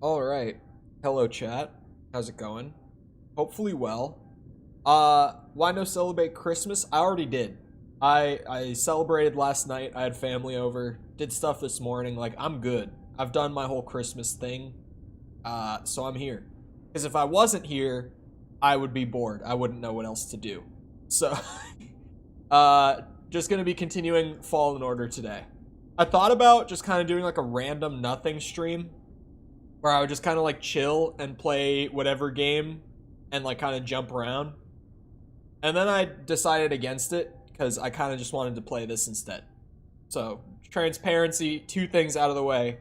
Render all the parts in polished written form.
All right. Hello, chat. How's it going? Hopefully well. Why no celebrate Christmas? I already did. I celebrated last night. I had family over. Did stuff this morning. Like, I'm good. I've done my whole Christmas thing. So I'm here. Because if I wasn't here, I would be bored. I wouldn't know what else to do. So, just gonna be continuing Fallen Order today. I thought about just kind of doing like a random nothing stream where I would just kind of like chill and play whatever game and like kind of jump around. And then I decided against it because I kind of just wanted to play this instead. So, transparency, two things out of the way.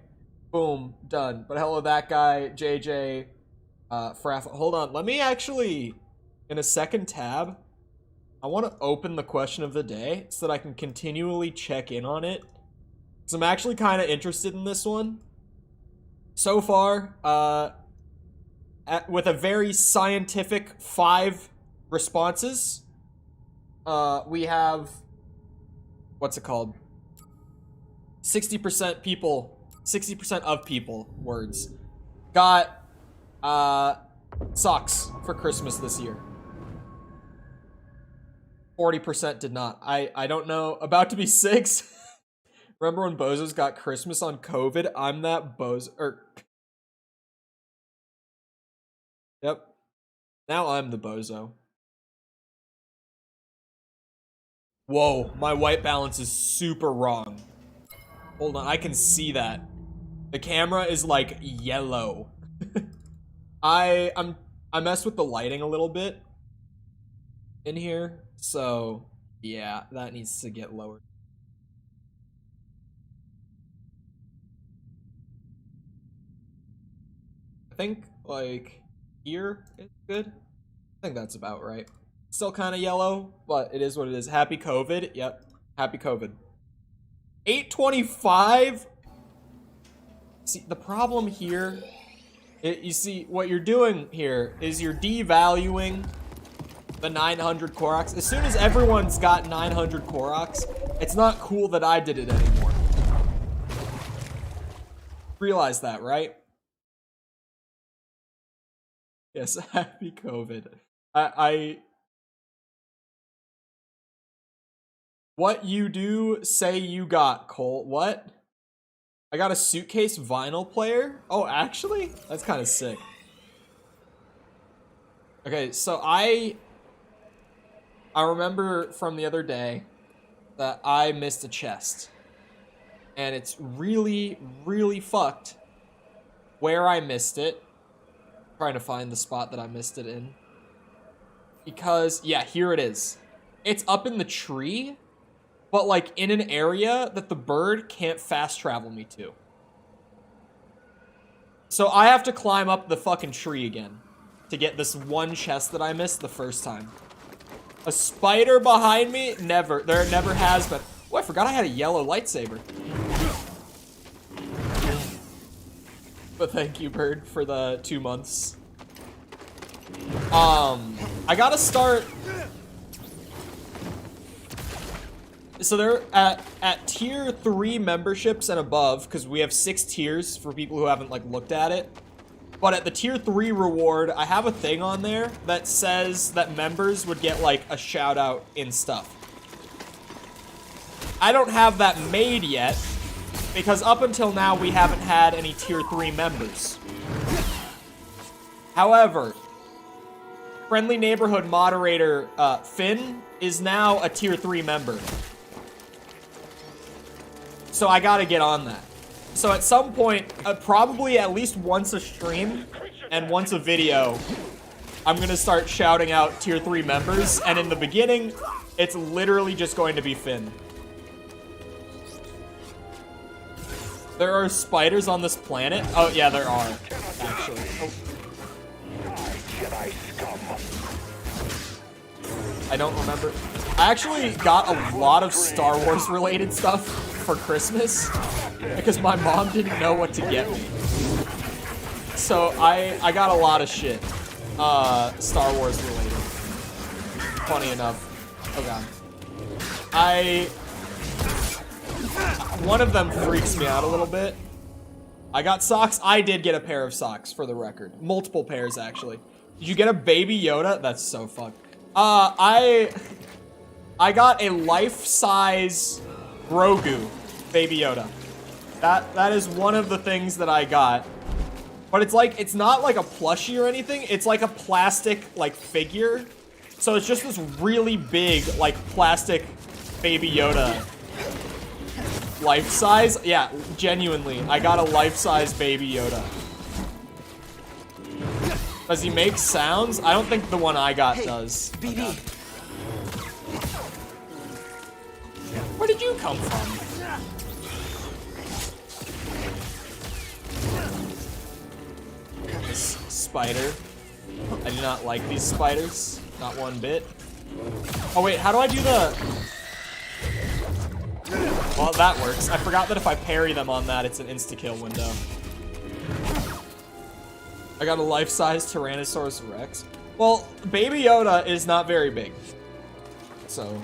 Boom, done. But hello, that guy, JJ, Fraff. Hold on, let me actually, in a second tab, I want to open the question of the day so that I can continually check in on it. Because I'm actually kind of interested in this one. So far, with a very scientific 5 responses, we have, what's it called? 60% people, 60% of people, words, got, socks for Christmas this year. 40% did not. I don't know. About to be 6. Remember when bozos got Christmas on COVID? I'm that bozo. Yep. Now I'm the bozo. Whoa, my white balance is super wrong. Hold on, I can see that. The camera is like yellow. I messed with the lighting a little bit in here, so yeah, that needs to get lowered. I think like here is good. I think that's about right. Still kind of yellow, but it is what it is. Happy COVID. Yep. Happy COVID. 825. See, the problem here, you see, what you're doing here is you're devaluing the 900 Koroks. As soon as everyone's got 900 Koroks, it's not cool that I did it anymore. Realize that, right? Yes, happy COVID. What you do, say you got, Cole. What? I got a suitcase vinyl player? Oh, actually? That's kind of sick. Okay, so I remember from the other day that I missed a chest. And it's really, really fucked where I missed it. I'm trying to find the spot that I missed it in. Because, yeah, here it is. It's up in the tree, but like in an area that the bird can't fast travel me to. So I have to climb up the fucking tree again to get this one chest that I missed the first time. A spider behind me? Never. There never has been. Oh, I forgot I had a yellow lightsaber. But thank you, bird, for the 2 months. I gotta start. So they're at tier 3 memberships and above, because we have 6 tiers for people who haven't like looked at it. But at the tier 3 reward, I have a thing on there that says that members would get like a shout out in stuff. I don't have that made yet, because up until now we haven't had any tier 3 members. However, friendly neighborhood moderator Finn is now a tier 3 member. So I gotta get on that. So at some point, probably at least once a stream and once a video, I'm gonna start shouting out tier 3 members. And in the beginning, it's literally just going to be Finn. There are spiders on this planet? Oh yeah, there are, actually. Oh. I don't remember. I actually got a lot of Star Wars related stuff for Christmas because my mom didn't know what to get me. So I got a lot of shit, Star Wars related. Funny enough. Oh god. One of them freaks me out a little bit. I got socks. I did get a pair of socks, for the record. Multiple pairs, actually. Did you get a Baby Yoda? That's so fucked. I got a life-size Grogu Baby Yoda. That is one of the things that I got. But it's like, it's not like a plushie or anything. It's like a plastic, like, figure. So it's just this really big, like, plastic Baby Yoda. Life-size? Yeah, genuinely. I got a life-size Baby Yoda. Does he make sounds? I don't think the one I got does. BB. Okay. Where did you come from? This spider. I do not like these spiders. Not one bit. Oh wait, how do I do the... Well, that works. I forgot that if I parry them on that, it's an insta-kill window. I got a life-size Tyrannosaurus Rex. Well, Baby Yoda is not very big. So,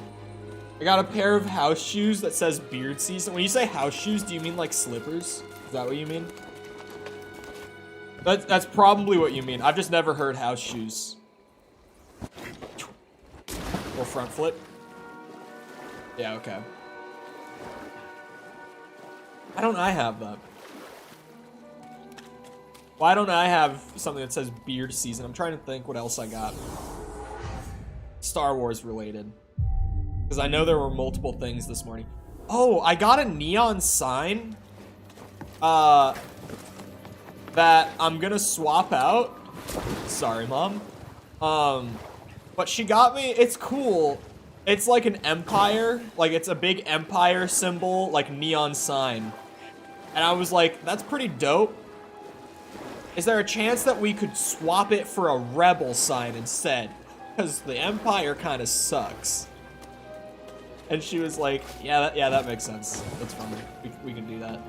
I got a pair of house shoes that says beard season. When you say house shoes, do you mean like slippers? Is that what you mean? That's probably what you mean. I've just never heard house shoes. Or front flip. Yeah, okay. Why don't I have that? Why don't I have something that says beard season? I'm trying to think what else I got. Star Wars related. Because I know there were multiple things this morning. Oh, I got a neon sign. That I'm gonna swap out. Sorry, Mom. But she got me, it's cool. It's like an empire. Like, it's a big empire symbol, like neon sign. And I was like, that's pretty dope. Is there a chance that we could swap it for a rebel sign instead? Because the Empire kind of sucks. And she was like, yeah, that makes sense. That's fine. We can do that.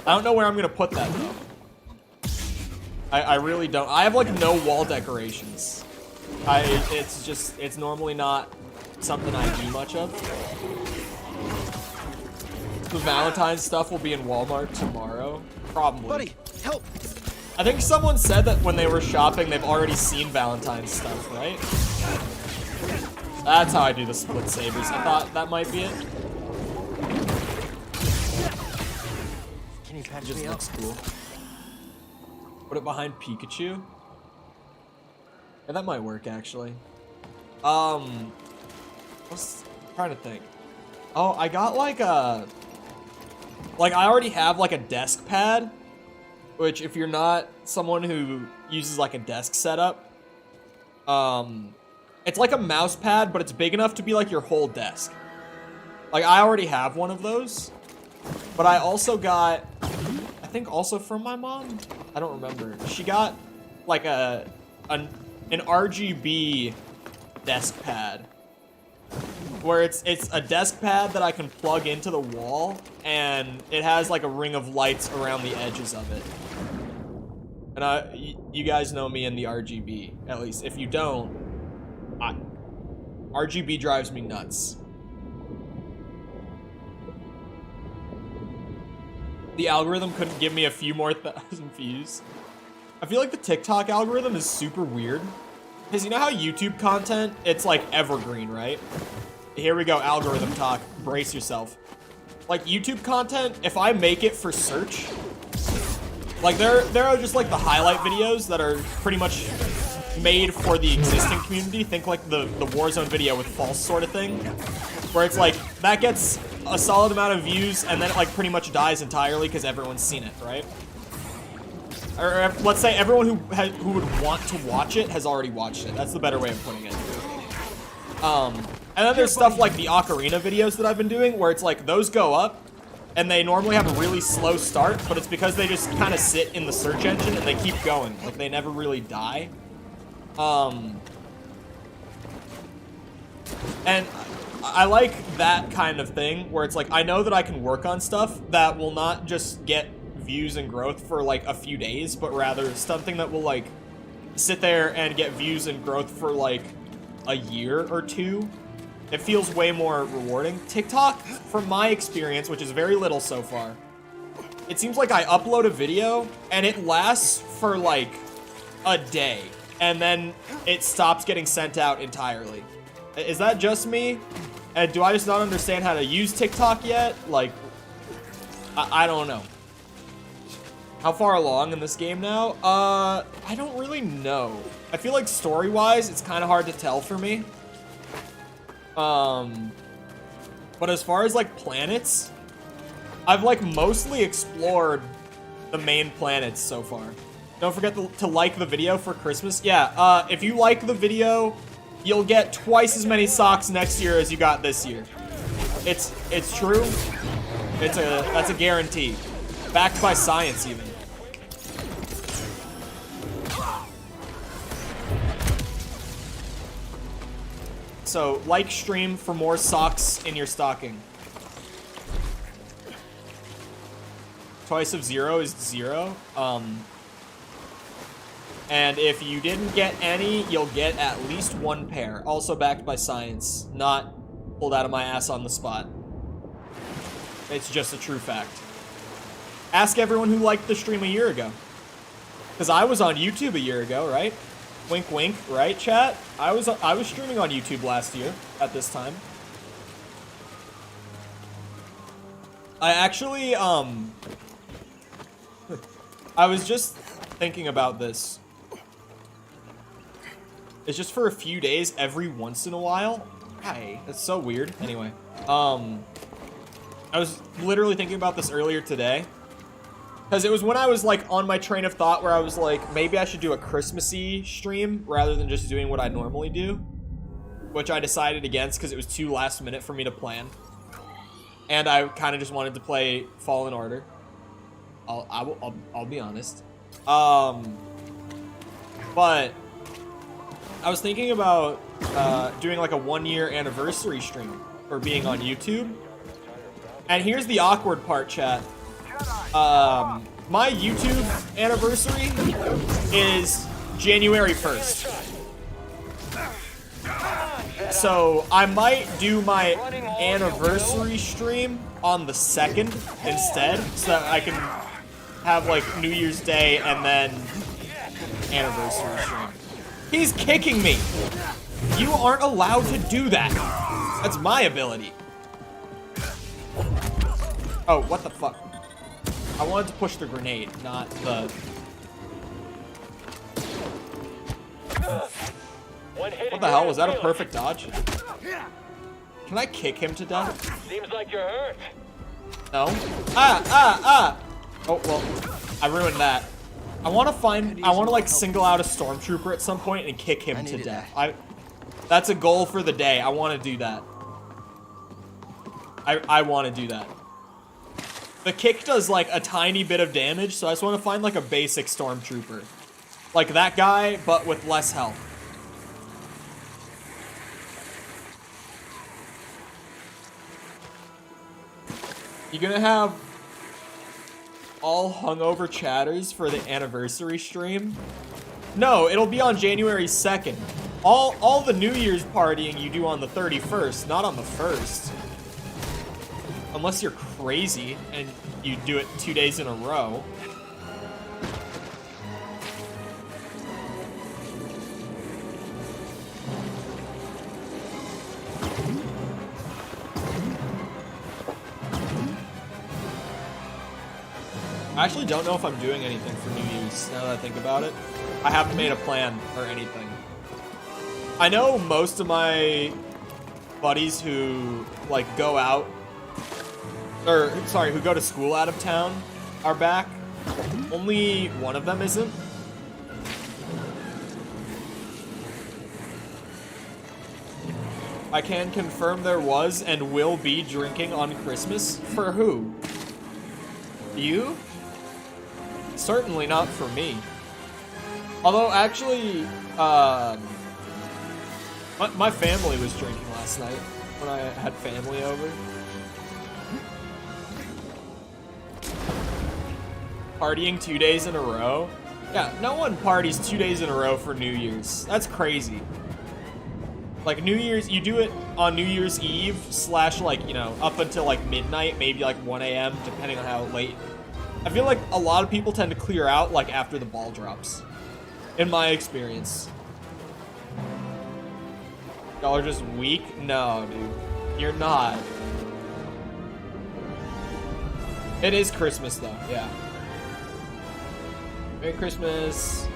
I don't know where I'm going to put that, though. I really don't. I have, like, no wall decorations. It's normally not something I do much of. The Valentine's stuff will be in Walmart tomorrow. Probably. Buddy, help! I think someone said that when they were shopping, they've already seen Valentine's stuff, right? That's how I do the split sabers. I thought that might be it. Can you patch It just me looks up? cool. Put it behind Pikachu. Yeah, that might work, actually. I'm trying to think. Oh, I got like a... Like, I already have like a desk pad, which if you're not someone who uses like a desk setup, it's like a mouse pad, but it's big enough to be like your whole desk. Like, I already have one of those, but I also got, I think also from my mom, I don't remember. She got like an RGB desk pad, where it's a desk pad that I can plug into the wall, and it has like a ring of lights around the edges of it. And you guys know me in the RGB, at least. If you don't, RGB drives me nuts. The algorithm couldn't give me a few more 1,000 views. I feel like the TikTok algorithm is super weird. Because you know how YouTube content, it's like evergreen, right? Here we go, algorithm talk. Brace yourself. Like, YouTube content, if I make it for search, like, there are just, like, the highlight videos that are pretty much made for the existing community. Think, like, the Warzone video with false sort of thing, where it's, like, that gets a solid amount of views, and then it, like, pretty much dies entirely because everyone's seen it, right? Or let's say everyone who would want to watch it has already watched it. That's the better way of putting it. And then there's stuff like the Ocarina videos that I've been doing, where it's like, those go up, and they normally have a really slow start, but it's because they just kind of sit in the search engine and they keep going. Like, they never really die. And I like that kind of thing, where it's like, I know that I can work on stuff that will not just get views and growth for like a few days, but rather something that will like sit there and get views and growth for like a year or two. It feels way more rewarding. TikTok, from my experience, which is very little so far, it seems like I upload a video and it lasts for like a day and then it stops getting sent out entirely. Is that just me? And do I just not understand how to use TikTok yet? Like, I don't know. How far along in this game now? I don't really know. I feel like story-wise, it's kind of hard to tell for me. But as far as like planets, I've like mostly explored the main planets so far. Don't forget to like the video for Christmas. Yeah, if you like the video, you'll get twice as many socks next year as you got this year. It's true. That's a guarantee. Backed by science even. So, like stream for more socks in your stocking. Twice of 0 is 0. And if you didn't get any, you'll get at least 1 pair. Also backed by science. Not pulled out of my ass on the spot. It's just a true fact. Ask everyone who liked the stream a year ago. Because I was on YouTube a year ago, right? Wink, wink, right, chat? I was streaming on YouTube last year at this time. I actually, I was just thinking about this. It's just for a few days every once in a while. Hi, that's so weird. Anyway, I was literally thinking about this earlier today. Because it was when I was, like, on my train of thought where I was like, maybe I should do a Christmassy stream rather than just doing what I normally do. Which I decided against because it was too last minute for me to plan. And I kind of just wanted to play Fallen Order. I'll be honest. But I was thinking about doing, like, a 1-year anniversary stream for being on YouTube. And here's the awkward part, chat. My YouTube anniversary is January 1st. So I might do my anniversary stream on the 2nd instead, so that I can have like New Year's Day and then anniversary stream. He's kicking me! You aren't allowed to do that. That's my ability. Oh, what the fuck? I wanted to push the grenade, not the... What the hell? Was that a perfect dodge? Can I kick him to death? Seems like you're hurt. No? Oh, well, I ruined that. I want to like single out a stormtrooper at some point and kick him to death. That's a goal for the day. I want to do that. I want to do that. The kick does like a tiny bit of damage, so I just want to find like a basic stormtrooper. Like that guy, but with less health. You gonna have all hungover chatters for the anniversary stream? No, it'll be on January 2nd. All the New Year's partying you do on the 31st, not on the 1st. Unless you're crazy and you do it 2 days in a row. I actually don't know if I'm doing anything for New Year's, now that I think about it. I haven't made a plan or anything. I know most of my buddies who, like, go out, or, sorry, who go to school out of town are back. Only one of them isn't. I can confirm there was and will be drinking on Christmas. For who? You? Certainly not for me. Although, actually, my family was drinking last night when I had family over. Partying 2 days in a row? Yeah, no one parties 2 days in a row for New Year's. That's crazy. Like, New Year's, you do it on New Year's Eve / like, you know, up until like midnight, maybe like 1 a.m., depending on how late I feel like a lot of people tend to clear out like after the ball drops. In my experience. Y'all are just weak? No, dude. You're not. It is Christmas though, yeah. Merry Christmas.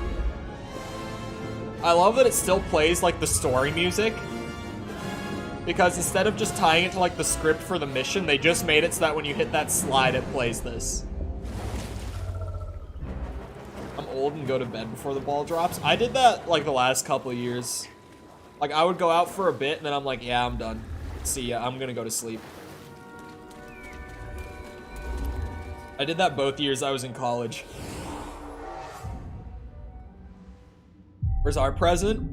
I love that it still plays like the story music. Because instead of just tying it to like the script for the mission, they just made it so that when you hit that slide, it plays this. I'm old and go to bed before the ball drops. I did that like the last couple of years. Like I would go out for a bit and then I'm like, yeah, I'm done. See ya, I'm gonna go to sleep. I did that both years I was in college. Where's our present?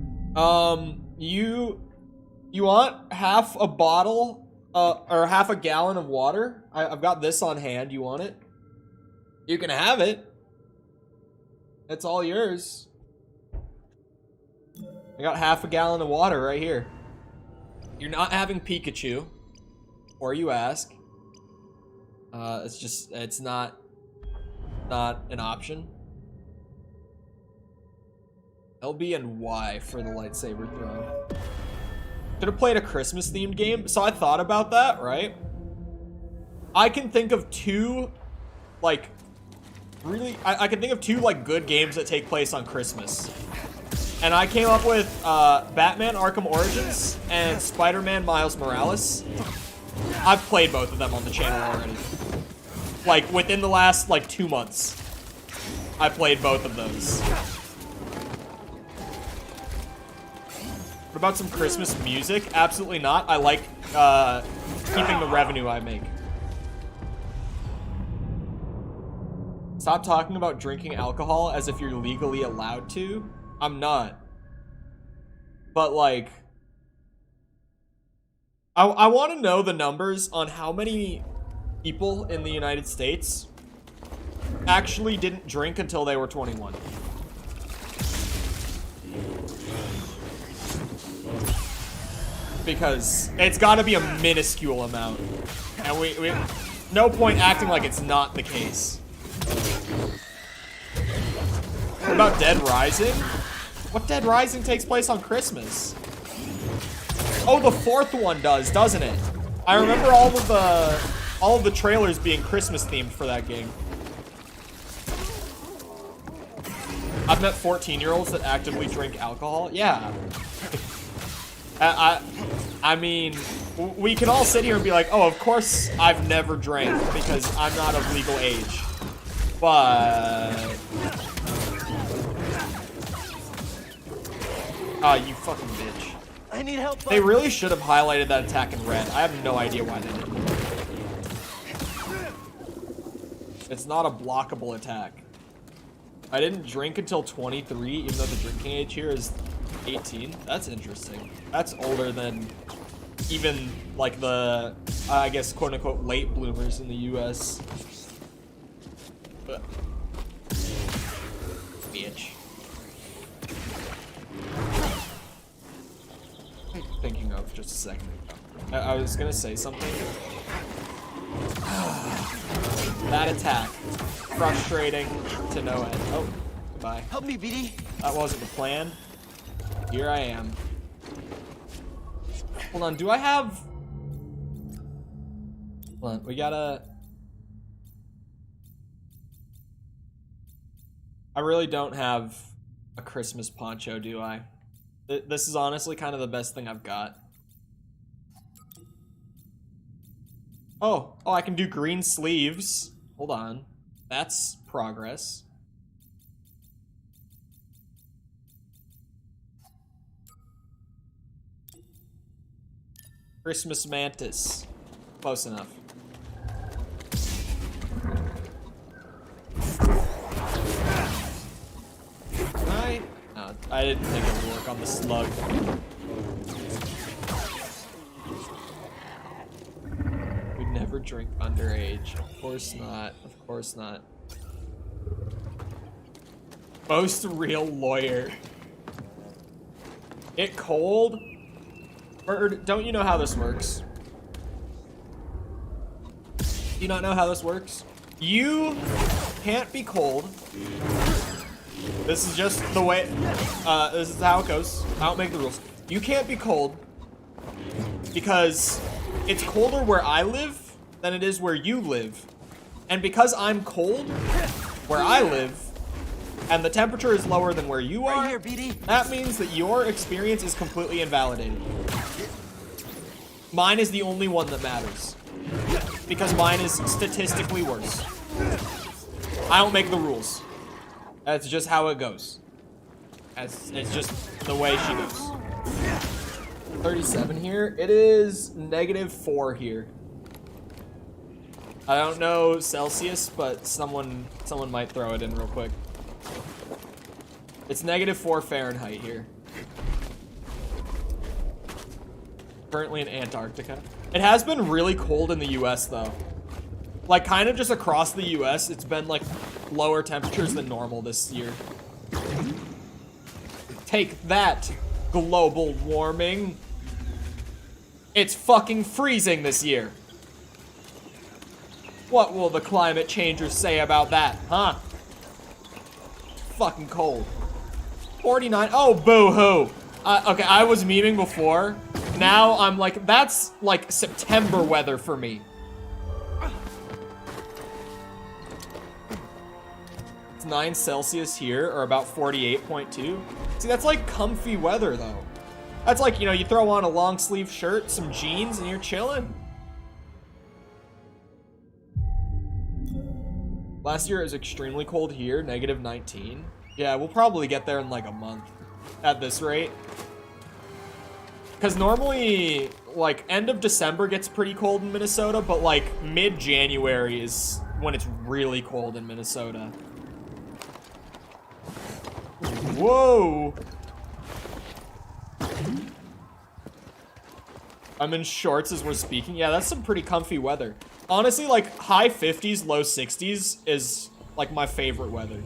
You want half a bottle, or half a gallon of water? I've got this on hand. You want it? You can have it. It's all yours. I got half a gallon of water right here. You're not having Pikachu, or you ask. It's not an option. LB and Y for the lightsaber throw. Should have played a Christmas themed game. So I thought about that, right? I can think of two, like, really, I can think of two, like, good games that take place on Christmas. And I came up with Batman Arkham Origins and Spider-Man Miles Morales. I've played both of them on the channel already. Like, within the last, like, 2 months. I played both of those. What about some Christmas music? Absolutely not. I like keeping the revenue I make. Stop talking about drinking alcohol as if you're legally allowed to. I'm not. But like, I want to know the numbers on how many people in the United States actually didn't drink until they were 21. Because it's got to be a minuscule amount. And we no point acting like it's not the case. What about Dead Rising? What Dead Rising takes place on Christmas? Oh, the fourth one does, doesn't it? I remember all of the trailers being Christmas themed for that game. I've met 14-year-olds that actively drink alcohol. Yeah. I mean, we can all sit here and be like, oh, of course I've never drank because I'm not of legal age. But... oh, you fucking bitch. I need help. They really should have highlighted that attack in red. I have no idea why they didn't. It's not a blockable attack. I didn't drink until 23, even though the drinking age here is 18. That's interesting. That's older than even like the, I guess, quote unquote, late bloomers in the US. But, bitch. What am I thinking of just a second ago? I was gonna say something. That attack. Frustrating to no end. Oh, goodbye. Help me, BD. That wasn't the plan. Here I am. Hold on, do I have... hold on, we gotta... I really don't have a Christmas poncho, do I? This is honestly kind of the best thing I've got. Oh, I can do green sleeves. Hold on. That's progress. Christmas mantis. Close enough. No, I didn't think it would work on the slug. We'd never drink underage. Of course not. Of course not. Most real lawyer. It cold? Bird, don't you know how this works? Do you not know how this works? You can't be cold. This is just the way, this is how it goes. I don't make the rules. You can't be cold because it's colder where I live than it is where you live. And because I'm cold where I live, and the temperature is lower than where you are, Right here, BD. that means that your experience is completely invalidated. Mine is the only one that matters. Because mine is statistically worse. I don't make the rules. That's just how it goes. It's just the way she goes. 37 here. It is -4 here. I don't know Celsius, but someone might throw it in real quick. It's -4 Fahrenheit here. Currently in Antarctica. It has been really cold in the US though. Like kind of just across the US, it's been like lower temperatures than normal this year. Take that, global warming. It's fucking freezing this year. What will the climate changers say about that, huh? Fucking cold. 49, oh boo-hoo. Okay, I was memeing before. Now I'm like, that's like September weather for me. It's 9 Celsius here, or about 48.2. See, that's like comfy weather though. That's like, you know, you throw on a long sleeve shirt, some jeans, and you're chilling. Last year it was extremely cold here, -19. Yeah, we'll probably get there in like a month at this rate. Because normally, like, end of December gets pretty cold in Minnesota, but like mid-January is when it's really cold in Minnesota. Whoa! I'm in shorts as we're speaking. Yeah, that's some pretty comfy weather. Honestly, like, high 50s, low 60s is, like, my favorite weather.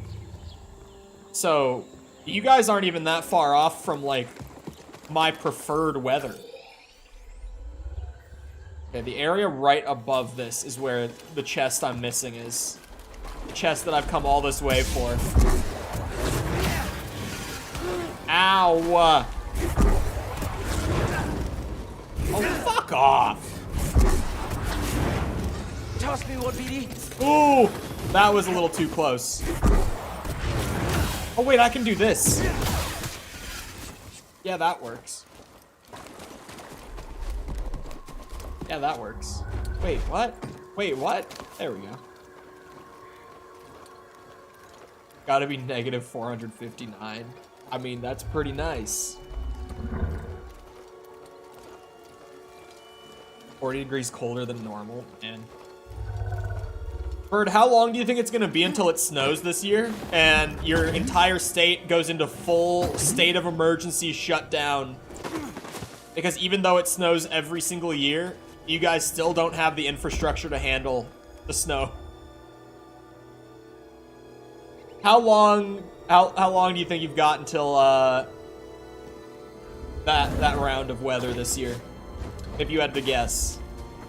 So, you guys aren't even that far off from, like, my preferred weather. Okay, the area right above this is where the chest I'm missing is. The chest that I've come all this way for. Ow! Oh, fuck off! Toss me one, BD. Ooh! That was a little too close. Oh, wait, I can do this. Yeah, that works. Yeah, that works. Wait, what? Wait, what? There we go. Gotta be -459. I mean, that's pretty nice. 40 degrees colder than normal, man. Bird, how long do you think it's gonna be until it snows this year and your entire state goes into full state of emergency shutdown? Because even though it snows every single year, you guys still don't have the infrastructure to handle the snow. How long do you think you've got until that round of weather this year? If you had to guess.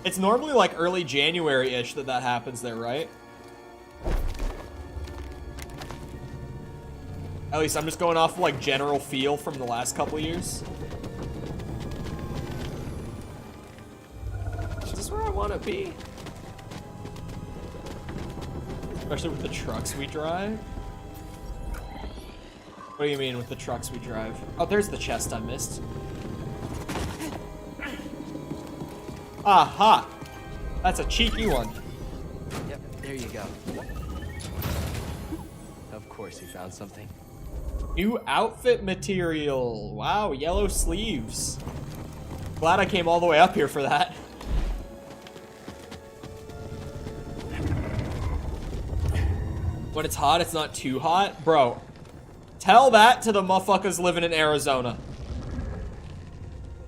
It's normally like early January-ish that happens there, right? At least I'm just going off of like general feel from the last couple years. Is this where I want to be? Especially with the trucks we drive. What do you mean with the trucks we drive? Oh, there's the chest I missed. Aha! That's a cheeky one. Yep, there you go. Of course you found something. New outfit material. Wow, yellow sleeves. Glad I came all the way up here for that. When it's hot, it's not too hot. Bro, tell that to the motherfuckers living in Arizona.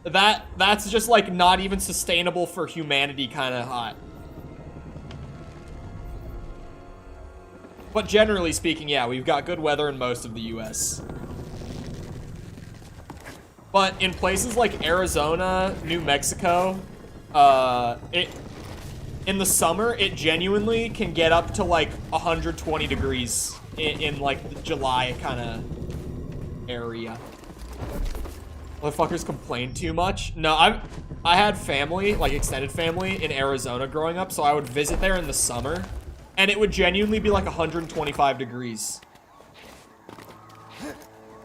That's just like not even sustainable for humanity kind of hot. But generally speaking, yeah, we've got good weather in most of the US. But in places like Arizona, New Mexico, it in the summer, it genuinely can get up to like 120 degrees in like the July kind of area. Motherfuckers complain too much. No, I had family, like extended family in Arizona growing up, so I would visit there in the summer, and it would genuinely be like 125 degrees.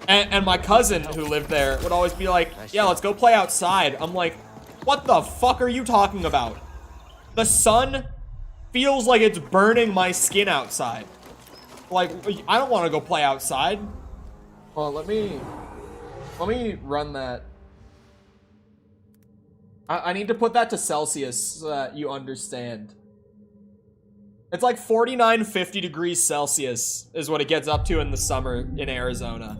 And my cousin who lived there would always be like, yeah, let's go play outside. I'm like, what the fuck are you talking about? The sun feels like it's burning my skin outside. Like, I don't want to go play outside. Well, let me run that. I need to put that to Celsius so that you understand. It's like 49, 50 degrees Celsius is what it gets up to in the summer in Arizona.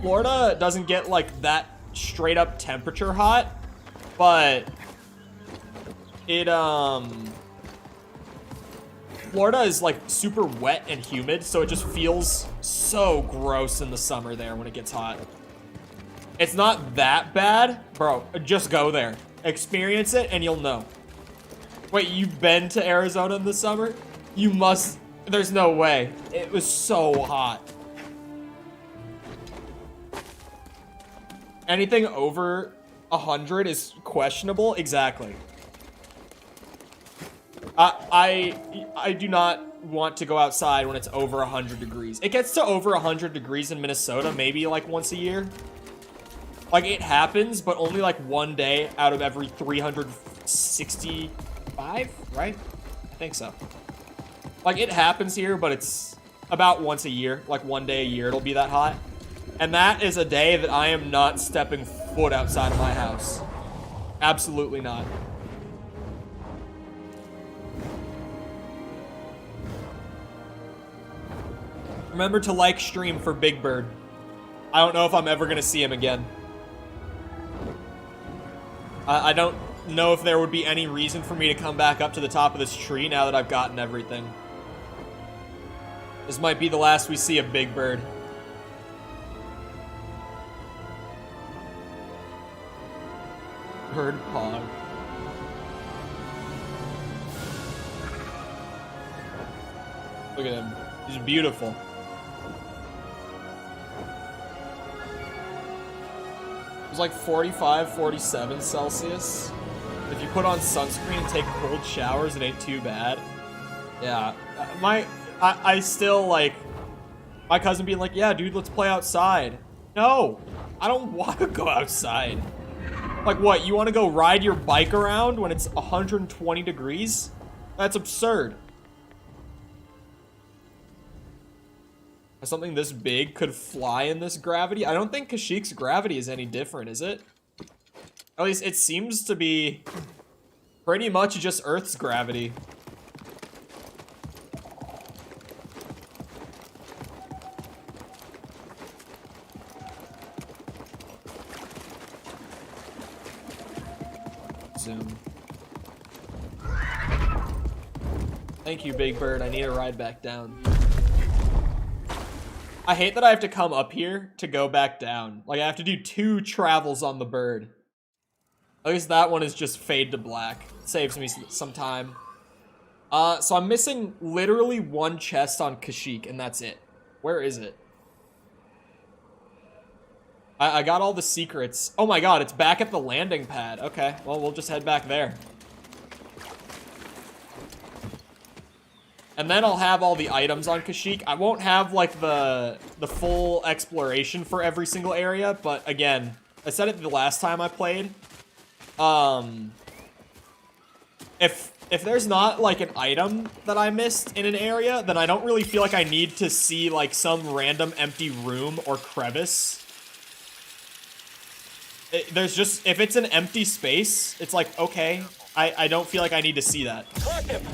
Florida doesn't get like that straight up temperature hot, but Florida is like super wet and humid, so it just feels so gross in the summer there when it gets hot. It's not that bad, bro. Just go there, experience it, and you'll know. Wait, you've been to Arizona in the summer? You must. There's no way. It was so hot. Anything over 100 is questionable. Exactly. I do not want to go outside when it's over 100 degrees. It gets to over 100 degrees in Minnesota maybe like once a year. Like it happens, but only like one day out of every 365, right? I think so. Like it happens here, but it's about once a year, like one day a year it'll be that hot. And that is a day that I am not stepping foot outside of my house. Absolutely not. Remember to like stream for Big Bird. I don't know if I'm ever gonna see him again. I don't know if there would be any reason for me to come back up to the top of this tree now that I've gotten everything. This might be the last we see of Big Bird. Bird Pog. Look at him. He's beautiful. It was like 45, 47 Celsius. If you put on sunscreen and take cold showers, it ain't too bad. Yeah. I still like my cousin being like, yeah, dude, let's play outside. No, I don't want to go outside. Like what, you want to go ride your bike around when it's 120 degrees? That's absurd. Something this big could fly in this gravity? I don't think Kashik's gravity is any different, is it? At least it seems to be pretty much just Earth's gravity. Zoom. Thank you, Big Bird. I need a ride back down. I hate that I have to come up here to go back down. Like, I have to do 2 travels on the bird. At least that one is just fade to black. It saves me some time. So I'm missing literally 1 chest on Kashyyyk, and that's it. Where is it? I got all the secrets. Oh my god, it's back at the landing pad. Okay, well, we'll just head back there. And then I'll have all the items on Kashyyyk. I won't have, like, the full exploration for every single area, but again, I said it the last time I played. If there's not, like, an item that I missed in an area, then I don't really feel like I need to see, like, some random empty room or crevice. There's just, if it's an empty space, it's like, okay, I don't feel like I need to see that.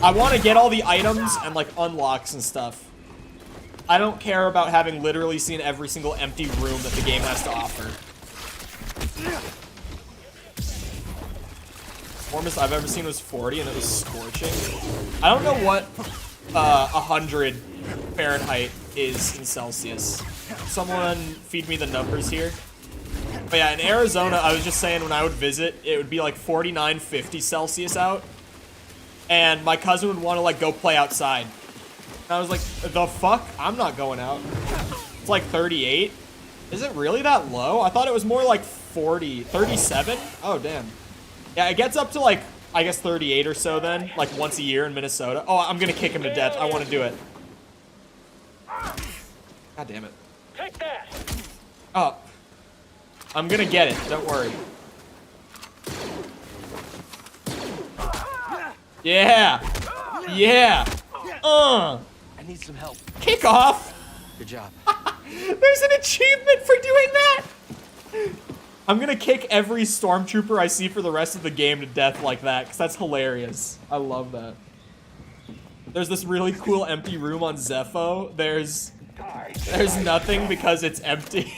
I want to get all the items and, like, unlocks and stuff. I don't care about having literally seen every single empty room that the game has to offer. Warmest I've ever seen was 40, and it was scorching. I don't know what 100 Fahrenheit is in Celsius. Someone feed me the numbers here. But yeah, in Arizona, I was just saying when I would visit, it would be like 49, 50 Celsius out. And my cousin would want to like go play outside. And I was like, the fuck? I'm not going out. It's like 38. Is it really that low? I thought it was more like 40, 37? Oh, damn. Yeah, it gets up to like, I guess 38 or so then, like once a year in Minnesota. Oh, I'm gonna kick him to death. I want to do it. God damn it. Take that. Oh. I'm gonna get it, don't worry. Yeah! Yeah! I need some help. Kick off! Good job. There's an achievement for doing that! I'm gonna kick every stormtrooper I see for the rest of the game to death like that, because that's hilarious. I love that. There's this really cool empty room on Zepho. There's nothing because it's empty.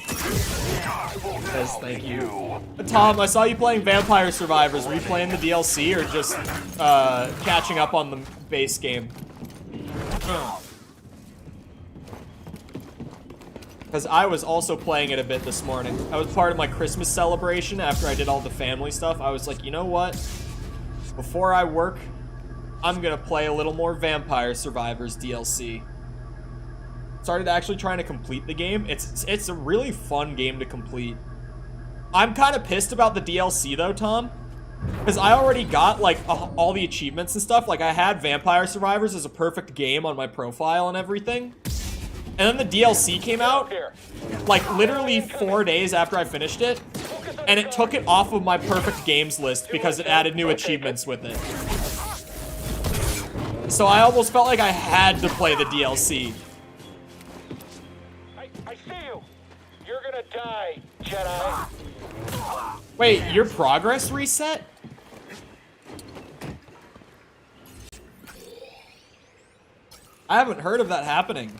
Yes, thank you. Tom, I saw you playing Vampire Survivors. Were you playing the DLC or just catching up on the base game? Because I was also playing it a bit this morning. I was part of my Christmas celebration after I did all the family stuff. I was like, you know what? Before I work, I'm gonna play a little more Vampire Survivors DLC. Started actually trying to complete the game. It's a really fun game to complete. I'm kind of pissed about the DLC though, Tom, because I already got like all the achievements and stuff. Like I had Vampire Survivors as a perfect game on my profile and everything. And then the DLC came out like literally 4 days after I finished it, and it took it off of my perfect games list because it added new achievements with it. So I almost felt like I had to play the DLC. I see you. You're gonna die, Jedi. Wait, your progress reset? I haven't heard of that happening.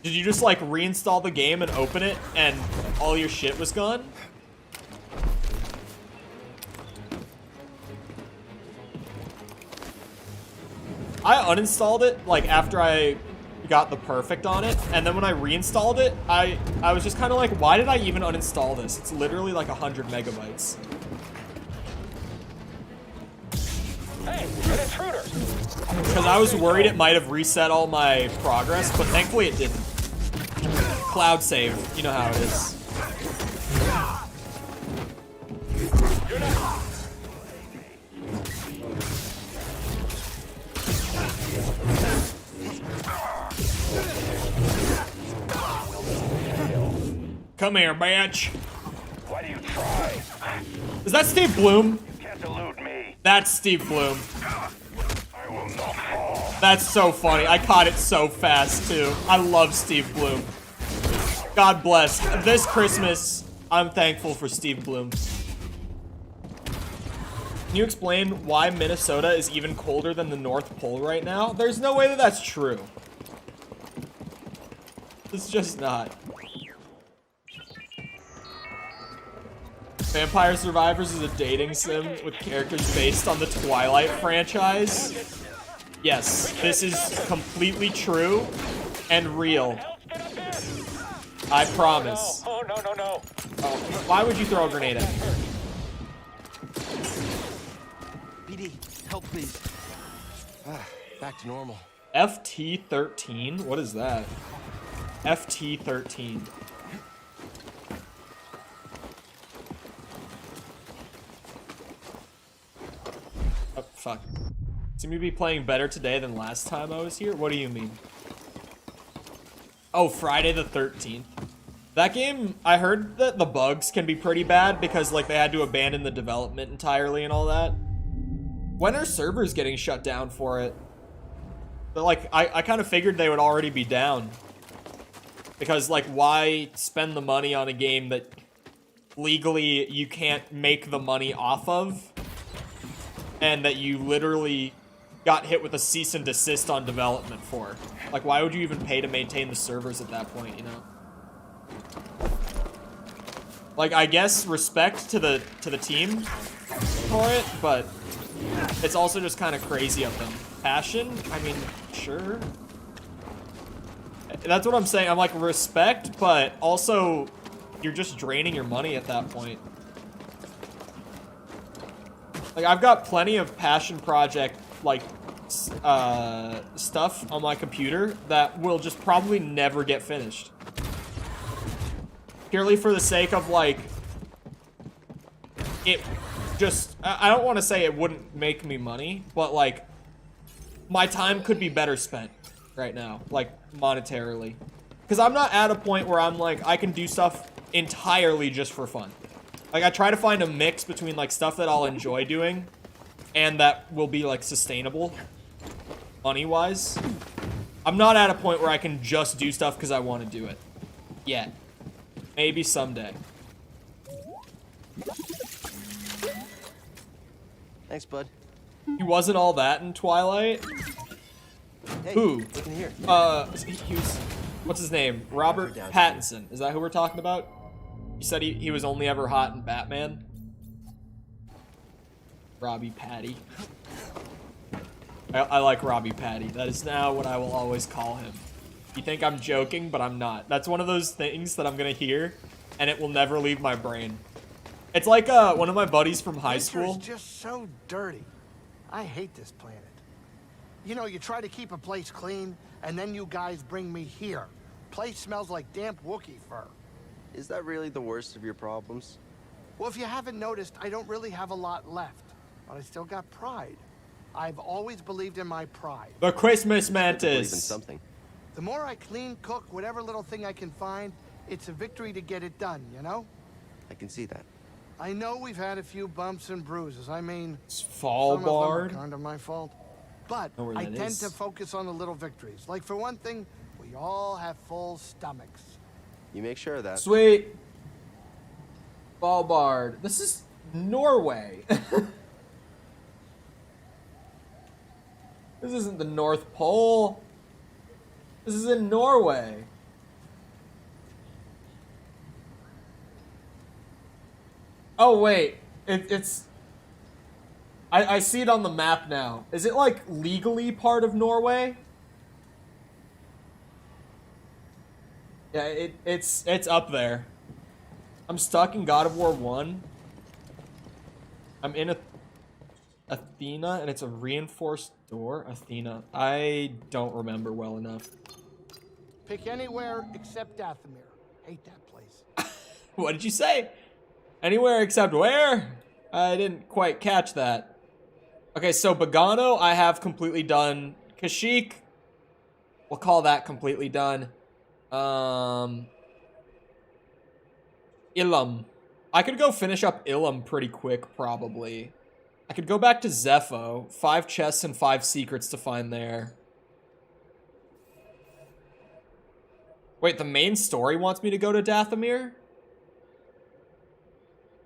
Did you just like reinstall the game and open it and all your shit was gone? I uninstalled it like after I got the perfect on it, and then when I reinstalled it, I was just kind of like, why did I even uninstall this? It's literally like 100 megabytes. Hey, an intruder. Because I was worried it might have reset all my progress, but thankfully it didn't. Cloud save, you know how it is. Come here, bitch. Why do you try? Is that Steve Bloom? You can't elude me. That's Steve Bloom. I will not fall. That's so funny. I caught it so fast, too. I love Steve Bloom. God bless. This Christmas, I'm thankful for Steve Bloom. Can you explain why Minnesota is even colder than the North Pole right now? There's no way that that's true. It's just not. Vampire Survivors is a dating sim with characters based on the Twilight franchise. Yes, this is completely true and real. I promise. Oh, no. Oh, why would you throw a grenade at me? BD, help please. Back to normal. FT13? What is that? FT13. Oh, fuck. Seem to be playing better today than last time I was here? What do you mean? Oh, Friday the 13th. That game, I heard that the bugs can be pretty bad because, like, they had to abandon the development entirely and all that. When are servers getting shut down for it? But, like, I kind of figured they would already be down. Because, like, why spend the money on a game that legally you can't make the money off of? And that you literally got hit with a cease and desist on development for. Like, why would you even pay to maintain the servers at that point, you know? Like, I guess respect to the team for it, but it's also just kind of crazy of them. Passion? I mean, sure. That's what I'm saying. I'm like, respect, but also you're just draining your money at that point. Like, I've got plenty of passion project, like, stuff on my computer that will just probably never get finished. Purely for the sake of, like, it just, I don't want to say it wouldn't make me money, but, like, my time could be better spent right now, like, monetarily. Because I'm not at a point where I'm, like, I can do stuff entirely just for fun. Like, I try to find a mix between, like, stuff that I'll enjoy doing and that will be, like, sustainable money-wise. I'm not at a point where I can just do stuff because I want to do it. Yet. Maybe someday. Thanks, bud. He wasn't all that in Twilight. Hey, Who? look in here. He was, what's his name? Robert Pattinson. Is that who we're talking about? You said he was only ever hot in Batman? Robbie Patty. I like Robbie Patty. That is now what I will always call him. You think I'm joking, but I'm not. That's one of those things that I'm gonna hear, and it will never leave my brain. It's like one of my buddies from high school. It's just so dirty. I hate this planet. You know, you try to keep a place clean, and then you guys bring me here. Place smells like damp Wookiee fur. Is that really the worst of your problems? Well, if you haven't noticed, I don't really have a lot left, but I still got pride. I've always believed in my pride. The Christmas Believe in Mantis. something. The more I clean, cook, whatever little thing I can find, it's a victory to get it done, you know? I can see that. I know we've had a few bumps and bruises. I mean, some of them Fallbard. are kind of my fault. But Know where I that tend is. to focus on the little victories. Like, for one thing, we all have full stomachs. You make sure of that. Sweet. Fallbard. This is Norway. This isn't the North Pole. This is in Norway. Oh, wait. It's... I see it on the map now. Is it, like, legally part of Norway? Yeah, it's up there. I'm stuck in God of War 1. I'm in Athena, and it's a reinforced door. Athena. I don't remember well enough. Pick anywhere except Dathomir. Hate that place. What did you say? Anywhere except where? I didn't quite catch that. Okay, so Bogano, I have completely done. Kashyyyk, we'll call that completely done. Ilum. I could go finish up Ilum pretty quick, probably. I could go back to Zepho. 5 chests and 5 secrets to find there. Wait, the main story wants me to go to Dathomir?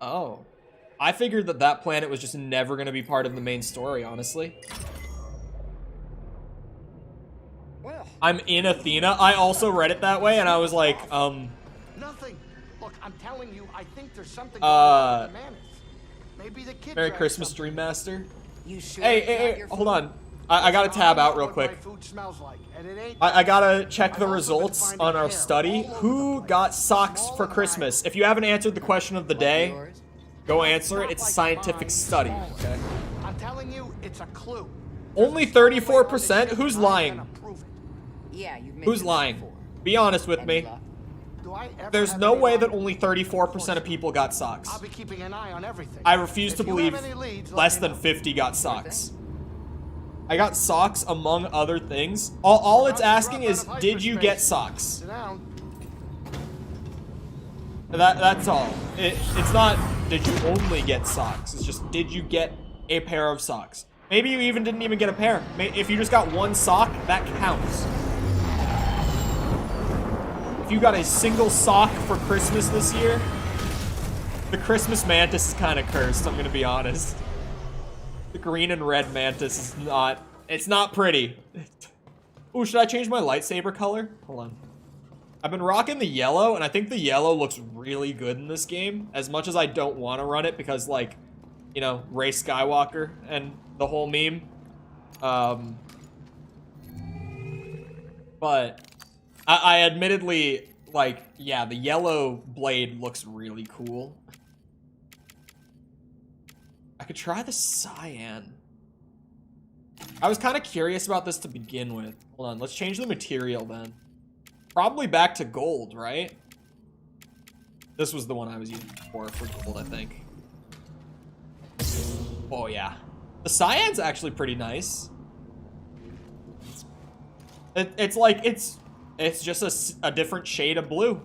Oh. I figured that that planet was just never going to be part of the main story, honestly. Well, I'm in Athena. I also read it that way, and I was like, nothing. Look, I'm telling you, I think there's something going on with the Manus. Maybe the kid Merry drank Christmas, something. Dream Master. You sure Hey, it's not hey, your hold food? on. I gotta tab out real What quick. my food smells like, and it ain't I gotta check I've the also been results finding on our hair study. all over Who the place. got socks Small for and Christmas? wide. If you haven't answered the question of the day, Yours? go answer it. Not It's a like scientific mine, study, smaller. okay? I'm telling you, it's a clue. Only There's a story 34%? on this ship, Who's and I'm lying? gonna prove it. Yeah, you've made Who's it lying? before. Be honest with Any me. luck? Do I ever There's have no any way luck? that only 34% of people got socks. I'll be keeping an eye on everything. I refuse If to you have believe any leads, let less me than know. 50 got socks. I got socks among other things. All it's asking is, did you get socks? Sit down. That's all. It's not, did you only get socks? It's just, did you get a pair of socks? Maybe you even didn't even get a pair. If you just got one sock, that counts. If you got a single sock for Christmas this year, the Christmas mantis is kind of cursed, I'm gonna be honest. The green and red mantis is not, it's not pretty. Ooh, should I change my lightsaber color? Hold on. I've been rocking the yellow, and I think the yellow looks really good in this game. As much as I don't want to run it because, like, you know, Rey Skywalker and the whole meme. But I admittedly like, yeah, the yellow blade looks really cool. I could try the cyan. I was kind of curious about this to begin with. Hold on, let's change the material then. Probably back to gold, right? This was the one I was using for gold, I think. Oh yeah. The cyan's actually pretty nice. It's like, it's just a different shade of blue.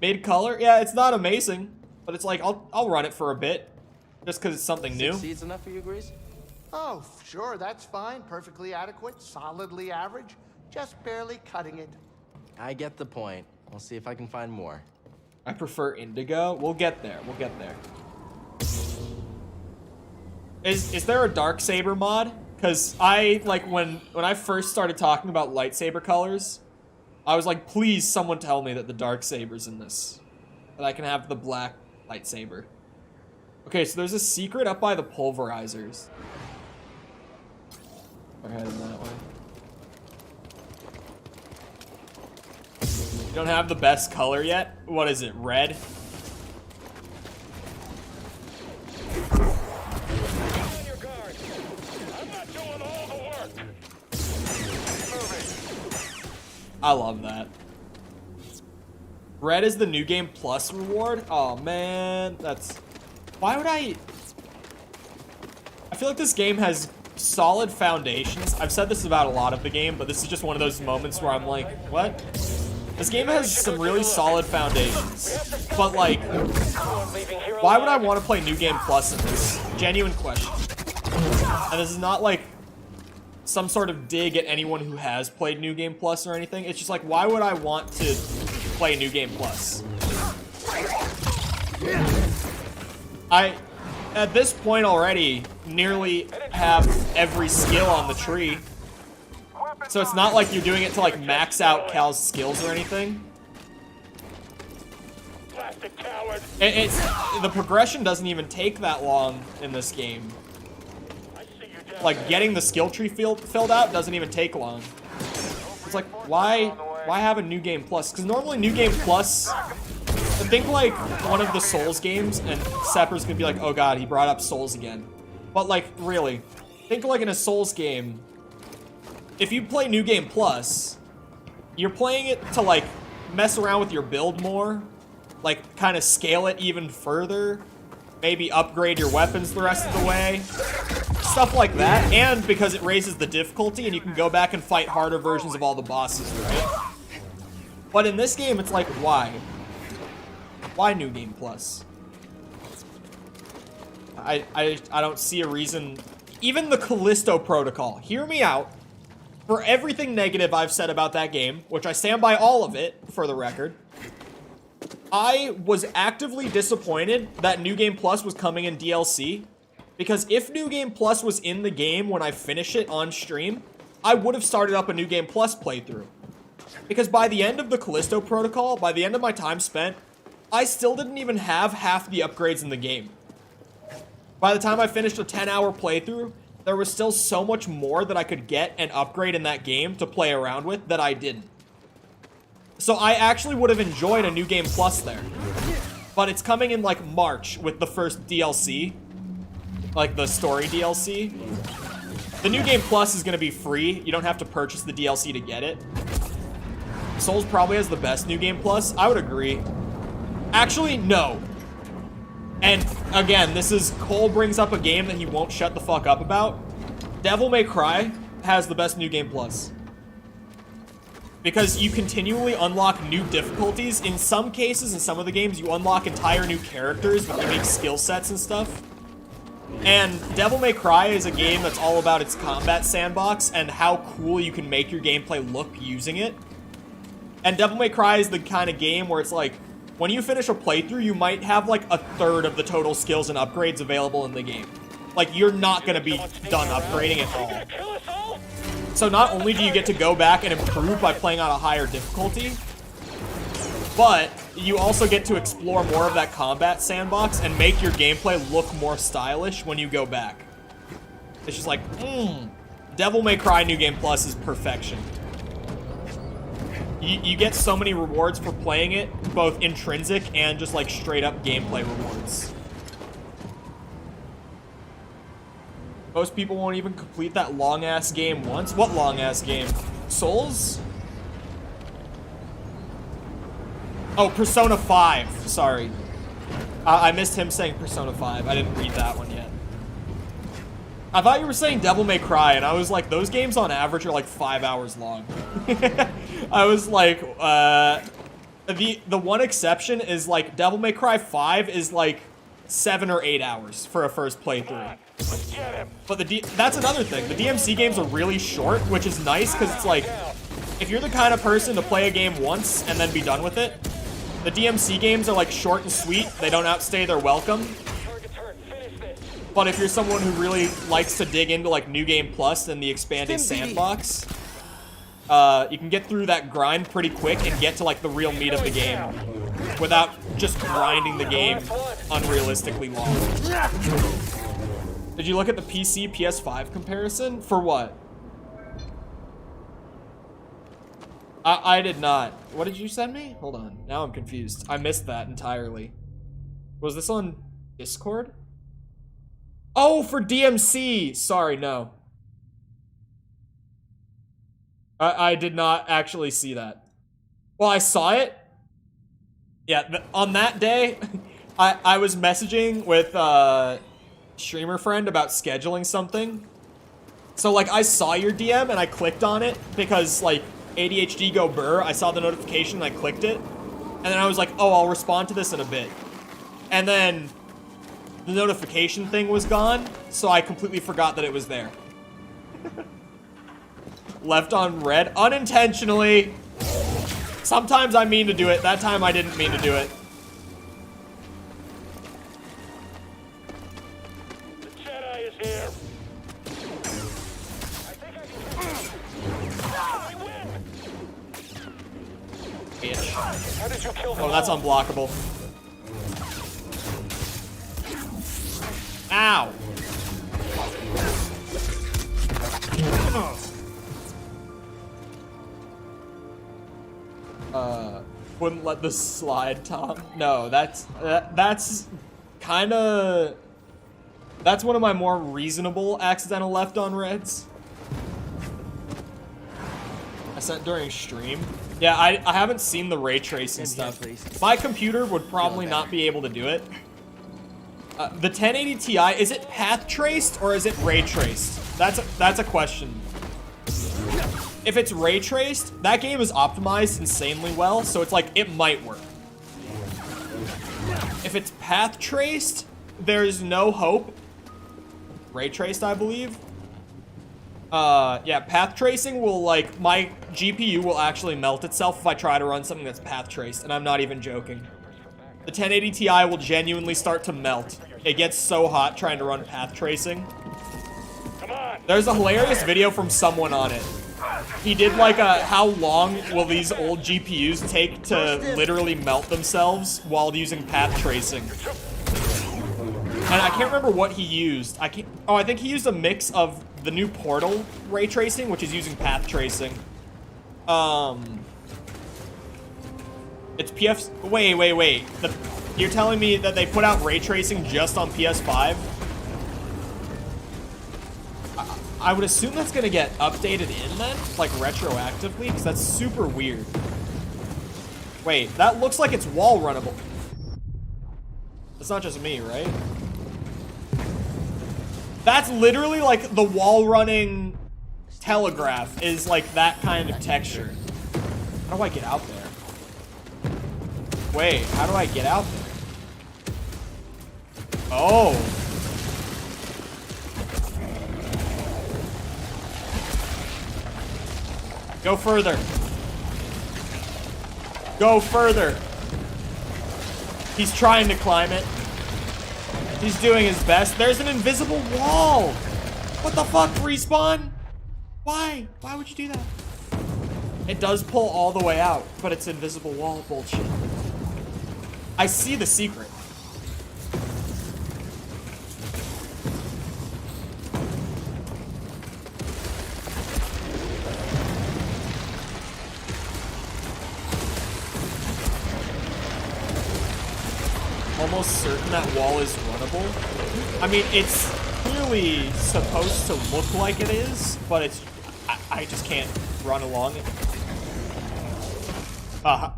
Mid color, yeah, it's not amazing, but it's like, I'll run it for a bit. Just because it's something new. Seeds enough for you, Grease? Oh, sure, that's fine. Perfectly adequate, solidly average, just barely cutting it. I get the point. I'll see if I can find more. I prefer indigo. We'll get there. We'll get there. Is there a darksaber mod? Because I, like, when I first started talking about lightsaber colors, I was like, please, someone tell me that the darksaber's in this. That I can have the black lightsaber. Okay, so there's a secret up by the pulverizers. We're heading that way. You don't have the best color yet? What is it, red? On your guard. I'm not doing all the work. Moving. I love that. Red is the New Game Plus reward? Oh man, that's... Why would I feel like this game has solid foundations. I've said this about a lot of the game, but this is just one of those moments where I'm like, what? This game has some really solid foundations. But like, why would I want to play New Game Plus in this? Genuine question. And this is not like some sort of dig at anyone who has played New Game Plus or anything. It's just like, why would I want to play New Game Plus? At this point already, nearly have every skill on the tree. So it's not like you're doing it to like max out Cal's skills or anything. Plastic coward. The progression doesn't even take that long in this game. I see you down Like getting the skill tree filled out doesn't even take long. It's like, why have a New Game Plus? Because normally New Game Plus, think like one of the Souls games, and Sepper's gonna be like, oh god, he brought up Souls again. But like, really, think like in a Souls game, if you play New Game Plus, you're playing it to like mess around with your build more, like kind of scale it even further, maybe upgrade your weapons the rest of the way, stuff like that, and because it raises the difficulty and you can go back and fight harder versions of all the bosses, right? But in this game, it's like, why? Why New Game Plus? I don't see a reason. Even the Callisto Protocol, hear me out. For everything negative I've said about that game, which I stand by all of it, for the record, I was actively disappointed that New Game Plus was coming in DLC, because if New Game Plus was in the game when I finish it on stream, I would have started up a New Game Plus playthrough. Because by the end of the Callisto Protocol, by the end of my time spent, I still didn't even have half the upgrades in the game. By the time I finished a 10-hour playthrough, there was still so much more that I could get and upgrade in that game to play around with that I didn't. So I actually would have enjoyed a New Game Plus there. But it's coming in like March with the first DLC. Like the story DLC. The New Game Plus is going to be free. You don't have to purchase the DLC to get it. Souls probably has the best New Game Plus. I would agree. Actually, no. And again, this is Cole brings up a game that he won't shut the fuck up about. Devil May Cry has the best New Game Plus. Because you continually unlock new difficulties. In some cases, in some of the games, you unlock entire new characters with unique skill sets and stuff. And Devil May Cry is a game that's all about its combat sandbox and how cool you can make your gameplay look using it. And Devil May Cry is the kind of game where it's like, when you finish a playthrough, you might have like a third of the total skills and upgrades available in the game. Like, you're not going to be done upgrading at all. So not only do you get to go back and improve by playing on a higher difficulty, but you also get to explore more of that combat sandbox and make your gameplay look more stylish when you go back. It's just like, Devil May Cry New Game Plus is perfection. you get so many rewards for playing it, both intrinsic and just like straight up gameplay rewards. Most people won't even complete that long-ass game once. What long-ass game? Souls? Oh, Persona 5. Sorry. I missed him saying Persona 5. I didn't read that one yet. I thought you were saying Devil May Cry, and I was like, those games on average are like 5 hours long. I was like, the one exception is like Devil May Cry 5 is like 7 or 8 hours for a first playthrough. But that's another thing. The DMC games are really short, which is nice because it's like, if you're the kind of person to play a game once and then be done with it, the DMC games are like short and sweet. They don't outstay their welcome. But if you're someone who really likes to dig into like New Game Plus and the expanded sandbox, you can get through that grind pretty quick and get to like the real meat of the game without just grinding the game unrealistically long. Did you look at the PC PS5 comparison? For what? I did not. What did you send me? Hold on. Now I'm confused. I missed that entirely. Was this on Discord? Oh, for DMC! Sorry, no. I did not actually see that. Well, I saw it. Yeah, on that day, I was messaging with a streamer friend about scheduling something. So, like, I saw your DM and I clicked on it because, like, ADHD go burr. I saw the notification and I clicked it. And then I was like, oh, I'll respond to this in a bit. And then the notification thing was gone, so I completely forgot that it was there. Left on red unintentionally. Sometimes I mean to do it. That time I didn't mean to do it. The Jedi is here. I think I can. We win. Bitch. How did you kill them? Oh, that's unblockable. Ow. Wouldn't let this slide, Tom. No, that's kind of, that's one of my more reasonable accidental left on reds. I sent during stream. Yeah, I haven't seen the ray tracing stuff. My computer would probably not be able to do it. The 1080 Ti, is it path traced or is it ray traced? That's a question. If it's ray traced, that game is optimized insanely well, so it's like, it might work. If it's path traced, there's no hope. Ray traced, I believe. Yeah, path tracing will, like, my GPU will actually melt itself if I try to run something that's path traced, and I'm not even joking. The 1080 Ti will genuinely start to melt. It gets so hot trying to run path tracing. There's a hilarious video from someone on it. He did like a, how long will these old GPUs take to literally melt themselves while using path tracing? And I can't remember what he used. I think he used a mix of the new Portal ray tracing, which is using path tracing. It's wait. You're telling me that they put out ray tracing just on PS5? I would assume that's gonna get updated in then, like retroactively, because that's super weird. Wait, that looks like it's wall runnable. It's not just me, right? That's literally like the wall running telegraph is like that kind of texture. How do I get out there? Wait, how do I get out there? Oh. Go further. Go further. He's trying to climb it. He's doing his best. There's an invisible wall. What the fuck, Respawn? Why? Why would you do that? It does pull all the way out, but it's invisible wall bullshit. I see the secret. almost certain that wall is runnable. I mean, it's clearly supposed to look like it is, but it's... I just can't run along it. Oh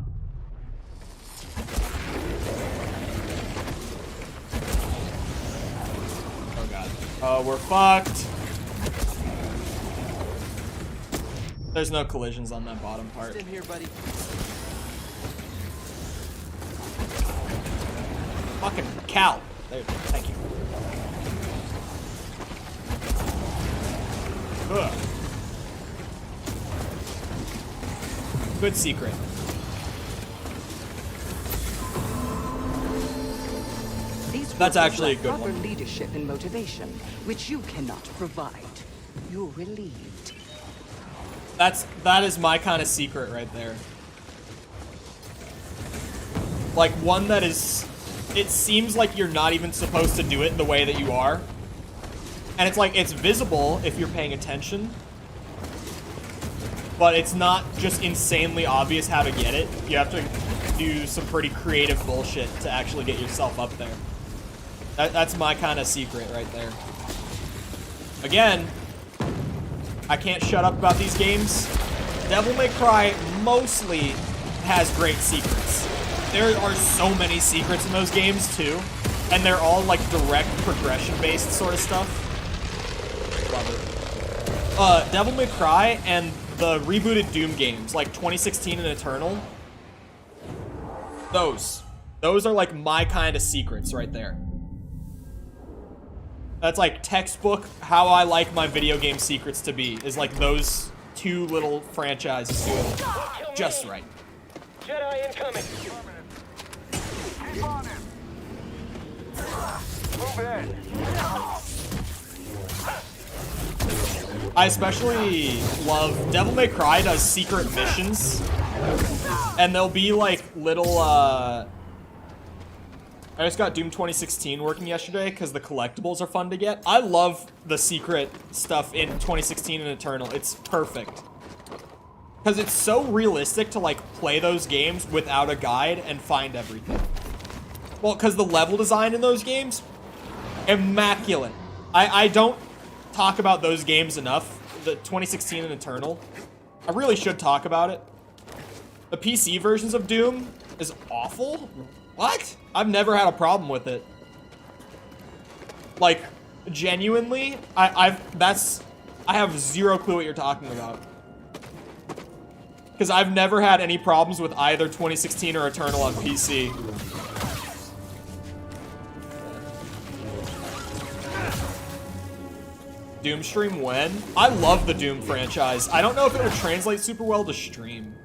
god. Oh, we're fucked. There's no collisions on that bottom part. Just in here, buddy. Fucking Cal. There, thank you. Ugh. Good secret. That's actually a good proper one. Leadership and motivation, which you cannot provide. You're relieved. That is my kind of secret right there. Like one that is, it seems like you're not even supposed to do it the way that you are. And it's like, it's visible if you're paying attention. But it's not just insanely obvious how to get it. You have to do some pretty creative bullshit to actually get yourself up there. That's my kind of secret right there. Again, I can't shut up about these games. Devil May Cry mostly has great secrets. There are so many secrets in those games too. And they're all like direct progression-based sort of stuff. Love it. Devil May Cry and the rebooted Doom games, like 2016 and Eternal. Those are like my kind of secrets right there. That's like textbook how I like my video game secrets to be, is like those two little franchises doing it just right. Jedi incoming. Keep on him. Move in. I especially love Devil May Cry does secret missions, and they'll be like little I just got Doom 2016 working yesterday because the collectibles are fun to get. I love the secret stuff in 2016 and Eternal. It's perfect. Because it's so realistic to like play those games without a guide and find everything. Well, because the level design in those games, immaculate. I don't talk about those games enough. The 2016 and Eternal. I really should talk about it. The PC versions of Doom is awful. What? I've never had a problem with it. Like, genuinely, I have zero clue what you're talking about. Because I've never had any problems with either 2016 or Eternal on PC. Doom stream when? I love the Doom franchise. I don't know if it would translate super well to stream.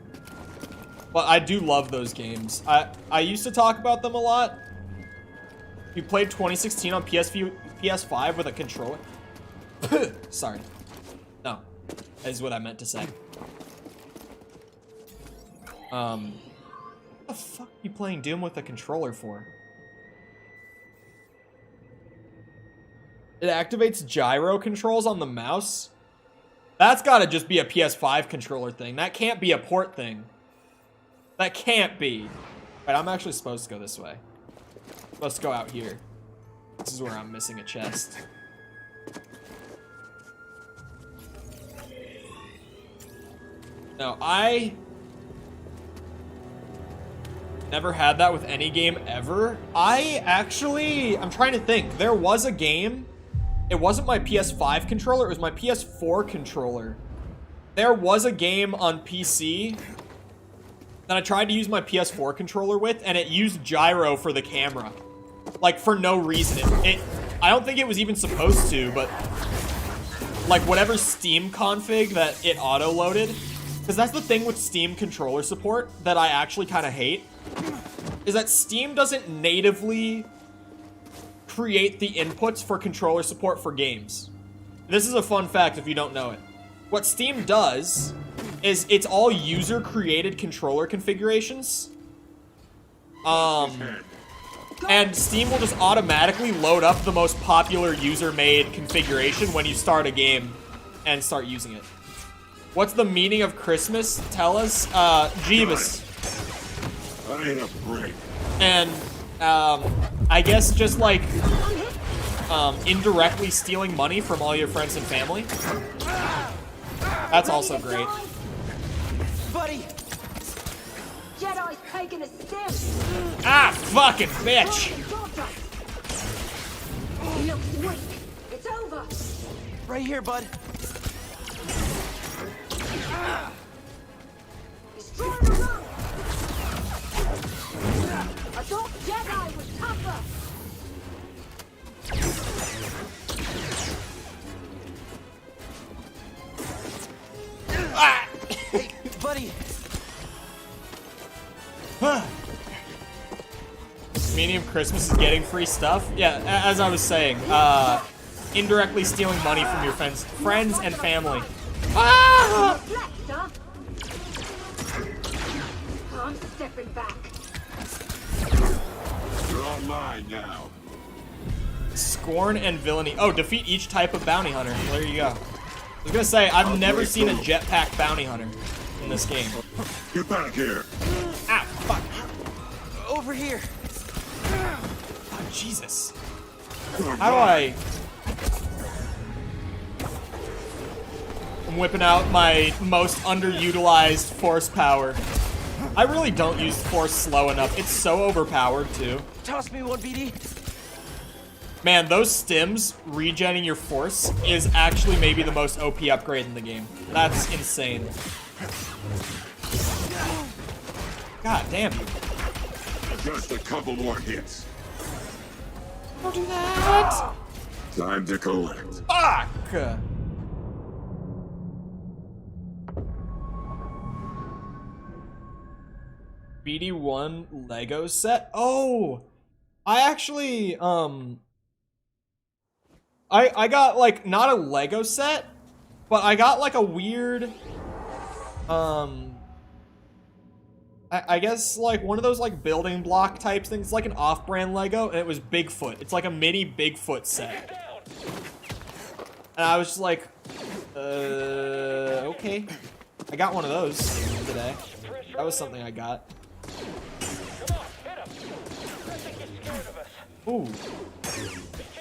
But I do love those games. I used to talk about them a lot. You played 2016 on PS5 with a controller? Sorry. No. That is what I meant to say. What the fuck are you playing Doom with a controller for? It activates gyro controls on the mouse? That's gotta just be a PS5 controller thing. That can't be a port thing. That can't be. Right, I'm actually supposed to go this way. Supposed to go out here. This is where I'm missing a chest. No, I never had that with any game ever. I'm trying to think. There was a game. It wasn't my PS5 controller, it was my PS4 controller. There was a game on PC that I tried to use my PS4 controller with, and it used gyro for the camera. Like, for no reason. I don't think it was even supposed to, but like, whatever Steam config that it auto-loaded, because that's the thing with Steam controller support that I actually kind of hate, is that Steam doesn't natively create the inputs for controller support for games. This is a fun fact if you don't know it. What Steam does is it's all user-created controller configurations. And Steam will just automatically load up the most popular user-made configuration when you start a game and start using it. What's the meaning of Christmas? Tell us. Jeebus. I need a break. And, I guess just like indirectly stealing money from all your friends and family. That's also great. Buddy! Jedi's taking a step. Ah, fucking bitch! Looks weak. It's over. Right here, bud. He's trying to run. I thought Jedi was tougher. Ah! Hey, buddy! Medium Christmas is getting free stuff. Yeah, as I was saying, indirectly stealing money from your friends and family. Ah! Reflect, huh? I'm stepping back. You're on mine now. Scorn and villainy. Oh, defeat each type of bounty hunter. Well, there you go. I was gonna say, I've never seen a jetpack bounty hunter in this game. Get back here. Ah, fuck. Over here! Oh, Jesus. How do I... I'm whipping out my most underutilized force power. I really don't use force slow enough. It's so overpowered, too. Toss me one, BD. Man, those stims regenning your force is actually maybe the most OP upgrade in the game. That's insane. God damn you. Just a couple more hits. Don't do that! Time to collect. Fuck! BD1 Lego set? Oh! I actually, I got, like, not a Lego set, but I got, like, a weird, I guess, like, one of those, like, building block type things. It's like an off-brand Lego, and it was Bigfoot. It's like a mini Bigfoot set. And I was just like, okay. I got one of those today. That was something I got. Ooh.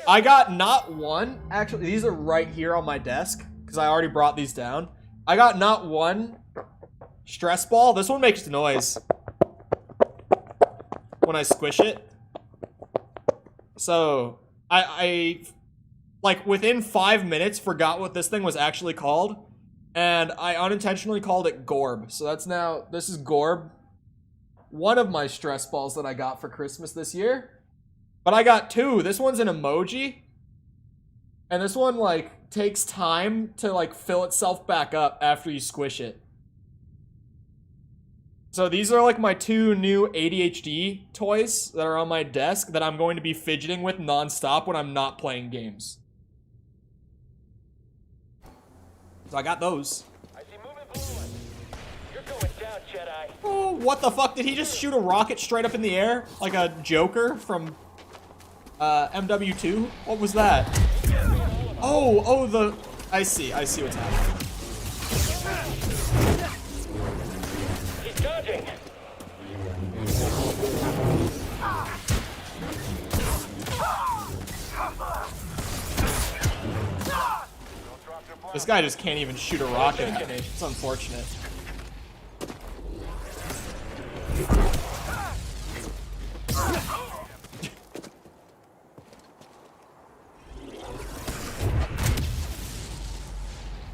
I got not one. Actually, these are right here on my desk, because I already brought these down. I got not one stress ball. This one makes noise when I squish it. So, I like, within 5 minutes, forgot what this thing was actually called. And I unintentionally called it Gorb. So that's now, this is Gorb. One of my stress balls that I got for Christmas this year. But I got two. This one's an emoji. And this one, like, takes time to, like, fill itself back up after you squish it. So these are, like, my two new ADHD toys that are on my desk that I'm going to be fidgeting with nonstop when I'm not playing games. So I got those. I see moving blue. You're going down, Jedi. Oh, what the fuck? Did he just shoot a rocket straight up in the air? Like a Joker from MW2? What was that? Oh, I see what's happening. He's dodging. This guy just can't even shoot a rocket at me. It's unfortunate.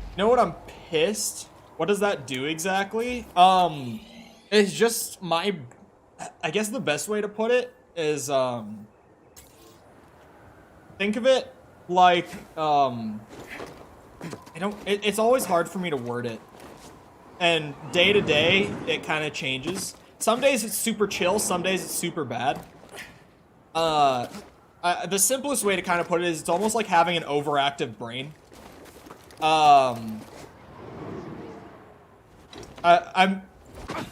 You know what, I'm pissed? What does that do exactly? It's just my... I guess the best way to put it is, think of it like, it's always hard for me to word it. And day to day, it kind of changes. Some days it's super chill, some days it's super bad. The simplest way to kind of put it is it's almost like having an overactive brain.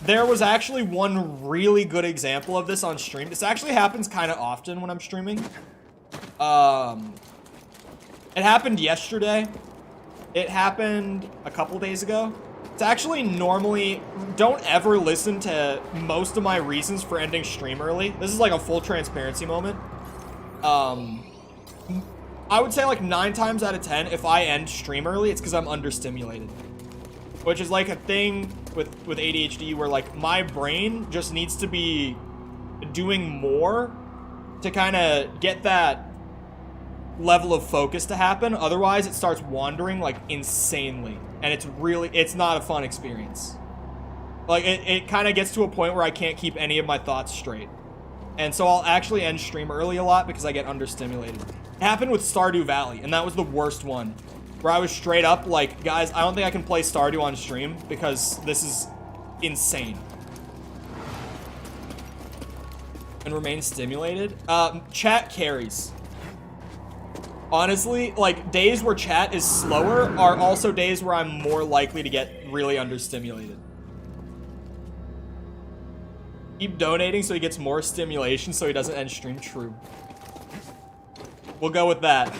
There was actually one really good example of this on stream. This actually happens kind of often when I'm streaming. It happened yesterday. It happened a couple days ago. It's actually normally, don't ever listen to most of my reasons for ending stream early. This is like a full transparency moment. I would say like 9 times out of 10, if I end stream early, it's because I'm understimulated. Which is like a thing with ADHD where like my brain just needs to be doing more to kind of get that level of focus to happen. Otherwise, it starts wandering like insanely. And it's not a fun experience. Like it kind of gets to a point where I can't keep any of my thoughts straight. And so I'll actually end stream early a lot because I get understimulated. It happened with Stardew Valley, and that was the worst one. Where I was straight up like, guys, I don't think I can play Stardew on stream because this is insane. And remain stimulated. Chat carries. Honestly, like, days where chat is slower are also days where I'm more likely to get really understimulated. Keep donating so he gets more stimulation so he doesn't end stream. True. We'll go with that.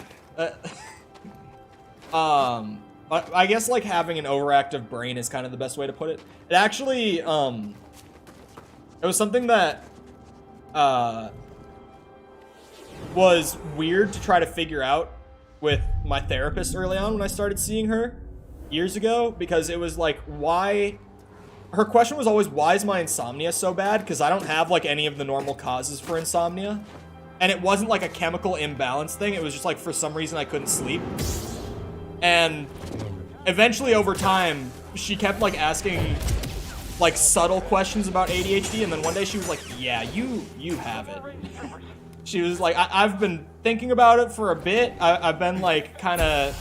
I guess, like, having an overactive brain is kind of the best way to put it. It actually, it was something that, was weird to try to figure out with my therapist early on when I started seeing her years ago, because it was like, why... Her question was always, why is my insomnia so bad? Because I don't have, like, any of the normal causes for insomnia. And it wasn't, like, a chemical imbalance thing. It was just, like, for some reason I couldn't sleep. And eventually, over time, she kept, like, asking, like, subtle questions about ADHD. And then one day she was like, yeah, you have it. She was like, I've been thinking about it for a bit. I've been, like, kind of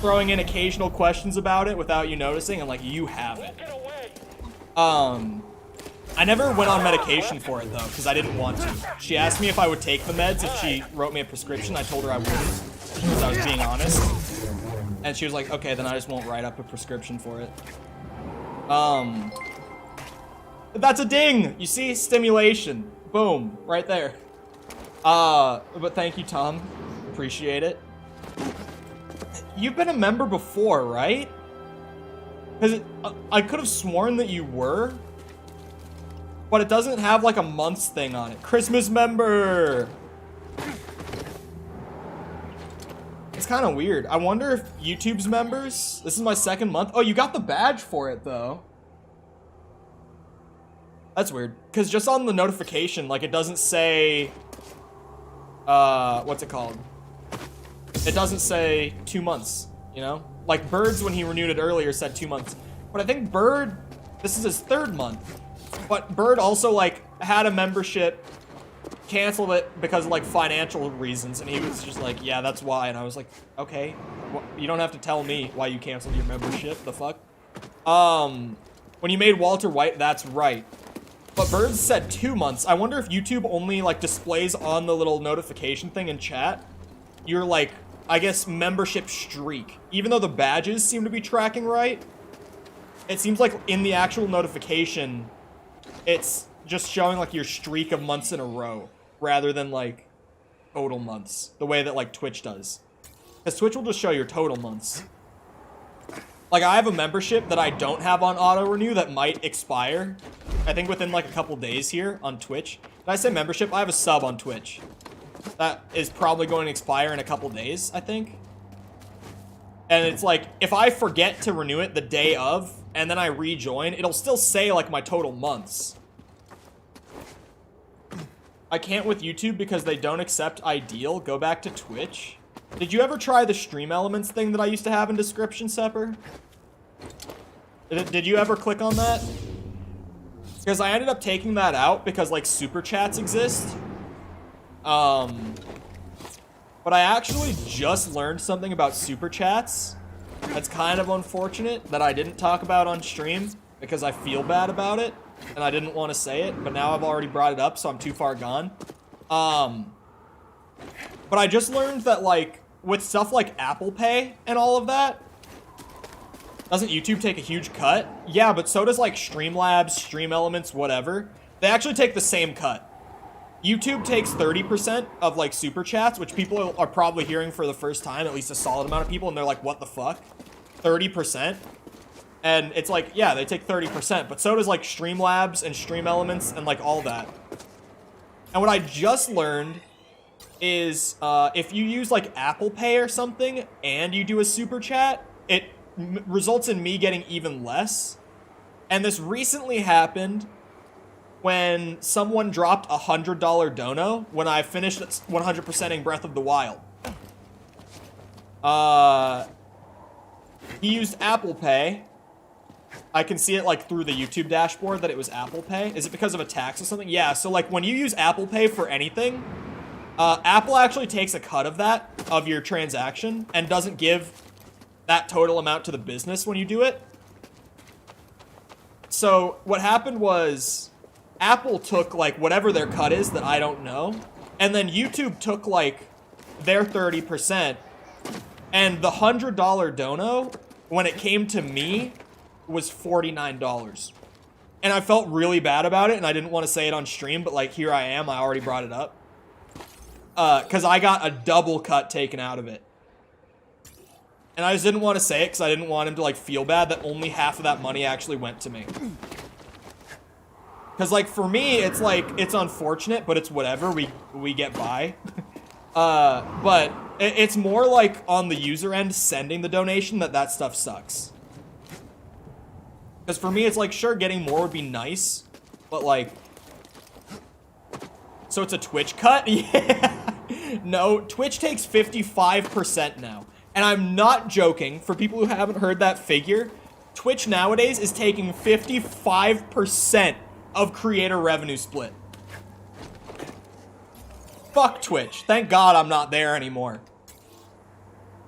throwing in occasional questions about it without you noticing. And, like, you have it. I never went on medication for it, though, because I didn't want to. She asked me if I would take the meds if she wrote me a prescription. I told her I wouldn't, because I was being honest. And she was like, okay, then I just won't write up a prescription for it. That's a ding! You see? Stimulation. Boom. Right there. But thank you, Tom. Appreciate it. You've been a member before, right? Because I could have sworn that you were, but it doesn't have like a months thing on it. Christmas member! It's kind of weird. I wonder if YouTube's members... This is my 2nd month. Oh, you got the badge for it, though. That's weird. Because just on the notification, like, it doesn't say... what's it called? It doesn't say 2 months, you know? Like, Bird's, when he renewed it earlier, said 2 months. But I think Bird, this is his 3rd month. But Bird also, like, had a membership, canceled it because of, like, financial reasons. And he was just like, yeah, that's why. And I was like, okay. Well, you don't have to tell me why you canceled your membership. The fuck? When you made Walter White, that's right. But Bird said 2 months. I wonder if YouTube only, like, displays on the little notification thing in chat your, like, I guess, membership streak. Even though the badges seem to be tracking right, it seems like in the actual notification, it's just showing, like, your streak of months in a row, rather than, like, total months, the way that, like, Twitch does. Because Twitch will just show your total months. Like, I have a membership that I don't have on auto-renew that might expire, I think within, like, a couple days here on Twitch. Did I say membership? I have a sub on Twitch. That is probably going to expire in a couple days, I think. And it's like, if I forget to renew it the day of, and then I rejoin, it'll still say, like, my total months. I can't with YouTube because they don't accept Ideal. Go back to Twitch. Did you ever try the Stream Elements thing that I used to have in description, Sepper? Did you ever click on that? Because I ended up taking that out because, like, Super Chats exist. But I actually just learned something about Super Chats that's kind of unfortunate that I didn't talk about on stream because I feel bad about it and I didn't want to say it, but now I've already brought it up, so I'm too far gone. But I just learned that, like, with stuff like Apple Pay and all of that, doesn't YouTube take a huge cut? Yeah, but so does, like, Streamlabs, Stream Elements, whatever. They actually take the same cut. YouTube takes 30% of, like, Super Chats, which people are probably hearing for the first time, at least a solid amount of people, and they're like, what the fuck? 30%? And it's like, yeah, they take 30%, but so does, like, Streamlabs and Stream Elements and, like, all that. And what I just learned is if you use like Apple Pay or something and you do a super chat, it results in me getting even less. And this recently happened when someone dropped a $100 dono when I finished 100%ing Breath of the Wild. He used Apple Pay. I can see it like through the YouTube dashboard that it was Apple Pay. Is it because of a tax or something? Yeah, so like when you use Apple Pay for anything, Apple actually takes a cut of that, of your transaction, and doesn't give that total amount to the business when you do it. So what happened was Apple took like whatever their cut is that I don't know, and then YouTube took like their 30%, and the $100 dono, when it came to me, was $49. And I felt really bad about it, and I didn't want to say it on stream, but like here I am, I already brought it up. Because I got a double cut taken out of it. And I just didn't want to say it because I didn't want him to like feel bad that only half of that money actually went to me. Because like for me, it's like, it's unfortunate, but it's whatever, we get by. But it's more like on the user end sending the donation that stuff sucks. Because for me, it's like, sure, getting more would be nice, but like, so it's a Twitch cut? Yeah. No, Twitch takes 55% now. And I'm not joking. For people who haven't heard that figure, Twitch nowadays is taking 55% of creator revenue split. Fuck Twitch. Thank God I'm not there anymore.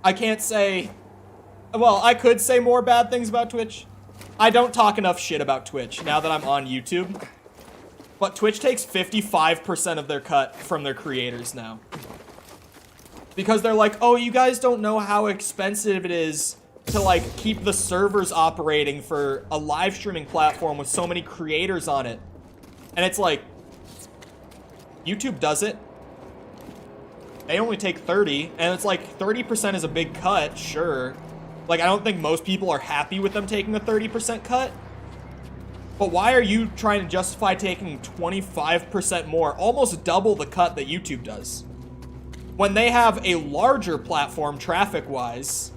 I can't say... Well, I could say more bad things about Twitch. I don't talk enough shit about Twitch now that I'm on YouTube. But Twitch takes 55% of their cut from their creators now. Because they're like, oh, you guys don't know how expensive it is to like keep the servers operating for a live streaming platform with so many creators on it. And it's like, YouTube does it. They only take 30, and it's like 30% is a big cut, sure. Like, I don't think most people are happy with them taking a 30% cut. But why are you trying to justify taking 25% more, almost double the cut that YouTube does? When they have a larger platform traffic-wise,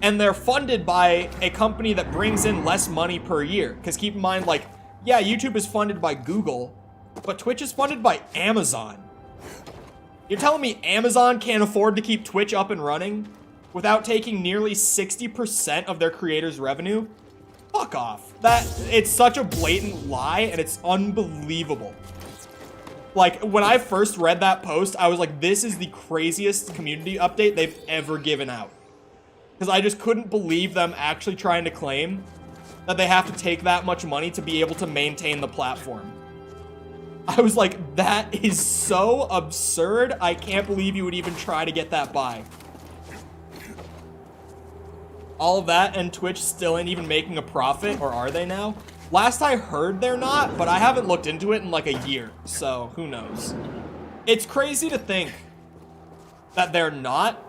and they're funded by a company that brings in less money per year. Because keep in mind, like, yeah, YouTube is funded by Google, but Twitch is funded by Amazon. You're telling me Amazon can't afford to keep Twitch up and running without taking nearly 60% of their creators' revenue? Fuck off. It's such a blatant lie, and it's unbelievable. Like, when I first read that post, I was like, this is the craziest community update they've ever given out. Because I just couldn't believe them actually trying to claim that they have to take that much money to be able to maintain the platform. I was like, that is so absurd. I can't believe you would even try to get that by. All of that, and Twitch still ain't even making a profit, or are they now? Last I heard, they're not, but I haven't looked into it in like a year, so who knows. It's crazy to think that they're not,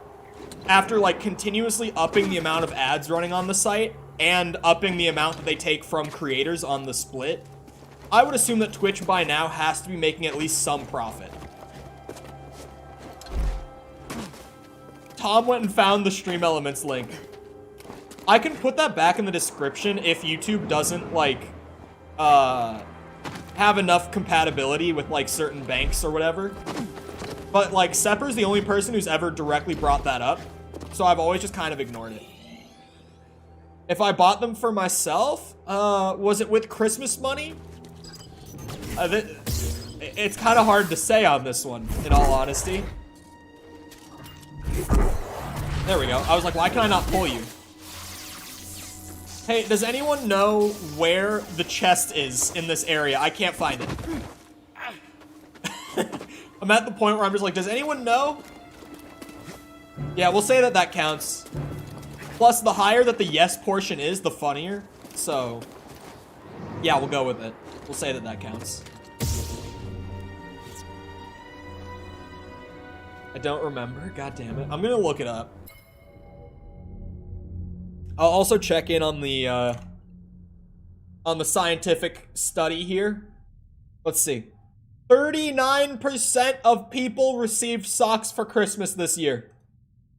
after like continuously upping the amount of ads running on the site and upping the amount that they take from creators on the split. I would assume that Twitch by now has to be making at least some profit. Tom went and found the Stream Elements link. I can put that back in the description if YouTube doesn't, like, have enough compatibility with, like, certain banks or whatever. But, like, Sepper's the only person who's ever directly brought that up, so I've always just kind of ignored it. If I bought them for myself, was it with Christmas money? It's kind of hard to say on this one, in all honesty. There we go. I was like, why can I not pull you? Hey, does anyone know where the chest is in this area? I can't find it. I'm at the point where I'm just like, does anyone know? Yeah, we'll say that that counts. Plus, the higher that the yes portion is, the funnier. So, yeah, we'll go with it. We'll say that that counts. I don't remember. God damn it. I'm gonna look it up. I'll also check in on the scientific study here. Let's see. 39% of people received socks for Christmas this year.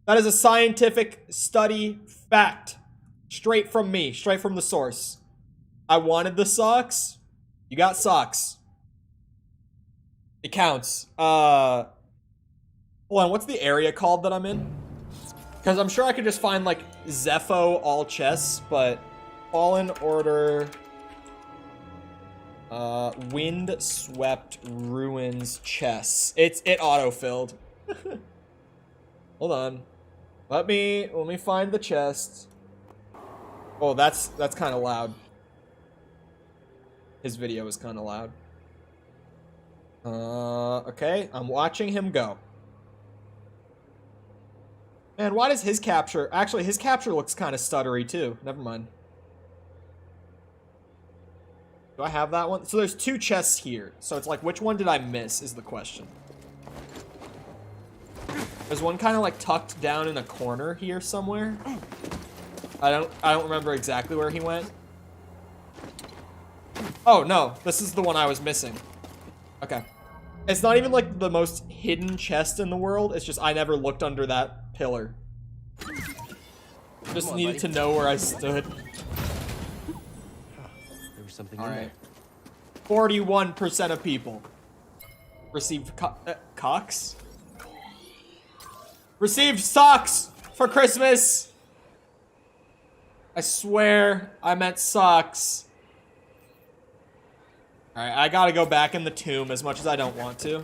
That is a scientific study fact. Straight from me, straight from the source. I wanted the socks. You got socks. It counts. Hold on, what's the area called that I'm in? Because I'm sure I could just find, like, Zepho all chests, but Fallen Order, Windswept Ruins chests. It auto-filled. Hold on. Let me find the chest. Oh, that's kind of loud. His video is kind of loud. Okay, I'm watching him go. Man, why does his capture... Actually, his capture looks kind of stuttery, too. Never mind. Do I have that one? So there's 2 chests here. So it's like, which one did I miss is the question. There's one kind of like tucked down in a corner here somewhere. I don't remember exactly where he went. Oh, no. This is the one I was missing. Okay. It's not even like the most hidden chest in the world. It's just I never looked under that pillar. Just needed to know where I stood. There was something All in right. there. 41% of people received cocks? Received socks for Christmas! I swear I meant socks. Alright, I gotta go back in the tomb as much as I don't want to.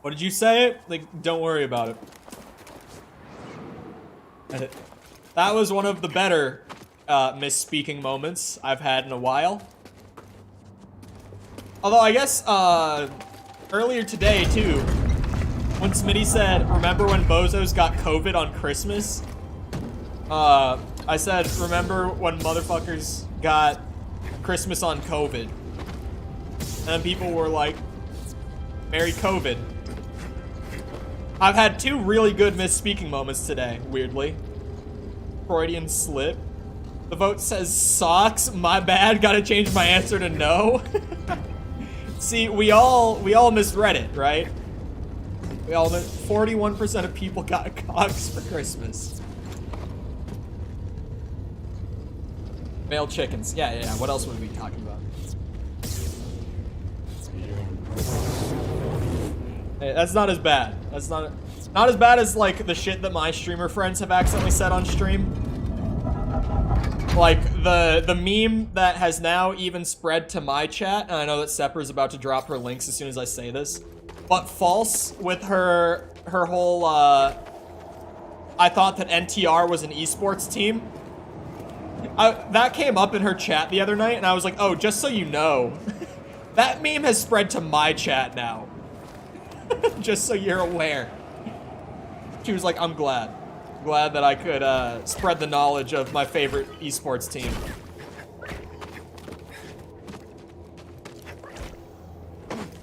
What did you say? Like, don't worry about it. That was one of the better misspeaking moments I've had in a while. Although I guess earlier today too, when Smitty said, "Remember when bozos got COVID on Christmas?" I said, "Remember when motherfuckers got Christmas on COVID?" And people were like, "Merry COVID." I've had 2 really good misspeaking moments today, weirdly. Freudian slip. The vote says socks. My bad. Gotta change my answer to no. See, we all misread it, right? We all 41% of people got cocks for Christmas. Male chickens. Yeah. What else would we be talking about? Hey, that's not as bad. That's not as bad as like the shit that my streamer friends have accidentally said on stream. Like the meme that has now even spread to my chat, and I know that Sepper is about to drop her links as soon as I say this. But False with her whole I thought that NTR was an esports team. That came up in her chat the other night, and I was like, oh, just so you know, that meme has spread to my chat now. Just so you're aware. She was like, I'm glad that I could spread the knowledge of my favorite esports team.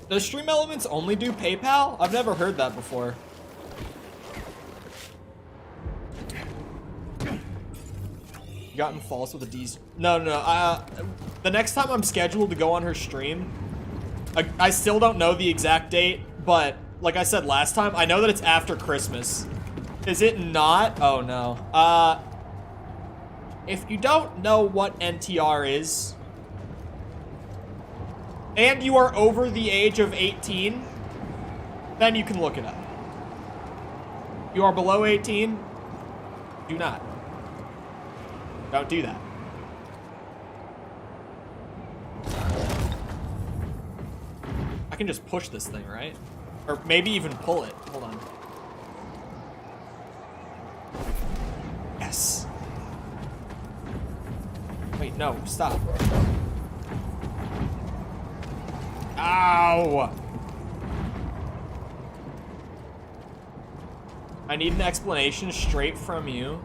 Does Stream Elements only do PayPal? I've never heard that before. You gotten false with a D's? No. The next time I'm scheduled to go on her stream, I still don't know the exact date, but like I said last time, I know that it's after Christmas. Is it not? Oh no. If you don't know what NTR is, and you are over the age of 18, then you can look it up. You are below 18, do not. Don't do that. I can just push this thing, right? Or maybe even pull it. Hold on. Yes. Wait, no, stop. Ow! I need an explanation straight from you.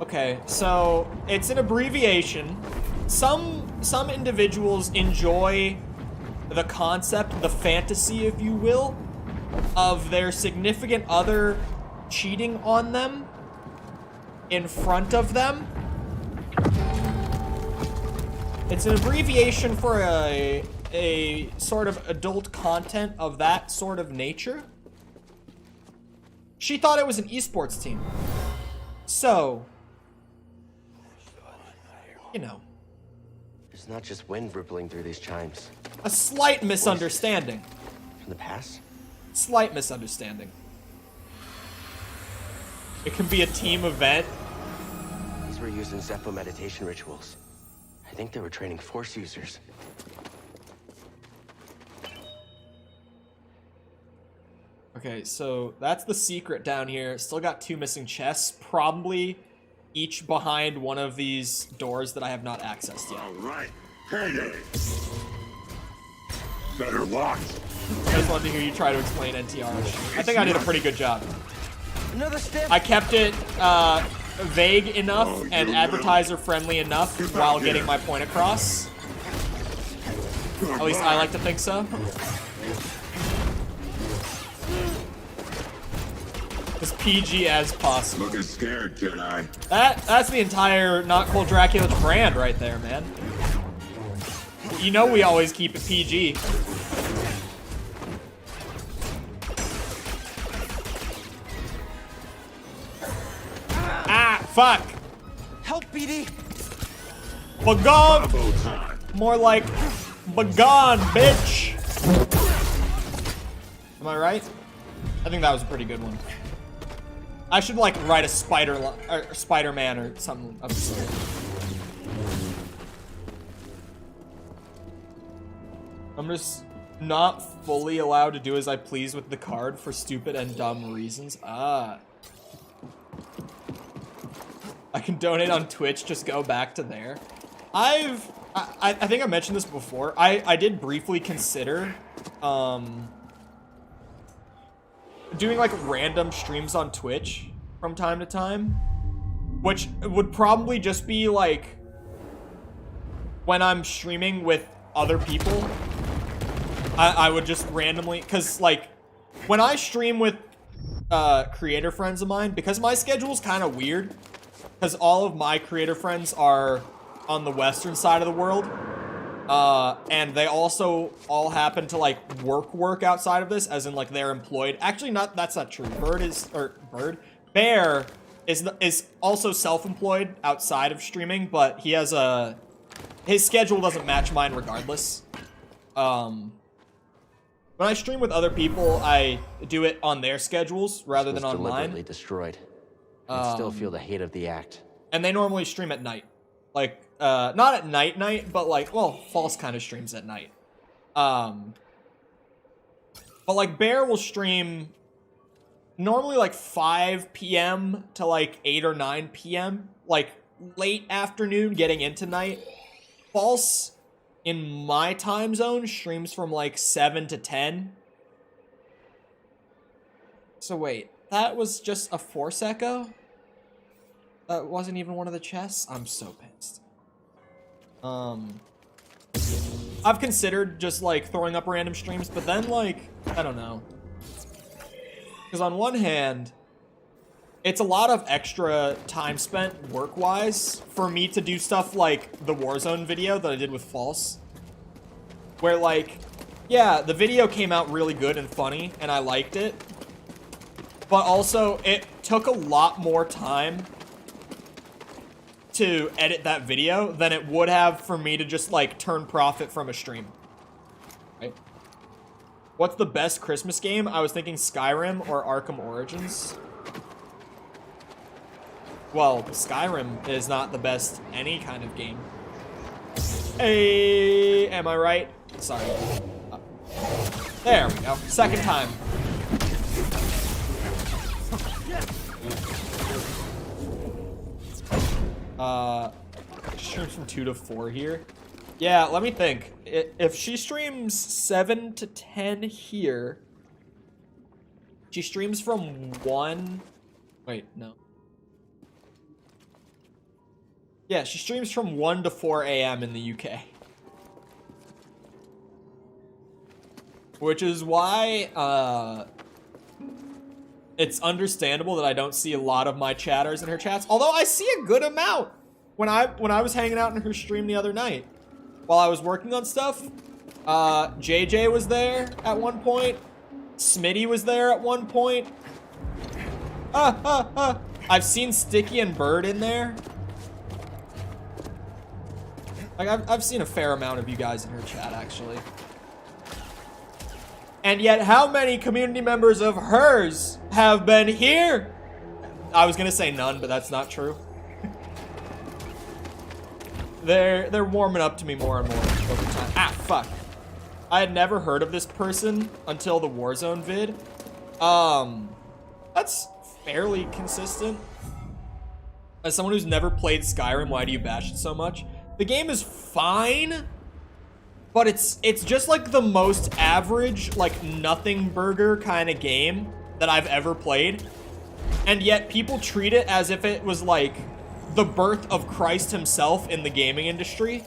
Okay, so it's an abbreviation. Some individuals enjoy the concept, the fantasy, if you will, of their significant other cheating on them in front of them. It's an abbreviation for a sort of adult content of that sort of nature. She thought it was an esports team. So, you know. There's not just wind rippling through these chimes. A slight misunderstanding. From the past? Slight misunderstanding. It can be a team event. These were used in Zeppo meditation rituals. I think they were training Force users. Okay, so that's the secret down here. Still got 2 missing chests, probably each behind one of these doors that I have not accessed yet. All right, payday. Better locked. I just wanted to hear you try to explain NTR. I think I did a pretty good job. Another step. I kept it vague enough and advertiser friendly enough while getting my point across. At least I like to think so. As PG as possible. Looking scared, Jedi. That's the entire Not Cold Dracula's brand right there, man. You know we always keep it PG. Ah, fuck. Help, BD. Begone. Combo time. More like begone, bitch. Am I right? I think that was a pretty good one. I should like write a Spider-Man or something of the sort. I'm just not fully allowed to do as I please with the card for stupid and dumb reasons. Ah. I can donate on Twitch, just go back to there. I think I mentioned this before. I did briefly consider doing like random streams on Twitch from time to time, which would probably just be like when I'm streaming with other people. I would just randomly, because like when I stream with creator friends of mine, because my schedule's kind of weird, because all of my creator friends are on the western side of the world, and they also all happen to like work outside of this, as in like they're employed. Actually, that's not true. Bear is also self-employed outside of streaming, but he has his schedule doesn't match mine regardless. When I stream with other people, I do it on their schedules rather than on mine. Deliberately destroyed. I still feel the hate of the act. And they normally stream at night. Like, not at night, but like, well, False kind of streams at night. But like, Bear will stream normally like 5 p.m. to like 8 or 9 p.m. Like, late afternoon, getting into night. False, in my time zone, streams from like 7 to 10. So wait, that was just a Force Echo? That wasn't even one of the chests? I'm so pissed. I've considered just like throwing up random streams, but then like, I don't know. Because on one hand, it's a lot of extra time spent work-wise for me to do stuff like the Warzone video that I did with False. Where like, yeah, the video came out really good and funny, and I liked it. But also, it took a lot more time to edit that video than it would have for me to just like turn profit from a stream. Right? What's the best Christmas game? I was thinking Skyrim or Arkham Origins. Well, Skyrim is not the best any kind of game. Hey, am I right? Sorry. There we go. Second time. Streams from 2 to 4 here. Yeah, let me think. If she streams 7 to 10 here, she streams from 1. Wait, no. Yeah, she streams from 1 to 4 a.m. in the UK. Which is why it's understandable that I don't see a lot of my chatters in her chats. Although I see a good amount when I was hanging out in her stream the other night while I was working on stuff. JJ was there at one point. Smitty was there at one point. I've seen Sticky and Bird in there. Like, I've seen a fair amount of you guys in her chat, actually. And yet, how many community members of hers have been here? I was gonna say none, but that's not true. They're warming up to me more and more over time. Ah, fuck. I had never heard of this person until the Warzone vid. That's fairly consistent. As someone who's never played Skyrim, why do you bash it so much? The game is fine, but it's just like the most average, like nothing burger kind of game that I've ever played. And yet people treat it as if it was like the birth of Christ himself in the gaming industry.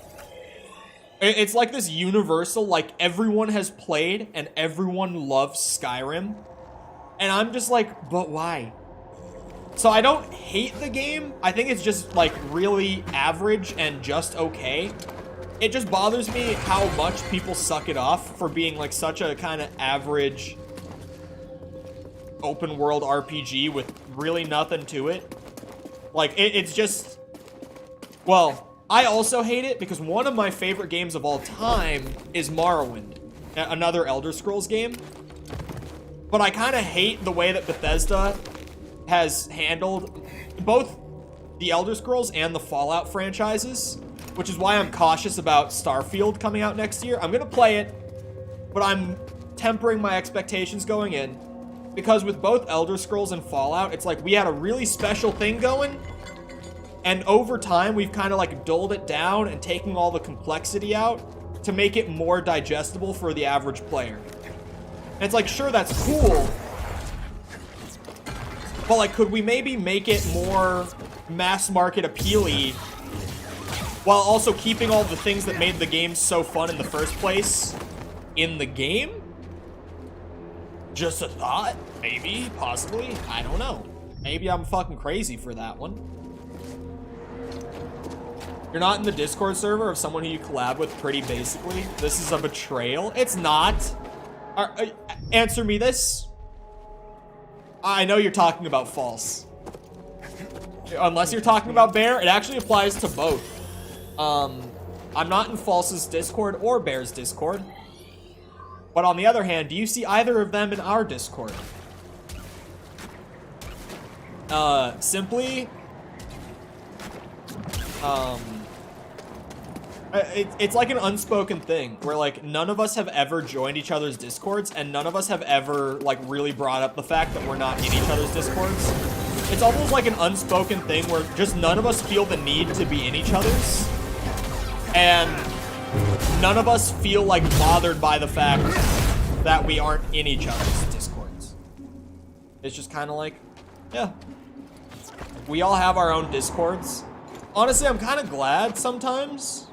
It's like this universal, like everyone has played and everyone loves Skyrim. And I'm just like, but why? So I don't hate the game. I think it's just like really average and just okay. It just bothers me how much people suck it off for being like such a kind of average open world RPG with really nothing to it. Like it's just, well, I also hate it because one of my favorite games of all time is Morrowind, another Elder Scrolls game. But I kind of hate the way that Bethesda has handled both the Elder Scrolls and the Fallout franchises, which is why I'm cautious about Starfield coming out next year. I'm gonna play it, but I'm tempering my expectations going in, because with both Elder Scrolls and Fallout, it's like we had a really special thing going, and over time we've kind of like dulled it down and taking all the complexity out to make it more digestible for the average player. And it's like, sure, that's cool, but like, could we maybe make it more mass market appealy while also keeping all the things that made the game so fun in the first place in the game? Just a thought. Maybe, possibly, I don't know. Maybe I'm fucking crazy for that one. You're not in the Discord server of someone who you collab with pretty basically. This is a betrayal. It's not. Answer me this. I know you're talking about false. Unless you're talking about Bear, it actually applies to both. I'm not in False's Discord or Bear's Discord. But on the other hand, do you see either of them in our Discord? Simply, it's like an unspoken thing where like none of us have ever joined each other's Discords and none of us have ever like really brought up the fact that we're not in each other's Discords. It's almost like an unspoken thing where just none of us feel the need to be in each other's, and none of us feel like bothered by the fact that we aren't in each other's Discords. It's just kind of like, yeah, we all have our own Discords. Honestly, I'm kind of glad sometimes,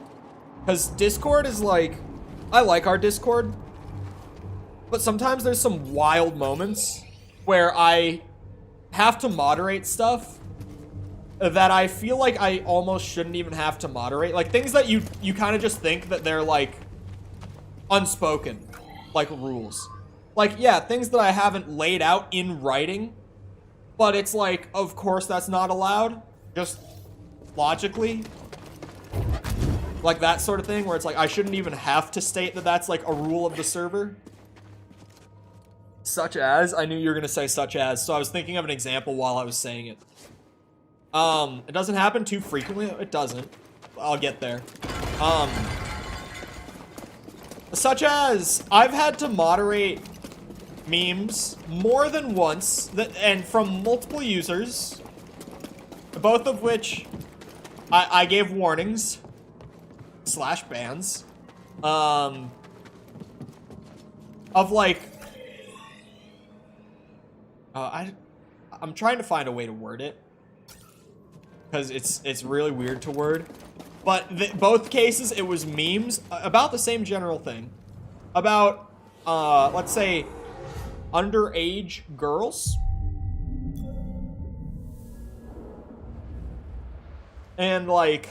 because Discord is like, I like our Discord, but sometimes there's some wild moments where I have to moderate stuff that I feel like I almost shouldn't even have to moderate. Like things that you kind of just think that they're like unspoken, like rules. Like, yeah, things that I haven't laid out in writing, but it's like, of course that's not allowed, just logically. Like that sort of thing where it's like, I shouldn't even have to state that that's like a rule of the server. Such as, I knew you were gonna say such as, so I was thinking of an example while I was saying it. It doesn't happen too frequently, it doesn't. I'll get there. Such as, I've had to moderate memes more than once, and from multiple users, both of which I gave warnings / bans, of like, I'm trying to find a way to word it, because it's really weird to word. But both cases, it was memes about the same general thing. About, let's say, underage girls And, like,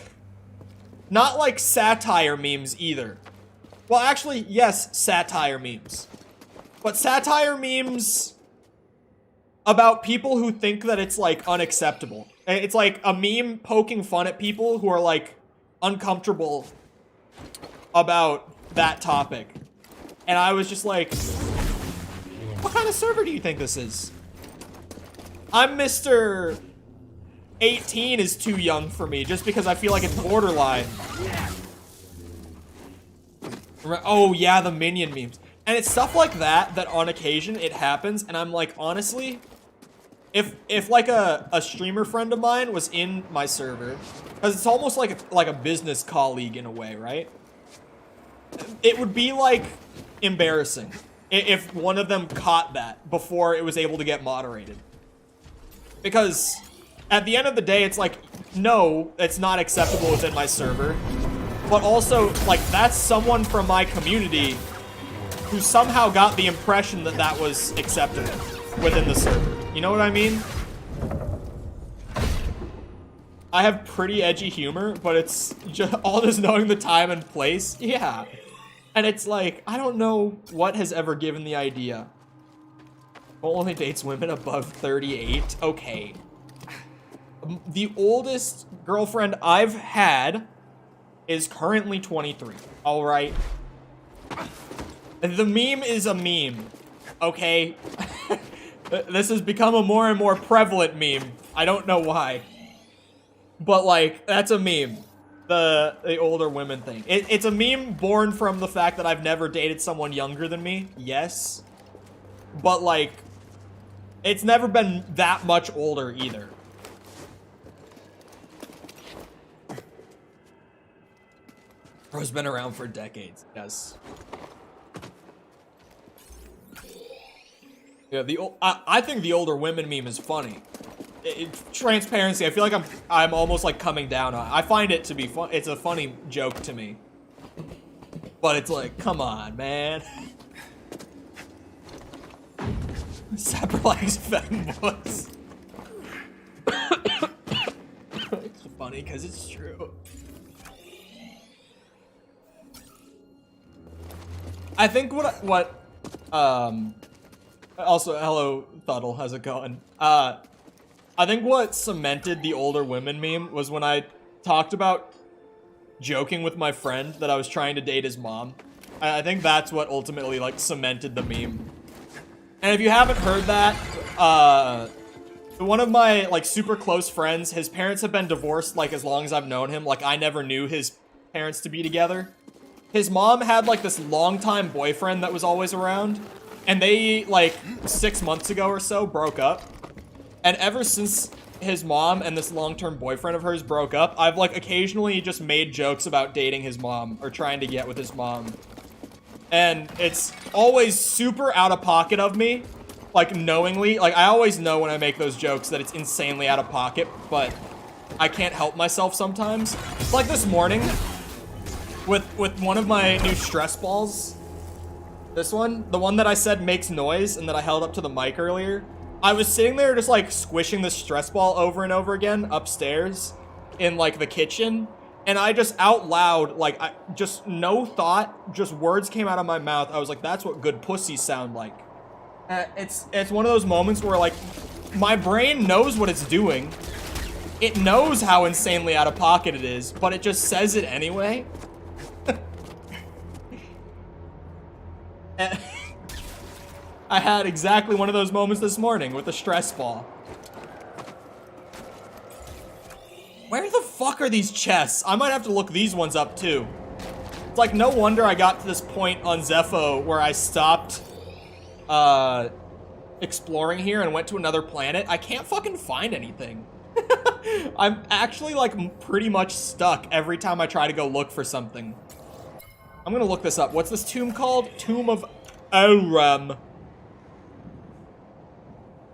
not like satire memes either. Well, actually, yes, satire memes. But satire memes about people who think that it's, like, unacceptable. It's like a meme poking fun at people who are, like, uncomfortable about that topic. And I was just like, what kind of server do you think this is? I'm Mr. 18 is too young for me just because I feel like it's borderline. Oh yeah, the minion memes. And it's stuff like that that on occasion it happens, and I'm like, honestly, if like a streamer friend of mine was in my server, because it's almost like a business colleague in a way, right? It would be like embarrassing if one of them caught that before it was able to get moderated. Because at the end of the day, it's like, no, it's not acceptable within my server. But also, like, that's someone from my community who somehow got the impression that that was acceptable within the server. You know what I mean? I have pretty edgy humor, but it's just all just knowing the time and place. Yeah. And it's like, I don't know what has ever given the idea. Only dates women above 38. Okay. The oldest girlfriend I've had is currently 23. All right. The meme is a meme. Okay. This has become a more and more prevalent meme. I don't know why. But, like, that's a meme. The older women thing. It's a meme born from the fact that I've never dated someone younger than me. Yes. But, like, it's never been that much older either. Bro's been around for decades. Yes. Yeah, I think the older women meme is funny. Transparency, I feel like I'm almost like coming down on it. I find it to be fun. It's a funny joke to me. But it's like, come on, man. Saprolite's femboys. It's funny because it's true. I think also, hello, Thuddle, how's it going? I think what cemented the older women meme was when I talked about joking with my friend that I was trying to date his mom. I think that's what ultimately, like, cemented the meme. And if you haven't heard that, one of my, like, super close friends, his parents have been divorced, like, as long as I've known him. Like, I never knew his parents to be together. His mom had, like, this longtime boyfriend that was always around. And they, like, 6 months ago or so, broke up. And ever since his mom and this long-term boyfriend of hers broke up, I've, like, occasionally just made jokes about dating his mom or trying to get with his mom. And it's always super out of pocket of me, like, knowingly. Like, I always know when I make those jokes that it's insanely out of pocket, but I can't help myself sometimes. Like this morning, with one of my new stress balls, this one, the one that I said makes noise and that I held up to the mic earlier, I was sitting there just, like, squishing this stress ball over and over again upstairs in, like, the kitchen, and I just out loud, like, just no thought, just words came out of my mouth. I was like, that's what good pussies sound like. It's one of those moments where, like, my brain knows what it's doing. It knows how insanely out of pocket it is, but it just says it anyway. I had exactly one of those moments this morning with the stress ball. Where the fuck are these chests? I might have to look these ones up too. It's like, no wonder I got to this point on Zepho where I stopped exploring here and went to another planet. I can't fucking find anything. I'm actually, like, pretty much stuck every time I try to go look for something. I'm gonna look this up. What's this tomb called? Tomb of Elram.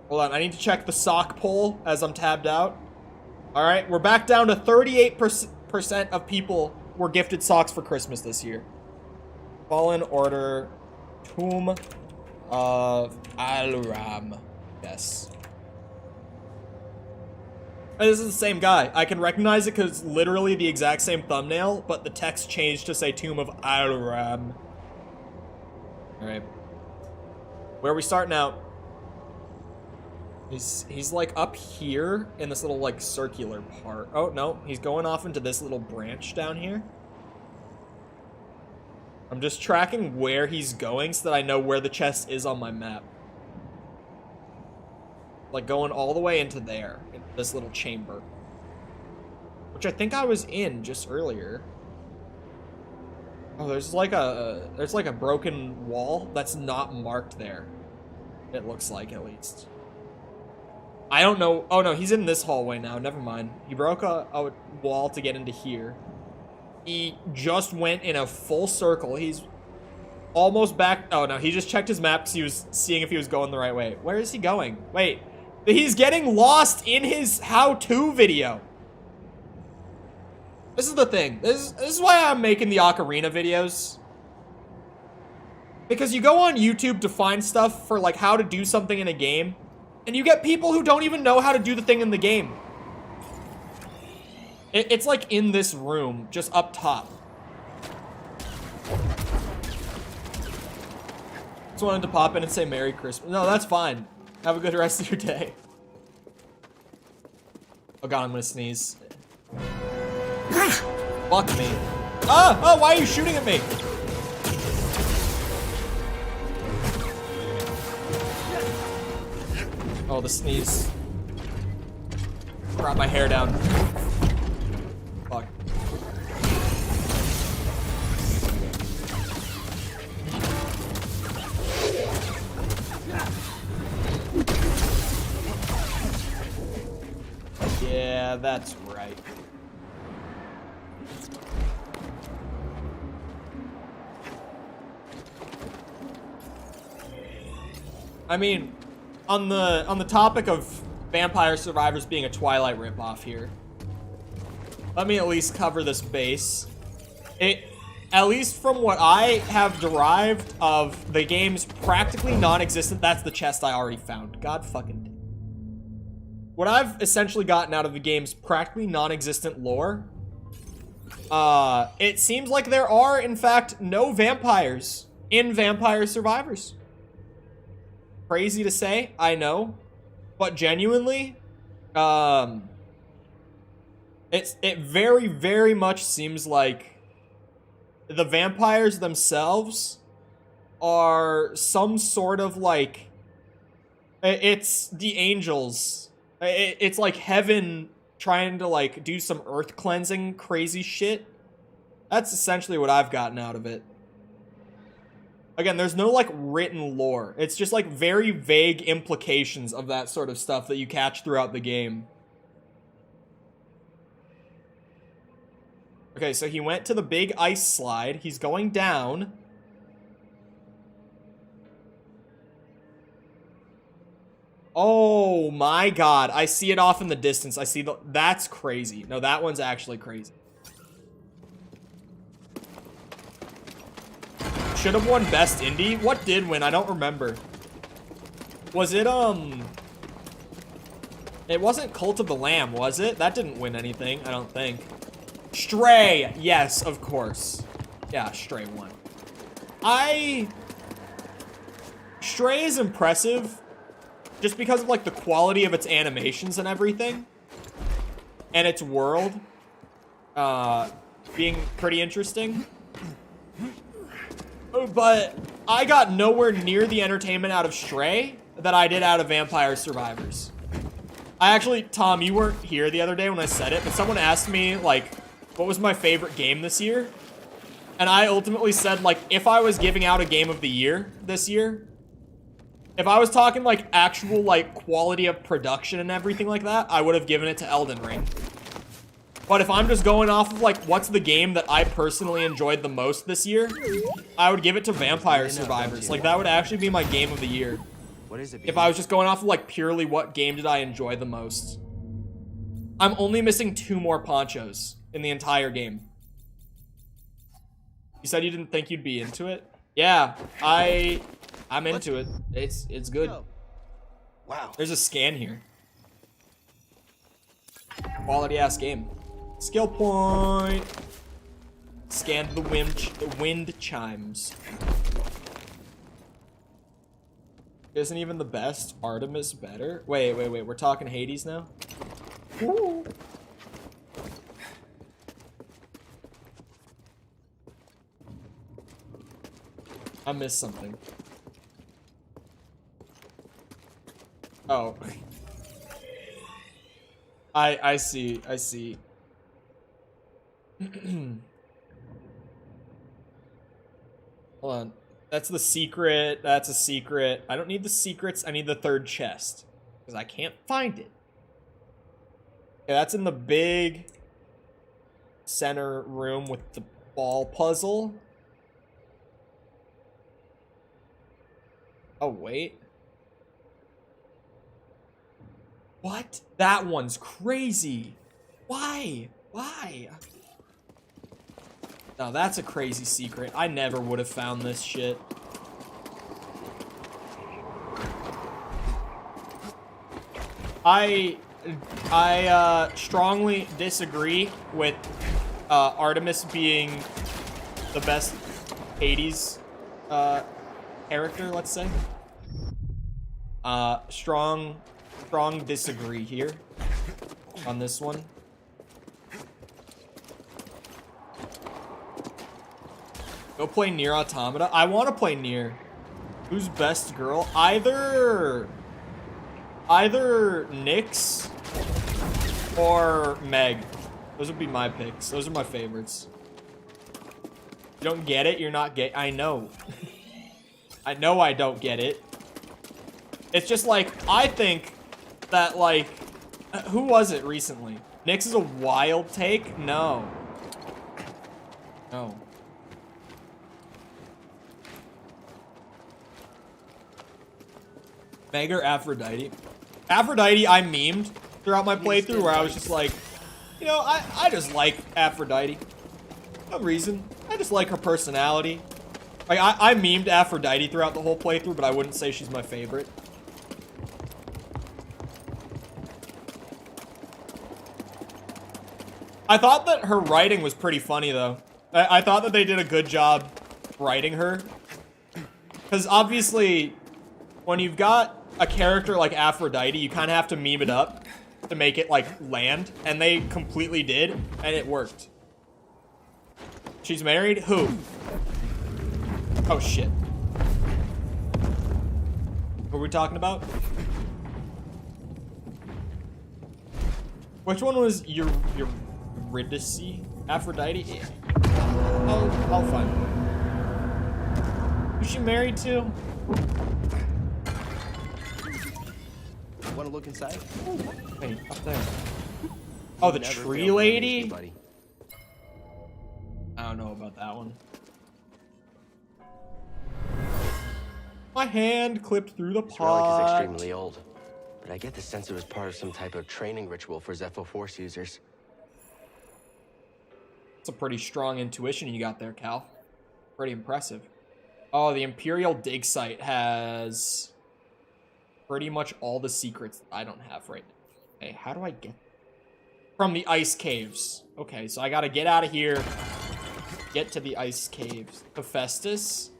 Hold on, I need to check the sock poll as I'm tabbed out. All right, we're back down to 38% of people were gifted socks for Christmas this year. Fallen Order, Tomb of Elram. Yes. This is the same guy. I can recognize it because it's literally the exact same thumbnail, but the text changed to say Tomb of Aram. Alright. Where are we starting out? He's like up here in this little like circular part. Oh, no. He's going off into this little branch down here. I'm just tracking where he's going so that I know where the chest is on my map. Like going all the way into there, into this little chamber. Which I think I was in just earlier. Oh, there's like a broken wall that's not marked there. It looks like, at least. I don't know. Oh no, he's in this hallway now. Never mind. He broke a wall to get into here. He just went in a full circle. He's almost back. Oh no, he just checked his map because he was seeing if he was going the right way. Where is he going? Wait, he's getting lost in his how-to video. This is the thing. This is why I'm making the Ocarina videos. Because you go on YouTube to find stuff for like how to do something in a game, and you get people who don't even know how to do the thing in the game. It's like in this room, just up top. Just wanted to pop in and say Merry Christmas. No, that's fine. Have a good rest of your day. Oh god, I'm gonna sneeze. Fuck me. Oh, why are you shooting at me? Oh, the sneeze. Brought my hair down. Fuck. Yeah, that's right. I mean, on the topic of Vampire Survivors being a Twilight ripoff here, let me at least cover this base. At least from what I have derived of the game's practically non-existent, that's the chest I already found. God fucking. What I've essentially gotten out of the game's practically non-existent lore, it seems like there are, in fact, no vampires in Vampire Survivors. Crazy to say, I know, but genuinely, it very, very much seems like the vampires themselves are some sort of like, it's the angels. It's like heaven trying to like do some earth cleansing crazy shit. That's essentially what I've gotten out of it. Again, there's no like written lore. It's just like very vague implications of that sort of stuff that you catch throughout the game. Okay, so he went to the big ice slide. He's going down. Oh my god, I see it off in the distance. I see that's crazy. No, that one's actually crazy. Should have won Best Indie. What did win? I don't remember. Was it, it wasn't Cult of the Lamb, was it? That didn't win anything, I don't think. Stray! Yes, of course. Yeah, Stray won. Stray is impressive just because of, like, the quality of its animations and everything. And its world. Being pretty interesting. But I got nowhere near the entertainment out of Stray that I did out of Vampire Survivors. I actually, Tom, you weren't here the other day when I said it, but someone asked me, like, what was my favorite game this year? And I ultimately said, like, if I was giving out a game of the year this year, if I was talking, like, actual, like, quality of production and everything like that, I would have given it to Elden Ring. But if I'm just going off of, like, what's the game that I personally enjoyed the most this year, I would give it to Vampire Survivors. Like, that would actually be my game of the year. What is it? If I was just going off of, like, purely what game did I enjoy the most. I'm only missing 2 more ponchos in the entire game. You said you didn't think you'd be into it? Yeah, I'm into it. It's good. Wow. There's a scan here. quality ass game. Skill point. Scanned the wind chimes. Isn't even the best Artemis better? Wait. We're talking Hades now? Ooh. I missed something. Oh. I see. Hold on. That's the secret. That's a secret. I don't need the secrets. I need the third chest. Because I can't find it. Okay, that's in the big center room with the ball puzzle. Oh, wait. What? That one's crazy. Why? No, that's a crazy secret. I never would have found this shit. I strongly disagree with Artemis being the best Hades character, let's say. Strong disagree here on this one. Go play Nier Automata. I want to play Nier. Who's best girl? Either Nyx or Meg. Those would be my picks. Those are my favorites. You don't get it? You're not I know. I know I don't get it. It's just like, I think that, like, who was it recently? Nyx is a wild take? No. Meg or Aphrodite? Aphrodite I memed throughout my playthrough where I was just like, you know, I just like Aphrodite. No reason. I just like her personality. Like, I memed Aphrodite throughout the whole playthrough, but I wouldn't say she's my favorite. I thought that her writing was pretty funny, though. I thought that they did a good job writing her. Because obviously, when you've got a character like Aphrodite, you kind of have to meme it up to make it, like, land. And they completely did, and it worked. She's married? Who? Oh, shit. What were we talking about? Which one was Eurydice? Aphrodite? Yeah. I'll find her. Who's she married to? Want to look inside? Hey, up there. Oh, the tree lady? I don't know about that one. My hand clipped through the This relic is pot. extremely old, but I get the sense it was part of some type of training ritual for Zepho Force users. It's a pretty strong intuition you got there, Cal. Pretty impressive. Oh, the Imperial dig site has pretty much all the secrets that I don't have right now. Hey, how do I get from the ice caves? Okay, so I gotta get out of here. Get to the ice caves. Hephaestus?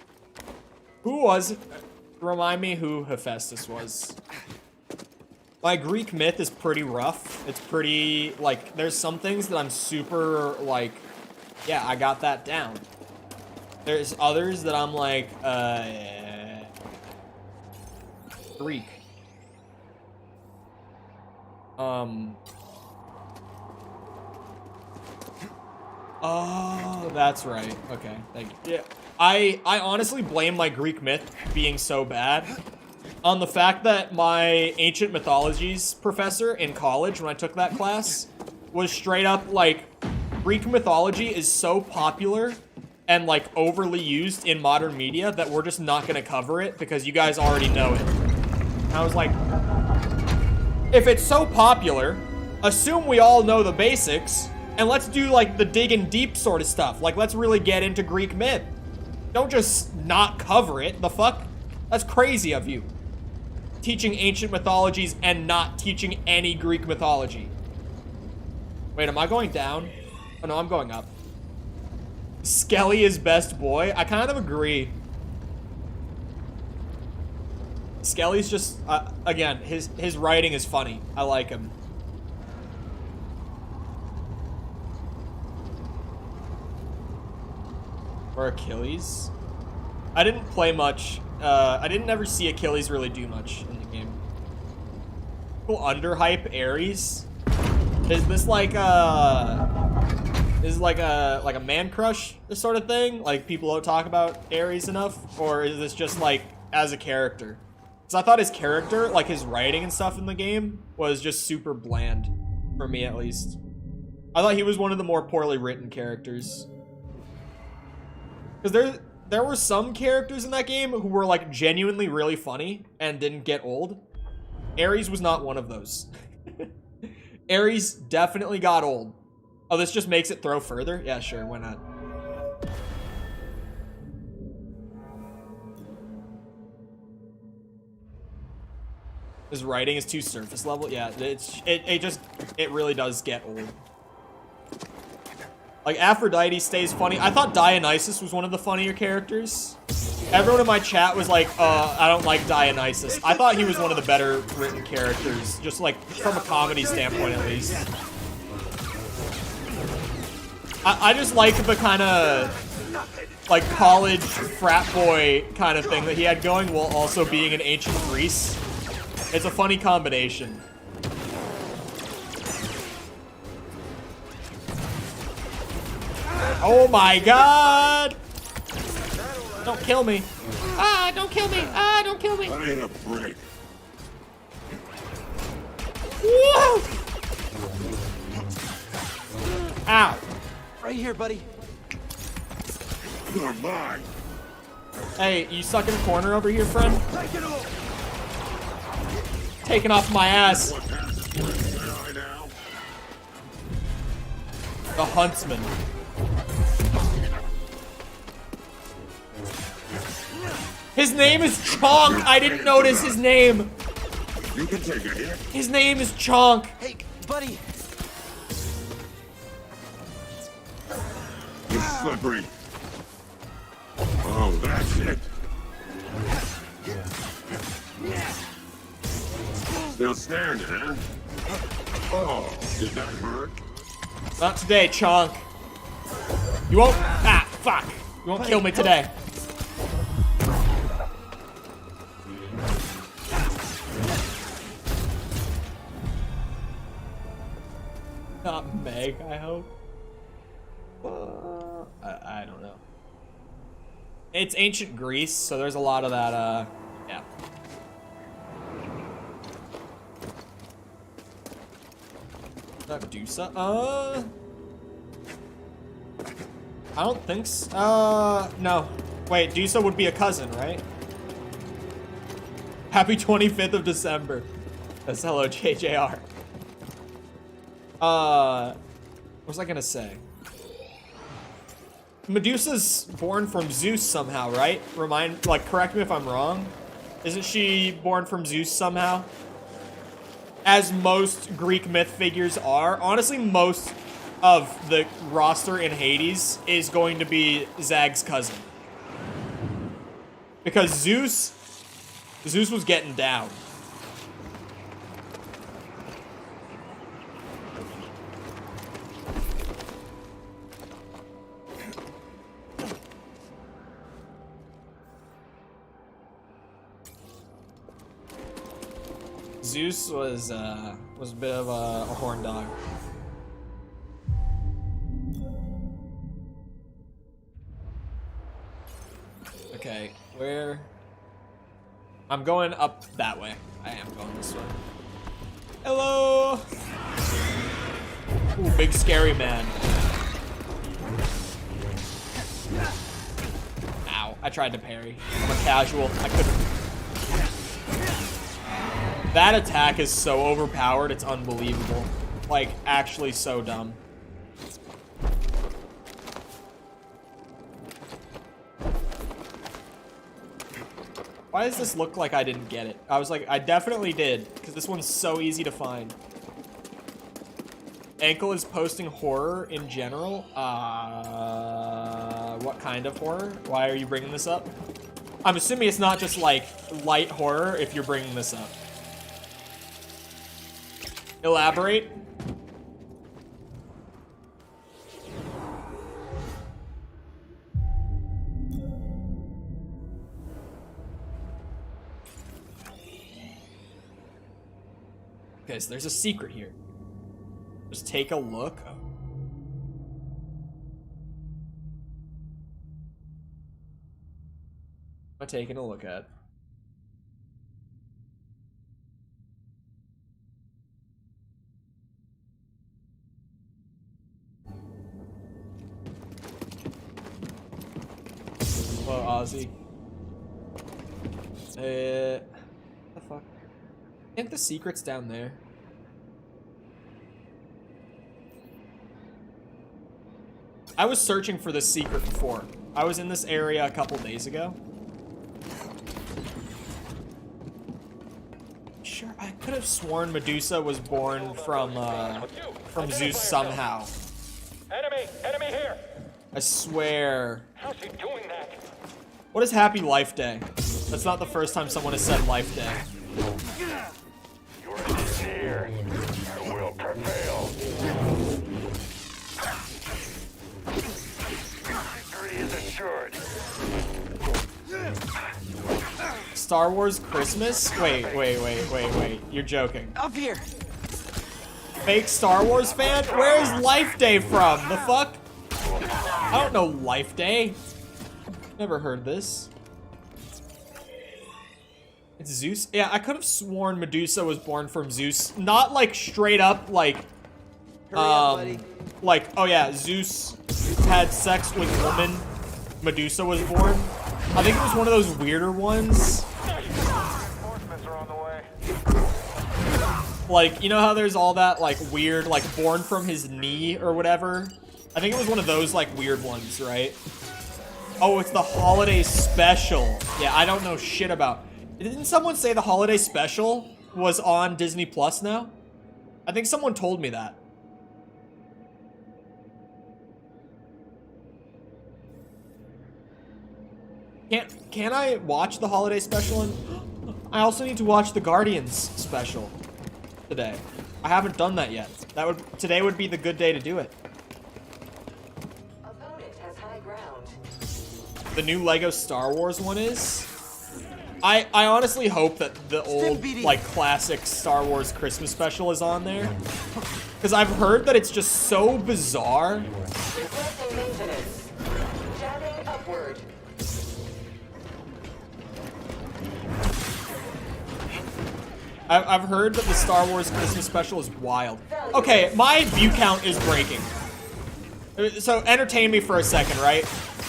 Who was it? Remind me who Hephaestus was. My Greek myth is pretty rough. It's pretty, like, there's some things that I'm super, like, yeah, I got that down. There's others that I'm like, Greek. Oh, that's right. Okay, thank you. Yeah, I honestly blame my Greek myth being so bad on the fact that my ancient mythologies professor in college, when I took that class, was straight up like, Greek mythology is so popular and like overly used in modern media that we're just not gonna cover it because you guys already know it. And I was like, if it's so popular, assume we all know the basics, and let's do like the digging deep sort of stuff. Like, let's really get into Greek myth. Don't just not cover it. The fuck? That's crazy of you. Teaching ancient mythologies and not teaching any Greek mythology. Wait, am I going down? Oh no, I'm going up. Skelly is best boy. I kind of agree. Skelly's just, again, his writing is funny. I like him. Or Achilles. I didn't play much. I didn't ever see Achilles really do much in the game. People underhype Ares. Is this like a man crush, this sort of thing? Like people don't talk about Ares enough, or is this just like as a character? Because I thought his character, like his writing and stuff in the game, was just super bland, for me at least. I thought he was one of the more poorly written characters. Because there were some characters in that game who were like genuinely really funny and didn't get old. Ares was not one of those. Ares definitely got old. Oh, this just makes it throw further? Yeah, sure, why not? His writing is too surface level. Yeah, it really does get old. Like Aphrodite stays funny. I thought Dionysus was one of the funnier characters. Everyone in my chat was like, I don't like Dionysus. I thought he was one of the better written characters, just like from a comedy standpoint at least. I just like the kind of like college frat boy kind of thing that he had going while also being in ancient Greece. It's a funny combination. Oh my god! Don't kill me. Ah, don't kill me. Ah, don't kill me. I need a break. Whoa! Ow. Right here, buddy. You're mine. Hey, you stuck in a corner over here, friend? Taking off my ass. What passes for a Jedi now? The huntsman. His name is Chonk. I didn't notice his name. You can take a hit. His name is Chonk. Hey, buddy. It's slippery. Oh, that's it. Still standing, huh? Oh, did that hurt? Not today, Chonk. You won't. Ah, fuck. You won't kill me today. Not Meg, I hope. I don't know. It's ancient Greece, so there's a lot of that, yeah. Is that Medusa? I don't think so. No. Wait, Medusa would be a cousin, right? Happy 25th of December. That's hello, JJR. What was I gonna say? Medusa's born from Zeus somehow, right? Correct me if I'm wrong. Isn't she born from Zeus somehow? As most Greek myth figures are. Honestly, most of the roster in Hades is going to be Zag's cousin. Because Zeus was getting down. Zeus was a bit of a horn dog. Okay, where? I'm going up that way. I am going this way. Hello! Ooh, big scary man. Ow, I tried to parry. I'm a casual, I couldn't. That attack is so overpowered, it's unbelievable. Like, actually so dumb. Why does this look like I didn't get it? I was like, I definitely did, because this one's so easy to find. Ankle is posting horror in general. What kind of horror? Why are you bringing this up? I'm assuming it's not just like light horror if you're bringing this up. Elaborate. Okay, so there's a secret here. Just take a look. I'm taking a look at. Hello, Ozzy. What the fuck? I think the secret's down there. I was searching for this secret before. I was in this area a couple days ago. Sure, I could have sworn Medusa was born from Zeus somehow. Enemy here. I swear. How's he doing that? What is Happy Life Day? That's not the first time someone has said Life Day. You're here. I will prevail. Victory is assured. Star Wars Christmas? Wait. You're joking. Up here. Fake Star Wars fan? Where is Life Day from? The fuck? I don't know Life Day. Never heard this. It's Zeus? Yeah, I could have sworn Medusa was born from Zeus. Not like straight up like like, oh yeah, Zeus had sex with woman. Medusa was born. I think it was one of those weirder ones. Reinforcements are on the way. Like, you know how there's all that like weird, like born from his knee or whatever? I think it was one of those like weird ones, right? Oh, it's the holiday special. Yeah, I don't know shit about. Didn't someone say the holiday special was on Disney Plus now? I think someone told me that. Can I watch the holiday special? And I also need to watch the Guardians special today. I haven't done that yet. Today would be the good day to do it. Opponent has high ground. The new Lego Star Wars one is. I honestly hope that the old like classic Star Wars Christmas special is on there. Because I've heard that it's just so bizarre. Requesting maintenance. Jabbing upward. I've heard that the Star Wars Christmas special is wild. Okay, my view count is breaking. So entertain me for a second, right?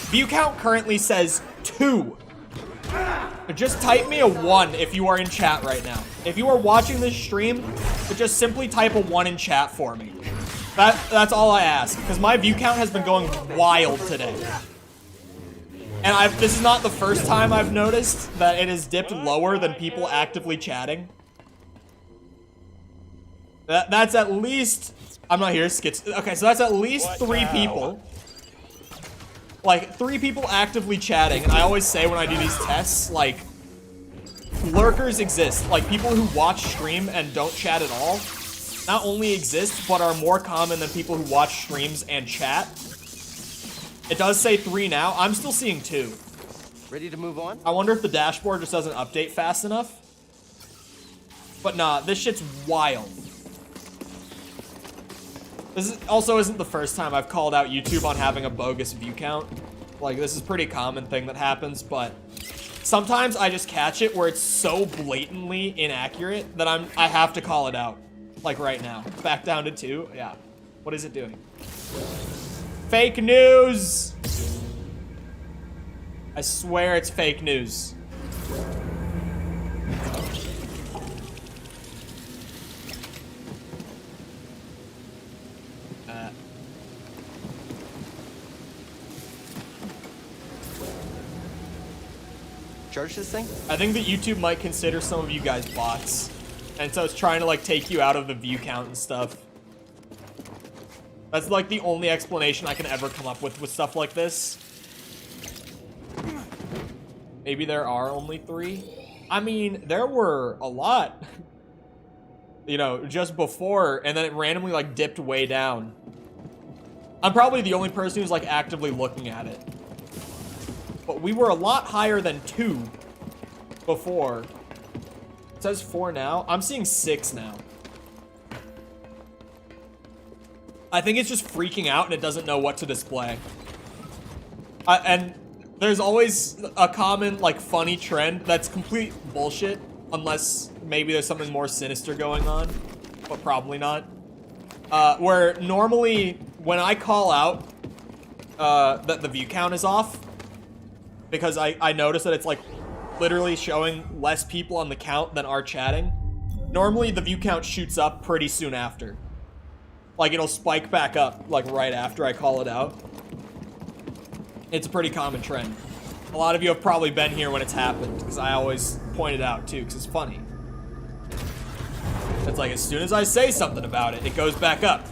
View count currently says 2. Just type me a 1 if you are in chat right now. If you are watching this stream, just simply type a 1 in chat for me. That's all I ask, because my view count has been going wild today. And this is not the first time I've noticed that it has dipped lower than people actively chatting. That's at least, I'm not here, skits. Okay, so that's at least 3 people. Like, 3 people actively chatting, and I always say when I do these tests, like, lurkers exist. Like, people who watch stream and don't chat at all, not only exist, but are more common than people who watch streams and chat. It does say 3 now. I'm still seeing 2. Ready to move on? I wonder if the dashboard just doesn't update fast enough. But nah, this shit's wild. This also isn't the first time I've called out YouTube on having a bogus view count. Like, this is a pretty common thing that happens, but sometimes I just catch it where it's so blatantly inaccurate that I have to call it out. Like right now. Back down to 2. Yeah. What is it doing? Fake news! I swear it's fake news. Charge this thing? I think that YouTube might consider some of you guys bots. And so it's trying to like take you out of the view count and stuff. That's like the only explanation I can ever come up with stuff like this. Maybe there are only 3. I mean, there were a lot. You know, just before, and then it randomly like dipped way down. I'm probably the only person who's like actively looking at it. But we were a lot higher than 2 before. It says 4 now. I'm seeing 6 now. I think it's just freaking out and it doesn't know what to display. And there's always a common, like, funny trend that's complete bullshit, unless maybe there's something more sinister going on, but probably not. Where normally, when I call out that the view count is off, because I notice that it's, like, literally showing less people on the count than are chatting, normally the view count shoots up pretty soon after. Like, it'll spike back up, like, right after I call it out. It's a pretty common trend. A lot of you have probably been here when it's happened, because I always point it out, too, because it's funny. It's like, as soon as I say something about it, it goes back up.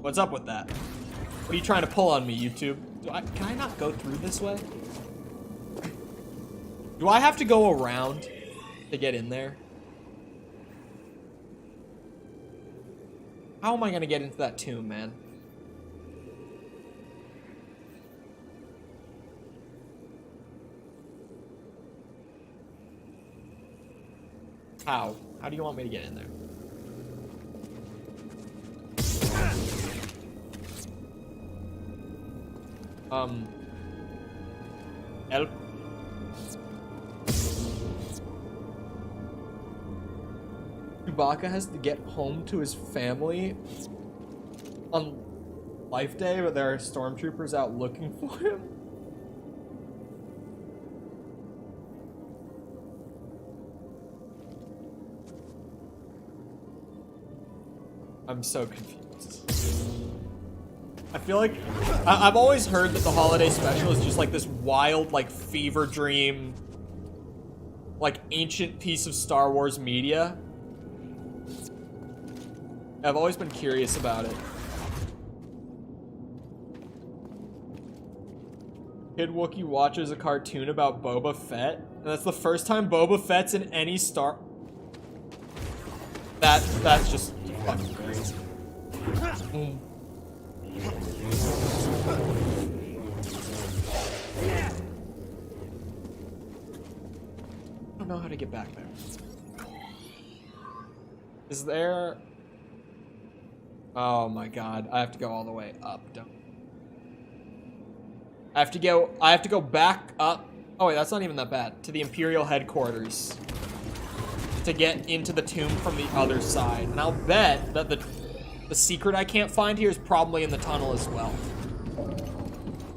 What's up with that? What are you trying to pull on me, YouTube? Can I not go through this way? Do I have to go around to get in there? How am I gonna get into that tomb, man? How? How do you want me to get in there? Help. Chewbacca has to get home to his family on Life Day, but there are stormtroopers out looking for him. I'm so confused. I feel like I've always heard that the holiday special is just like this wild, like, fever dream, like, ancient piece of Star Wars media. I've always been curious about it. Kid Wookie watches a cartoon about Boba Fett, and that's the first time Boba Fett's in any Star... That's just fucking crazy. I don't know how to get back there. Is there... Oh my god, I have to go all the way up. Don't. I have to go back up. Oh wait, that's not even that bad. To the Imperial headquarters. To get into the tomb from the other side. And I'll bet that the secret I can't find here is probably in the tunnel as well.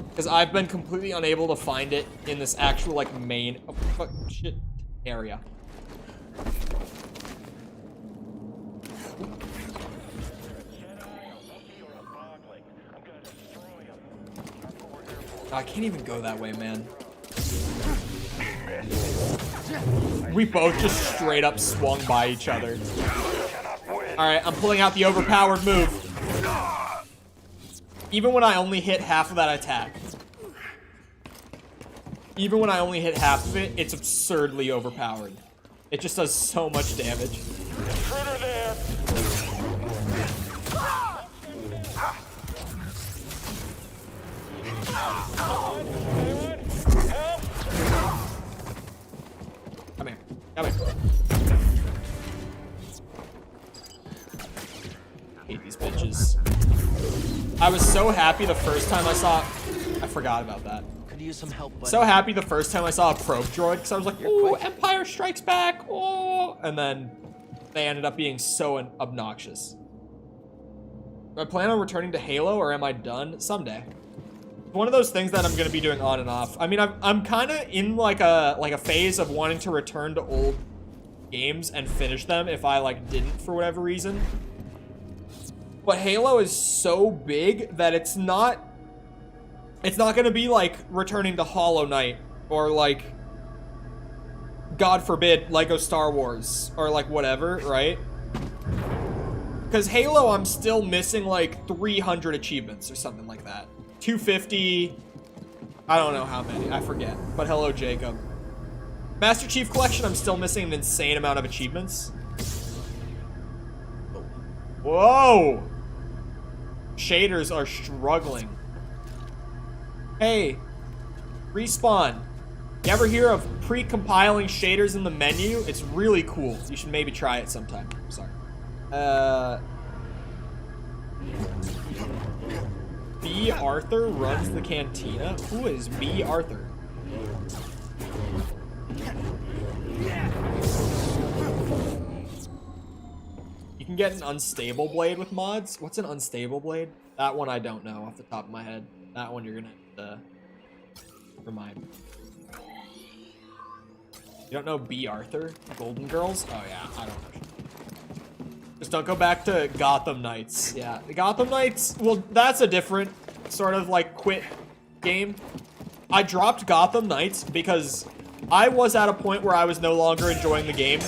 Because I've been completely unable to find it in this actual, like, main shit area. I can't even go that way, man. We both just straight up swung by each other. Alright, I'm pulling out the overpowered move. Even when I only hit half of that attack. Even when I only hit half of it, it's absurdly overpowered. It just does so much damage. Intruder there! Come here. Come here. Hate these bitches. I was so happy the first time I saw... I forgot about that. Could use some help, buddy. So happy the first time I saw a probe droid, because I was like, ooh, Empire Strikes Back, oh! And then they ended up being so obnoxious. Do I plan on returning to Halo, or am I done? Someday. It's one of those things that I'm going to be doing on and off. I mean, I'm kind of in like a phase of wanting to return to old games and finish them if I like didn't for whatever reason. But Halo is so big that it's not going to be like returning to Hollow Knight or like, God forbid, Lego Star Wars or like whatever, right? Because Halo, I'm still missing like 300 achievements or something like that. 250. I don't know how many. I forget. But hello, Jacob. Master Chief Collection, I'm still missing an insane amount of achievements. Whoa! Shaders are struggling. Hey, Respawn. You ever hear of pre-compiling shaders in the menu? It's really cool. You should maybe try it sometime. Sorry. B. Arthur runs the cantina? Who is B. Arthur? You can get an unstable blade with mods. What's an unstable blade? That one I don't know off the top of my head. That one you're gonna have to remind me. You don't know B. Arthur? Golden Girls? Oh yeah, I don't know. Just don't go back to Gotham Knights. Yeah, Gotham Knights, well, that's a different sort of like quit game. I dropped Gotham Knights because I was at a point where I was no longer enjoying the game.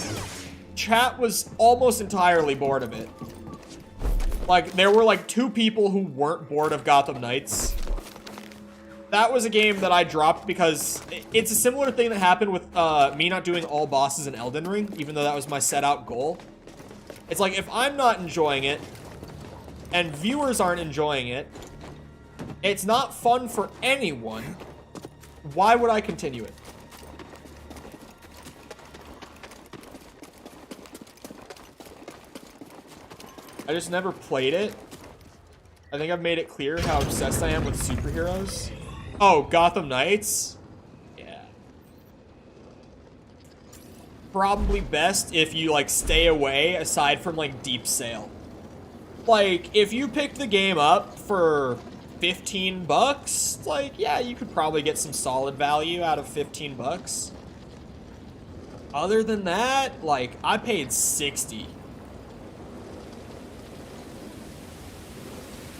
Chat was almost entirely bored of it. Like, there were like 2 people who weren't bored of Gotham Knights. That was a game that I dropped because it's a similar thing that happened with me not doing all bosses in Elden Ring, even though that was my set out goal. It's like, if I'm not enjoying it, and viewers aren't enjoying it, it's not fun for anyone. Why would I continue it? I just never played it. I think I've made it clear how obsessed I am with superheroes. Oh, Gotham Knights? Yeah. Probably best if you, like, stay away aside from, like, deep sale. Like, if you picked the game up for 15 bucks, like, yeah, you could probably get some solid value out of 15 bucks. Other than that, like, I paid 60.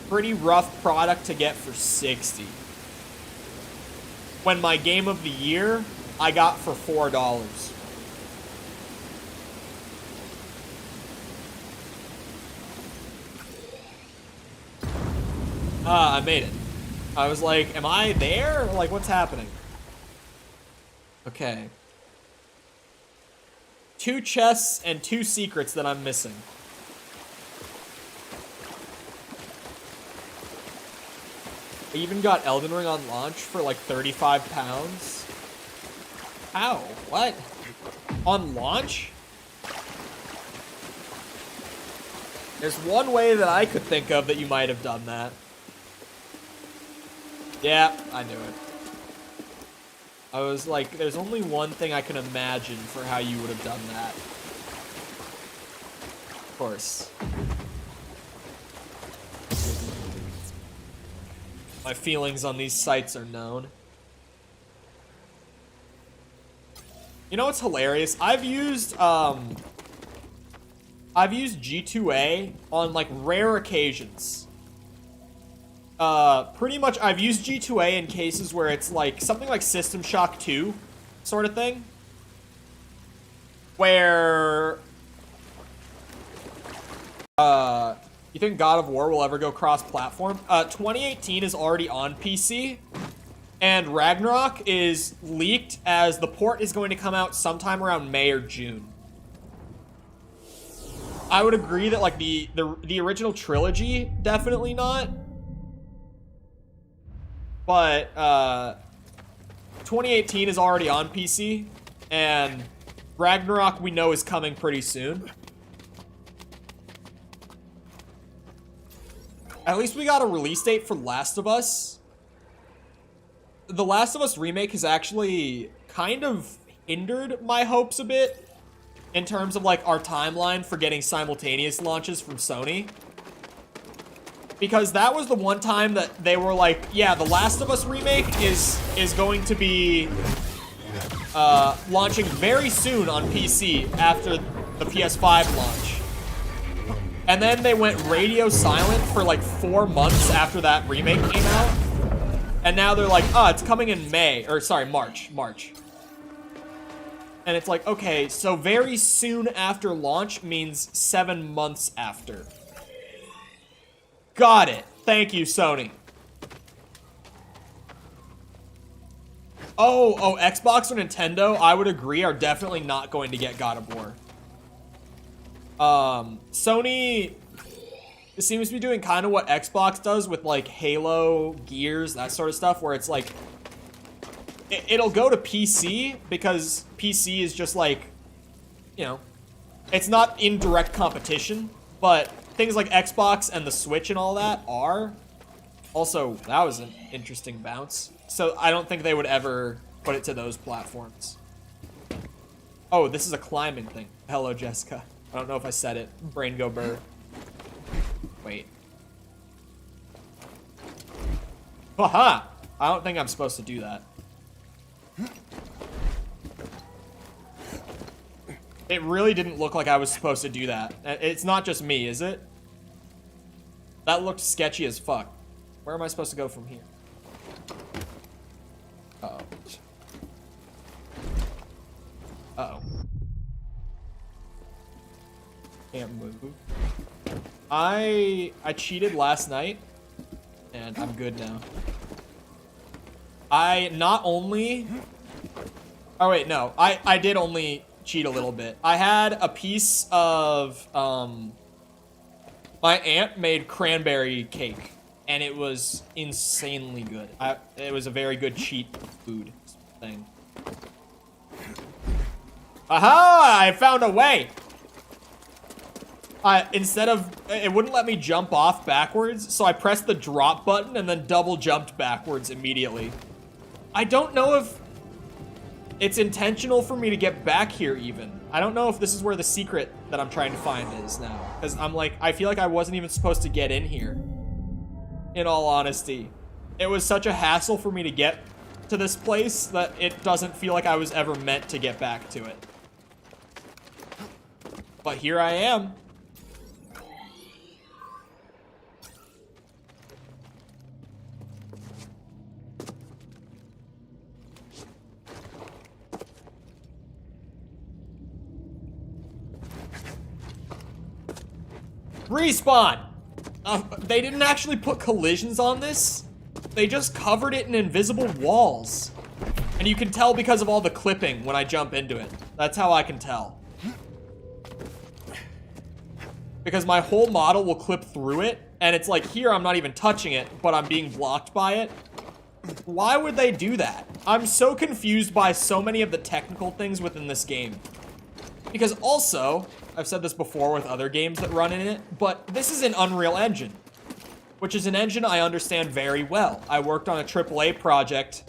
Pretty rough product to get for 60. When my game of the year, I got for $4. I made it. I was like, am I there? Like, what's happening? Okay. 2 chests and 2 secrets that I'm missing. I even got Elden Ring on launch for like 35 pounds. How? What? On launch? There's one way that I could think of that you might have done that. Yeah, I knew it. I was like, there's only one thing I can imagine for how you would have done that. Of course. My feelings on these sites are known. You know what's hilarious? I've used G2A on like rare occasions. Pretty much I've used G2A in cases where it's like something like System Shock 2 sort of thing. Where you think God of War will ever go cross-platform? 2018 is already on PC, and Ragnarok is leaked as the port is going to come out sometime around May or June. I would agree that like the original trilogy, definitely not. But 2018 is already on PC, and Ragnarok we know is coming pretty soon. At least we got a release date for Last of Us. The Last of Us remake has actually kind of hindered my hopes a bit in terms of like our timeline for getting simultaneous launches from Sony. Because that was the one time that they were like, yeah, the Last of Us remake is going to be launching very soon on PC after the PS5 launch. And then they went radio silent for like 4 months after that remake came out. And now they're like, oh, it's coming in May, or sorry, March. And it's like, okay, so very soon after launch means 7 months after. Got it. Thank you, Sony. Oh, Xbox or Nintendo, I would agree, are definitely not going to get God of War. Sony seems to be doing kind of what Xbox does with, like, Halo, Gears, that sort of stuff, where it's like, it'll go to PC, because PC is just like, you know, it's not in direct competition, but things like Xbox and the Switch and all that are. Also, that was an interesting bounce. So I don't think they would ever put it to those platforms. Oh, this is a climbing thing. Hello, Jessica. I don't know if I said it. Brain go burr. Wait. Haha! I don't think I'm supposed to do that. It really didn't look like I was supposed to do that. It's not just me, is it? That looked sketchy as fuck. Where am I supposed to go from here? Uh-oh. Uh-oh. Can't move. I cheated last night, and I'm good now. I not only... Oh, wait, no. I did only cheat a little bit. I had a piece of... My aunt made cranberry cake, and it was insanely good. It was a very good cheat food thing. Aha! I found a way! Instead of... It wouldn't let me jump off backwards, so I pressed the drop button and then double jumped backwards immediately. I don't know if it's intentional for me to get back here even. I don't know if this is where the secret that I'm trying to find is now. Because I'm like, I feel like I wasn't even supposed to get in here. In all honesty. It was such a hassle for me to get to this place that it doesn't feel like I was ever meant to get back to it. But here I am. Respawn! They didn't actually put collisions on this. They just covered it in invisible walls. And you can tell because of all the clipping when I jump into it. That's how I can tell. Because my whole model will clip through it, and it's like, here I'm not even touching it, but I'm being blocked by it. Why would they do that? I'm so confused by so many of the technical things within this game. Because also, I've said this before with other games that run in it, but this is an Unreal Engine, which is an engine I understand very well. I worked on a AAA project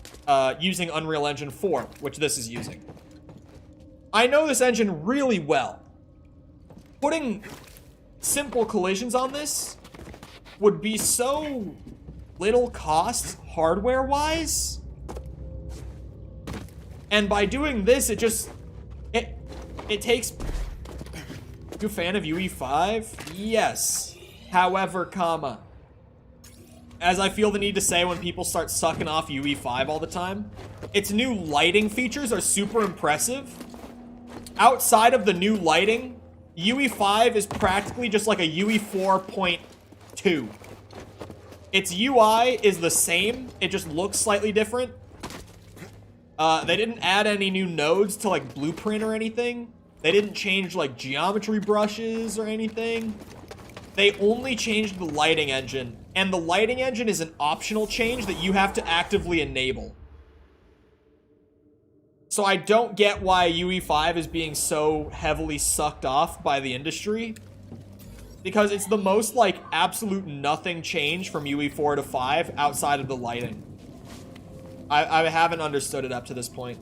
using Unreal Engine 4, which this is using. I know this engine really well. Putting simple collisions on this would be so little cost hardware-wise. And by doing this, it just... It takes... You a fan of UE5? Yes. However, comma. As I feel the need to say when people start sucking off UE5 all the time, its new lighting features are super impressive. Outside of the new lighting, UE5 is practically just like a UE 4.2. Its UI is the same, it just looks slightly different. They didn't add any new nodes to like Blueprint or anything. They didn't change like geometry brushes or anything. They only changed the lighting engine, and the lighting engine is an optional change that you have to actively enable. So I don't get why UE5 is being so heavily sucked off by the industry. Because it's the most, like, absolute nothing change from UE4 to 5 outside of the lighting. I haven't understood it up to this point.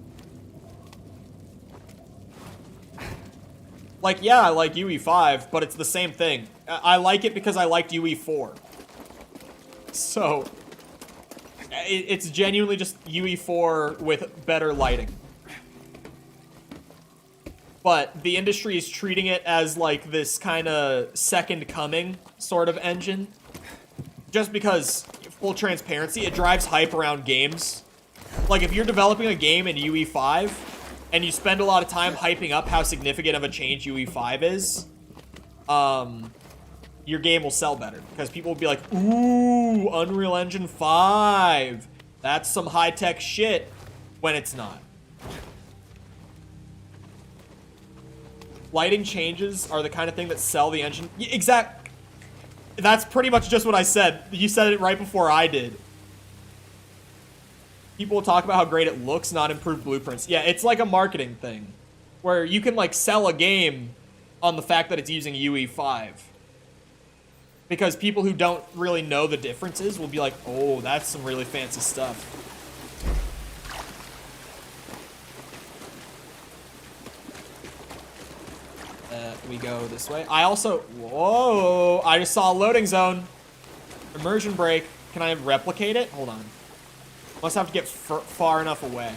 Like, yeah, I like UE5, but it's the same thing. I like it because I liked UE4. So, it's genuinely just UE4 with better lighting. But the industry is treating it as like this kind of second coming sort of engine. Just because, full transparency, it drives hype around games. Like if you're developing a game in UE5 and you spend a lot of time hyping up how significant of a change UE5 is, your game will sell better because people will be like, ooh, Unreal Engine 5. That's some high-tech shit, when it's not. Lighting changes are the kind of thing that sell the engine. Exact. That's pretty much just what I said. You said it right before I did. People will talk about how great it looks, not improved blueprints. Yeah, it's like a marketing thing, where you can like sell a game on the fact that it's using UE5. Because people who don't really know the differences will be like, oh, that's some really fancy stuff. We go this way. I also, whoa, I just saw a loading zone. Immersion break. Can I replicate it? Hold on. Must have to get far enough away.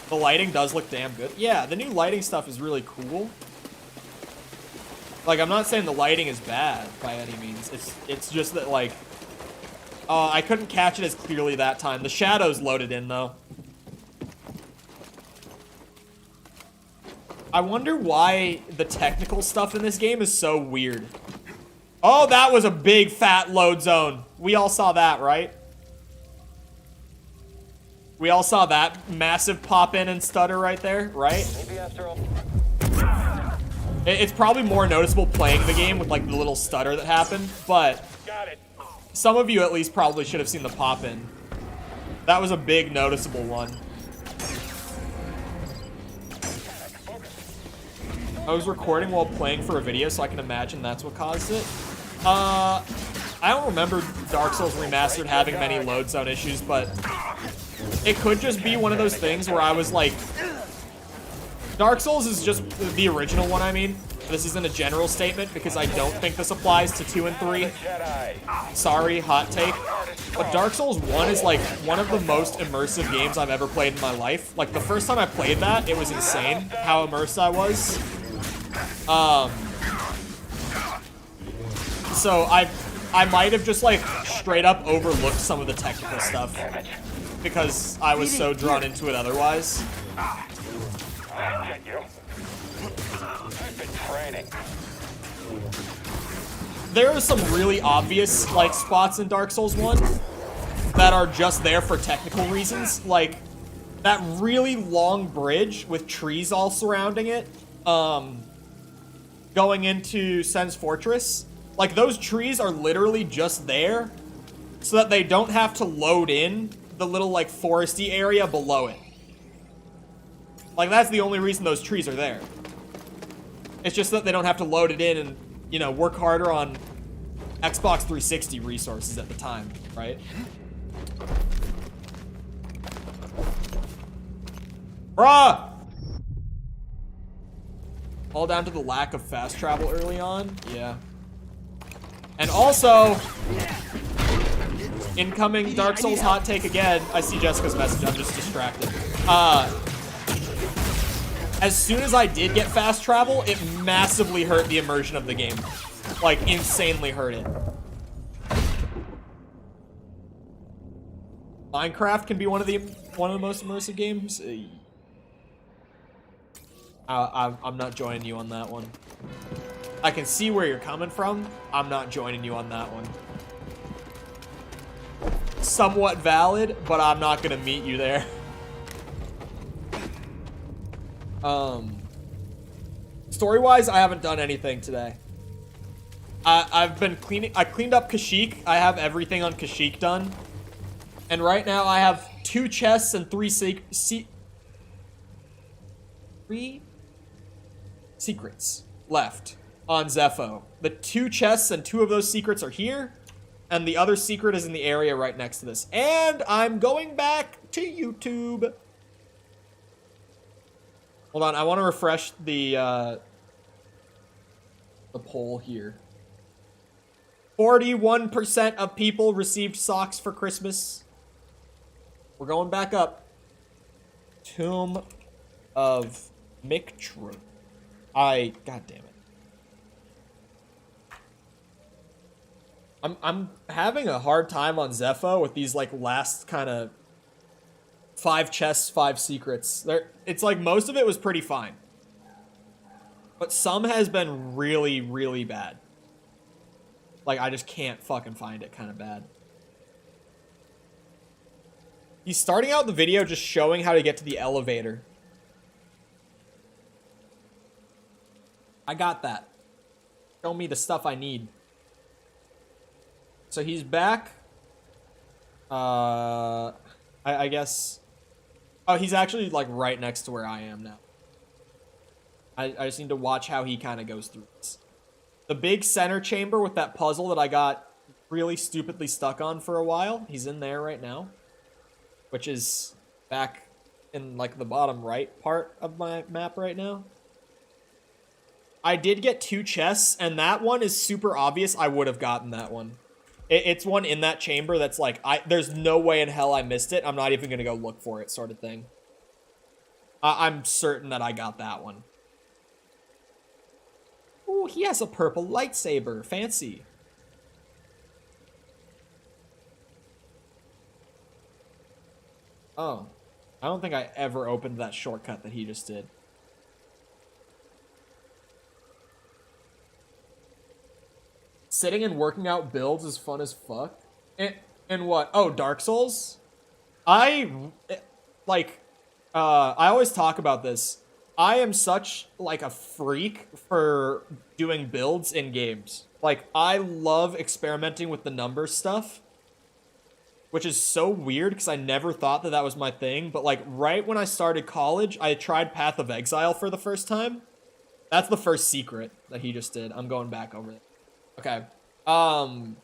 The lighting does look damn good. Yeah, the new lighting stuff is really cool. Like, I'm not saying the lighting is bad by any means. It's just that, like, I couldn't catch it as clearly that time. The shadows loaded in, though. I wonder why the technical stuff in this game is so weird. Oh, that was a big fat load zone. We all saw that, right? We all saw that massive pop in and stutter right there, right? Maybe after all. It's probably more noticeable playing the game with like the little stutter that happened, but Got it. some of you at least probably should have seen the pop in. That was a big noticeable one. I was recording while playing for a video, so I can imagine that's what caused it. I don't remember Dark Souls Remastered having many load zone issues, but it could just be one of those things where I was like... Dark Souls is just the original one, I mean. This isn't a general statement, because I don't think this applies to 2 and 3. Jedi. Sorry, hot take. But Dark Souls 1 is like one of the most immersive games I've ever played in my life. Like the first time I played that, it was insane how immersed I was. So I might have just like straight up overlooked some of the technical stuff because I was so drawn into it otherwise. Get you. I've been training. There are some really obvious like spots in Dark Souls 1 that are just there for technical reasons, like that really long bridge with trees all surrounding it, going into Sen's Fortress. Like, those trees are literally just there so that they don't have to load in the little, like, foresty area below it. Like, that's the only reason those trees are there. It's just that they don't have to load it in and, you know, work harder on Xbox 360 resources at the time, right? Bruh! All down to the lack of fast travel early on? Yeah. And also, incoming Dark Souls hot take again. I see Jessica's message, I'm just distracted. As soon as I did get fast travel, it massively hurt the immersion of the game. Like, insanely hurt it. Minecraft can be one of the most immersive games. I'm not joining you on that one. I can see where you're coming from. I'm not joining you on that one. Somewhat valid, but I'm not gonna meet you there. Story-wise, I haven't done anything today. I've been cleaning. I cleaned up Kashyyyk. I have everything on Kashyyyk done. And right now I have 2 chests and 3 secrets left on Zepho. The 2 chests and 2 of those secrets are here, and the other secret is in the area right next to this. And I'm going back to YouTube. Hold on, I want to refresh the poll here. 41% of people received socks for Christmas. We're going back up. Tomb of Mictru. God damn it. I'm having a hard time on Zepho with these like last kind of 5 chests, 5 secrets. It's like most of it was pretty fine. But some has been really, really bad. Like, I just can't fucking find it kind of bad. He's starting out the video just showing how to get to the elevator. I got that. Show me the stuff I need. So he's back. I guess... Oh, he's actually, like, right next to where I am now. I just need to watch how he kind of goes through this. The big center chamber with that puzzle that I got really stupidly stuck on for a while. He's in there right now. Which is back in, like, the bottom right part of my map right now. I did get 2 chests, and that one is super obvious. I would have gotten that one. It's one in that chamber that's like, there's no way in hell I missed it. I'm not even going to go look for it, sort of thing. I'm certain that I got that one. Ooh, he has a purple lightsaber. Fancy. Oh. I don't think I ever opened that shortcut that he just did. Sitting and working out builds is fun as fuck. And what? Oh, Dark Souls? I always talk about this. I am such, like, a freak for doing builds in games. Like, I love experimenting with the number stuff. Which is so weird, because I never thought that that was my thing. But, like, right when I started college, I tried Path of Exile for the first time. That's the first secret that he just did. I'm going back over it. Okay. I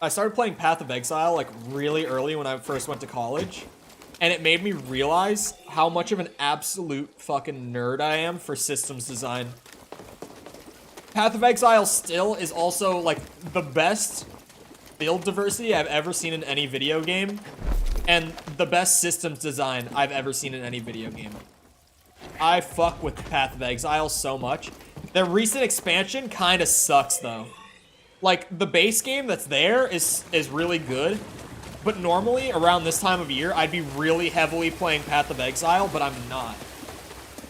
started playing Path of Exile, like, really early when I first went to college. And it made me realize how much of an absolute fucking nerd I am for systems design. Path of Exile still is also, like, the best build diversity I've ever seen in any video game. And the best systems design I've ever seen in any video game. I fuck with Path of Exile so much. Their recent expansion kind of sucks, though. Like, the base game that's there is really good. But normally, around this time of year, I'd be really heavily playing Path of Exile, but I'm not.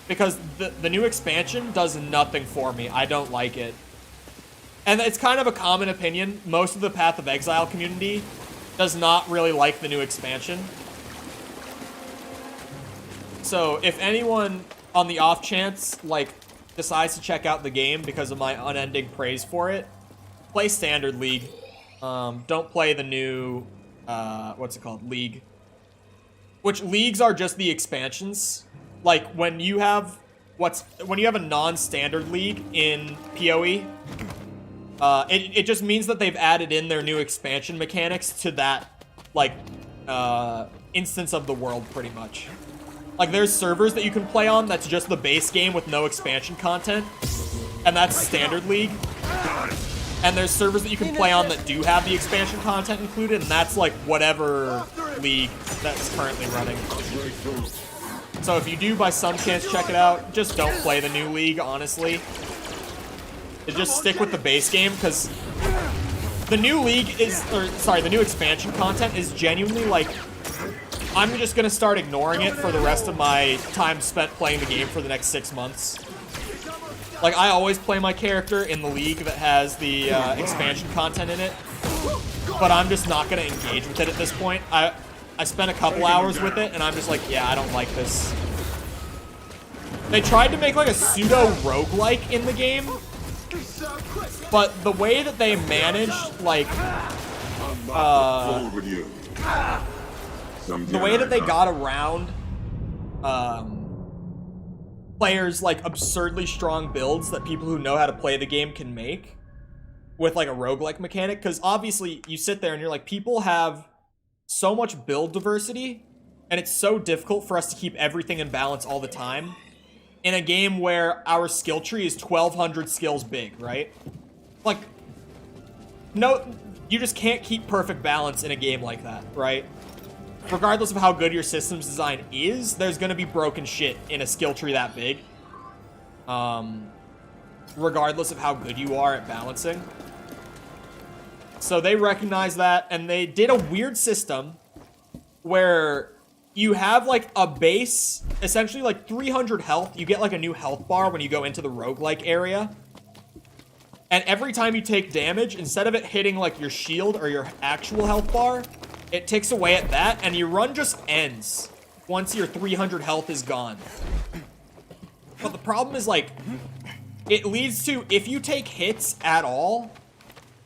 Because the new expansion does nothing for me. I don't like it. And it's kind of a common opinion. Most of the Path of Exile community does not really like the new expansion. So, if anyone, on the off chance, like, decides to check out the game because of my unending praise for it, play Standard League. Don't play the new, what's it called? League. Which leagues are just the expansions. Like, when you have a non-standard league in PoE, it just means that they've added in their new expansion mechanics to that, like, instance of the world, pretty much. Like, there's servers that you can play on that's just the base game with no expansion content, and that's Standard League. And there's servers that you can play on that do have the expansion content included, and that's, like, whatever league that's currently running. So if you do, by some chance, check it out, just don't play the new league, honestly. Just stick with the base game, because the new league is, the new expansion content is genuinely, like, I'm just gonna start ignoring it for the rest of my time spent playing the game for the next 6 months. Like, I always play my character in the league that has the expansion content in it, but I'm just not gonna engage with it at this point. I spent a couple hours with it, and I'm just like, yeah, I don't like this. They tried to make, like, a pseudo-roguelike in the game, but the way that they managed, like, the way that they got around players, like, absurdly strong builds that people who know how to play the game can make with, like, a roguelike mechanic, because obviously you sit there and you're like, people have so much build diversity, and it's so difficult for us to keep everything in balance all the time in a game where our skill tree is 1,200 skills big, right? Like, no, you just can't keep perfect balance in a game like that, right? Regardless of how good your systems design is, there's gonna be broken shit in a skill tree that big. Regardless of how good you are at balancing. So they recognize that, and they did a weird system where you have, like, a base, essentially, like, 300 health. You get, like, a new health bar when you go into the roguelike area. And every time you take damage, instead of it hitting like your shield or your actual health bar, it ticks away at that, and your run just ends once your 300 health is gone. But the problem is, like, it leads to, if you take hits at all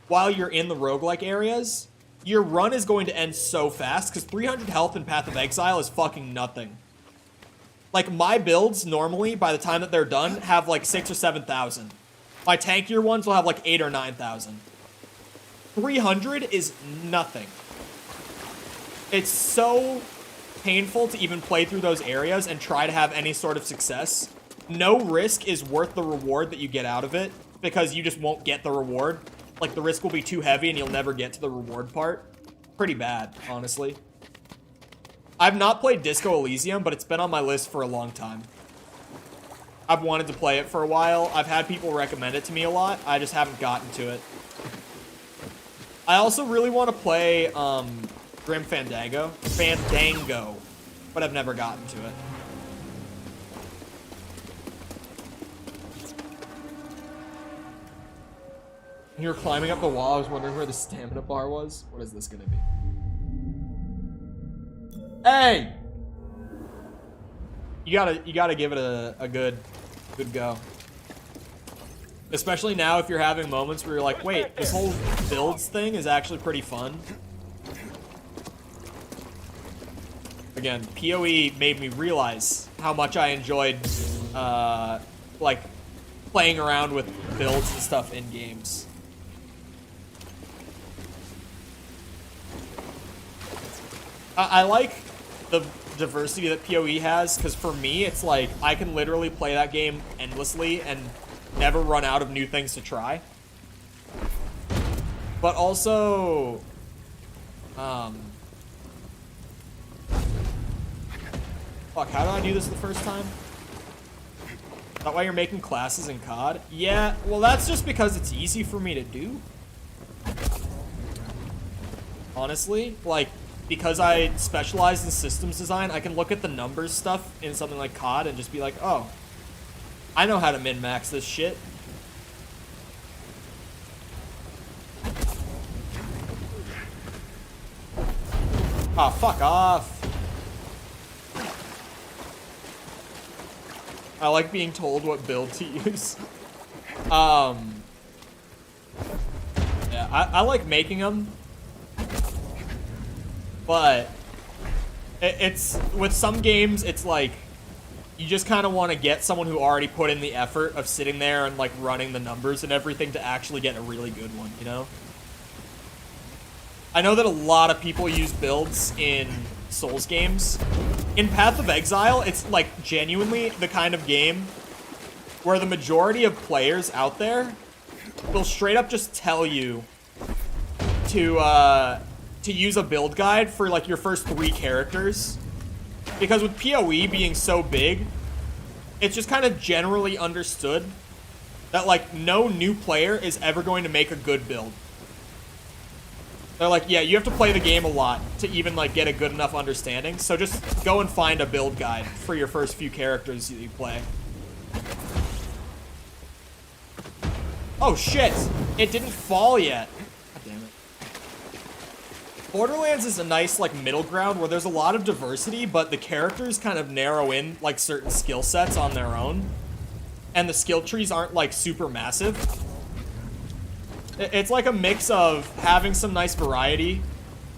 while you're in the roguelike areas, your run is going to end so fast, because 300 health in Path of Exile is fucking nothing. Like, my builds, normally, by the time that they're done, have, like, 6,000 or 7,000. My tankier ones will have, like, 8,000 or 9,000. 300 is nothing. It's so painful to even play through those areas and try to have any sort of success. No risk is worth the reward that you get out of it, because you just won't get the reward. Like, the risk will be too heavy and you'll never get to the reward part. Pretty bad, honestly. I've not played Disco Elysium, but it's been on my list for a long time. I've wanted to play it for a while. I've had people recommend it to me a lot. I just haven't gotten to it. I also really want to play Grim Fandango, but I've never gotten to it. You were climbing up the wall. I was wondering where the stamina bar was. What is this gonna be? Hey! You gotta give it a good go. Especially now if you're having moments where you're like, wait, this whole builds thing is actually pretty fun. Again, PoE made me realize how much I enjoyed, like, playing around with builds and stuff in games. I like the diversity that PoE has, because for me, it's like, I can literally play that game endlessly and never run out of new things to try. But also, fuck, how did I do this the first time? Is that why you're making classes in COD? Yeah, well, that's just because it's easy for me to do. Honestly, like, because I specialize in systems design, I can look at the numbers stuff in something like COD and just be like, oh, I know how to min-max this shit. Ah, fuck off. I like being told what build to use. Yeah, I like making them. But it's with some games, it's like you just kind of want to get someone who already put in the effort of sitting there and like running the numbers and everything to actually get a really good one, you know? I know that a lot of people use builds in Souls games. In Path of Exile, it's like genuinely the kind of game where the majority of players out there will straight up just tell you to use a build guide for like your first 3 characters, because with PoE being so big, it's just kind of generally understood that like no new player is ever going to make a good build. They're like, yeah, you have to play the game a lot to even like get a good enough understanding, so just go and find a build guide for your first few characters that you play. Oh shit, it didn't fall yet. Borderlands is a nice, like, middle ground where there's a lot of diversity, but the characters kind of narrow in, like, certain skill sets on their own. And the skill trees aren't, like, super massive. It's like a mix of having some nice variety,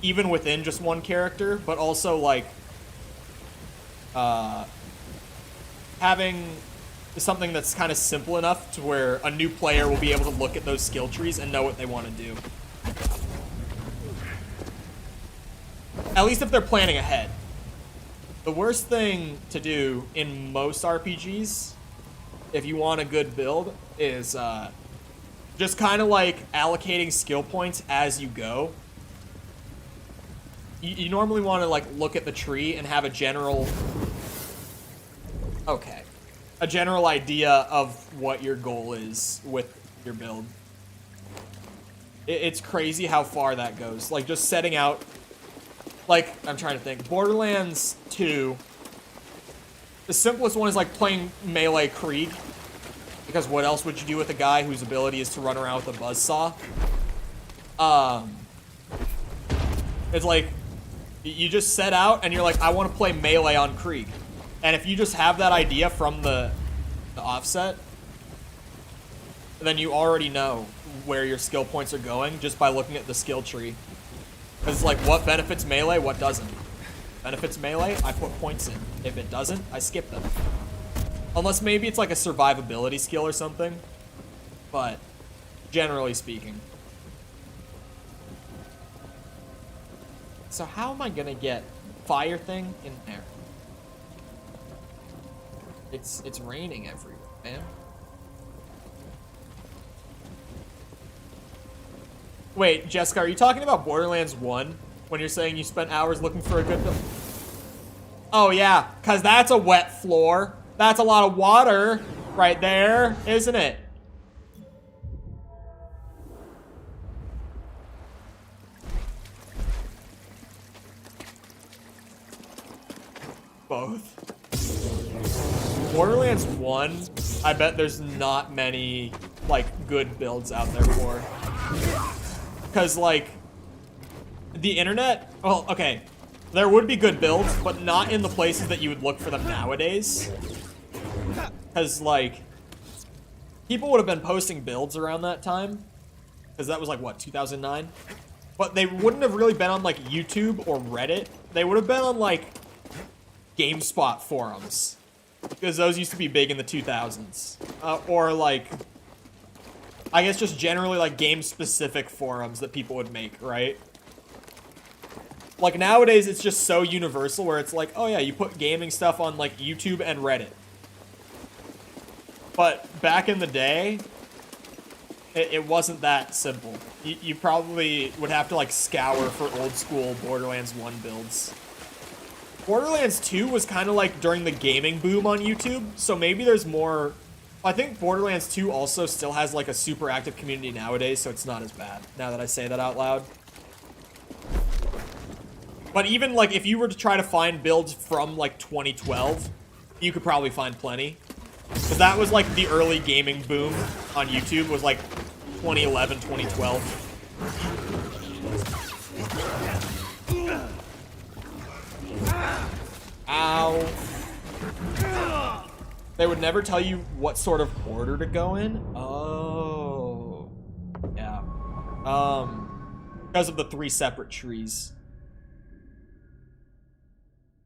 even within just one character, but also, like, having something that's kind of simple enough to where a new player will be able to look at those skill trees and know what they want to do. At least if they're planning ahead. The worst thing to do in most RPGs, if you want a good build, is just kind of like allocating skill points as you go. You normally want to like look at the tree and have a general... Okay. A general idea of what your goal is with your build. It's crazy how far that goes. Like, just setting out... Like, I'm trying to think. Borderlands 2. The simplest one is like playing melee Krieg. Because what else would you do with a guy whose ability is to run around with a buzzsaw? It's like, you just set out and you're like, I want to play melee on Krieg. And if you just have that idea from the offset, then you already know where your skill points are going just by looking at the skill tree. Because it's like, what benefits melee, what doesn't? Benefits melee, I put points in. If it doesn't, I skip them. Unless maybe it's like a survivability skill or something. But, generally speaking. So how am I gonna get fire thing in there? It's raining everywhere, man. Wait, Jessica, are you talking about Borderlands 1 when you're saying you spent hours looking for a good build? Oh yeah, cause that's a wet floor. That's a lot of water right there, isn't it? Both. Borderlands 1, I bet there's not many, like, good builds out there for. Because, like, the internet, well, okay, there would be good builds, but not in the places that you would look for them nowadays. Because, like, people would have been posting builds around that time. Because that was, like, what, 2009? But they wouldn't have really been on, like, YouTube or Reddit. They would have been on, like, GameSpot forums. Because those used to be big in the 2000s. Or, like, I guess just generally, like, game-specific forums that people would make, right? Like, nowadays, it's just so universal where it's like, oh, yeah, you put gaming stuff on, like, YouTube and Reddit. But back in the day, it wasn't that simple. You probably would have to, like, scour for old-school Borderlands 1 builds. Borderlands 2 was kind of like during the gaming boom on YouTube, so maybe there's more. I think Borderlands 2 also still has like a super active community nowadays, so it's not as bad, now that I say that out loud. But even like if you were to try to find builds from like 2012, you could probably find plenty. Because that was like the early gaming boom on YouTube, was like 2011, 2012. Ow. They would never tell you what sort of order to go in? Oh. Yeah. Because of the 3 separate trees.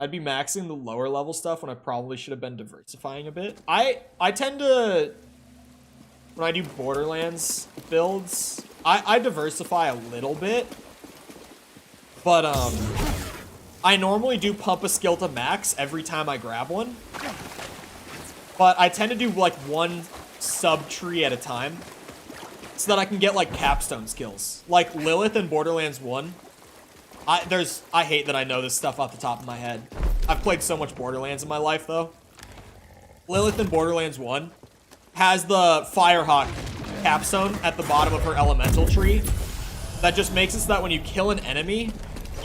I'd be maxing the lower level stuff when I probably should have been diversifying a bit. I tend to, when I do Borderlands builds, I diversify a little bit. But, I normally do pump a skill to max every time I grab one. But I tend to do like one sub-tree at a time so that I can get like capstone skills. Like Lilith in Borderlands 1. I hate that I know this stuff off the top of my head. I've played so much Borderlands in my life though. Lilith in Borderlands 1 has the Firehawk capstone at the bottom of her elemental tree. That just makes it so that when you kill an enemy,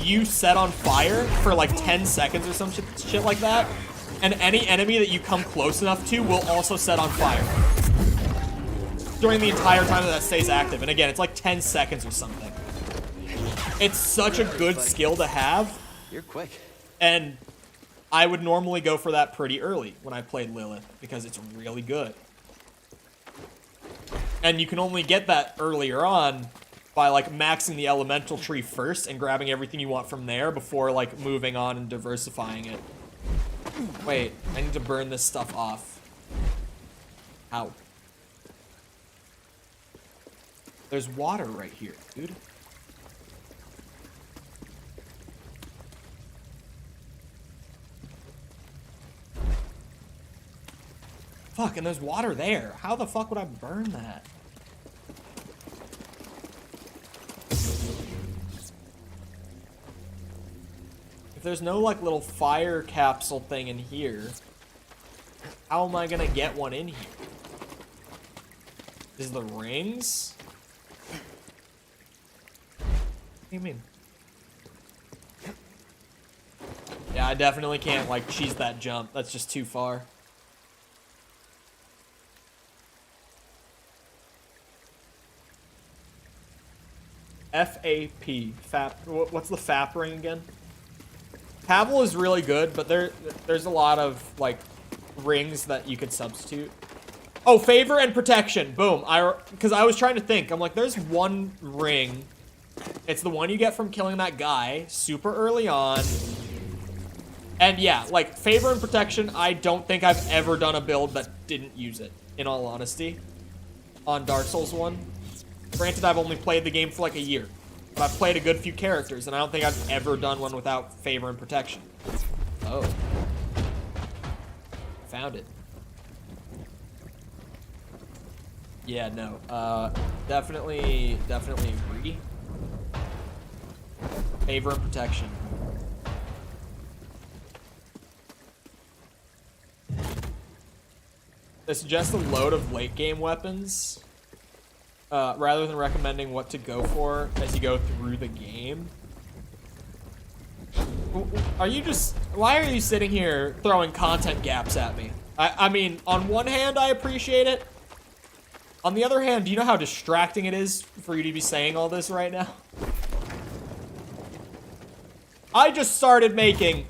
you set on fire for like 10 seconds or some shit like that, and any enemy that you come close enough to will also set on fire during the entire time that stays active. And again, it's like 10 seconds or something. It's such a good skill to have. You're quick. And I would normally go for that pretty early when I played Lilith, because it's really good. And you can only get that earlier on by like maxing the elemental tree first and grabbing everything you want from there before like moving on and diversifying it. Wait, I need to burn this stuff off. Ow. There's water right here, dude. Fuck, and there's water there. How the fuck would I burn that? There's no like little fire capsule thing in here. How am I gonna get one in here? Is the rings? What do you mean? Yeah, I definitely can't like cheese that jump. That's just too far. F-A-P. What's the FAP ring again? Pavel is really good, but there's a lot of, like, rings that you could substitute. Oh, favor and protection. Boom. Because I was trying to think. I'm like, there's one ring. It's the one you get from killing that guy super early on. And yeah, like, favor and protection, I don't think I've ever done a build that didn't use it, in all honesty, on Dark Souls 1. Granted, I've only played the game for like a year, but I've played a good few characters, and I don't think I've ever done one without favor and protection. Oh. Found it. Yeah, no. Definitely agree. Favor and protection. They suggest a load of late game weapons, rather than recommending what to go for as you go through the game. Why are you sitting here throwing content gaps at me? I mean, on one hand, I appreciate it. On the other hand, do you know how distracting it is for you to be saying all this right now? I just started making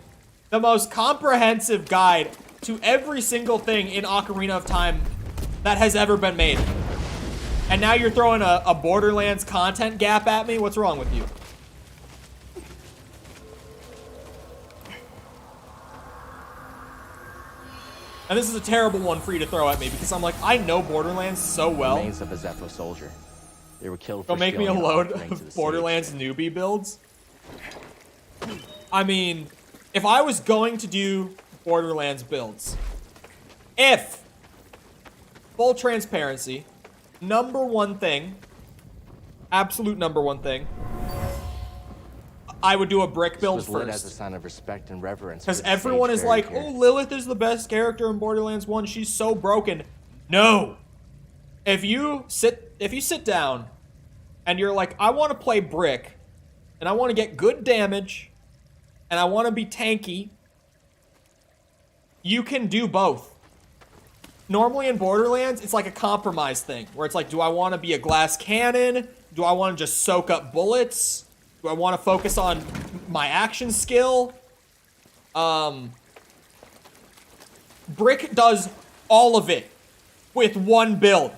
the most comprehensive guide to every single thing in Ocarina of Time that has ever been made. And now you're throwing a Borderlands content gap at me? What's wrong with you? And this is a terrible one for you to throw at me because I'm like, I know Borderlands so well. Remains of a Zepho soldier. They were killed for Don't make me a stealing load offerings of the Borderlands newbie builds. I mean, if I was going to do Borderlands builds, if, full transparency, number one thing, absolute number one thing, I would do a brick build This was lit as a first. sign of respect and reverence. Because for the everyone sage is like, buried oh, here. Lilith is the best character in Borderlands 1. She's so broken. No. If you sit down and you're like, I want to play brick and I want to get good damage and I want to be tanky, you can do both. Normally in Borderlands, it's like a compromise thing where it's like, do I want to be a glass cannon? Do I want to just soak up bullets? Do I want to focus on my action skill? Brick does all of it with one build.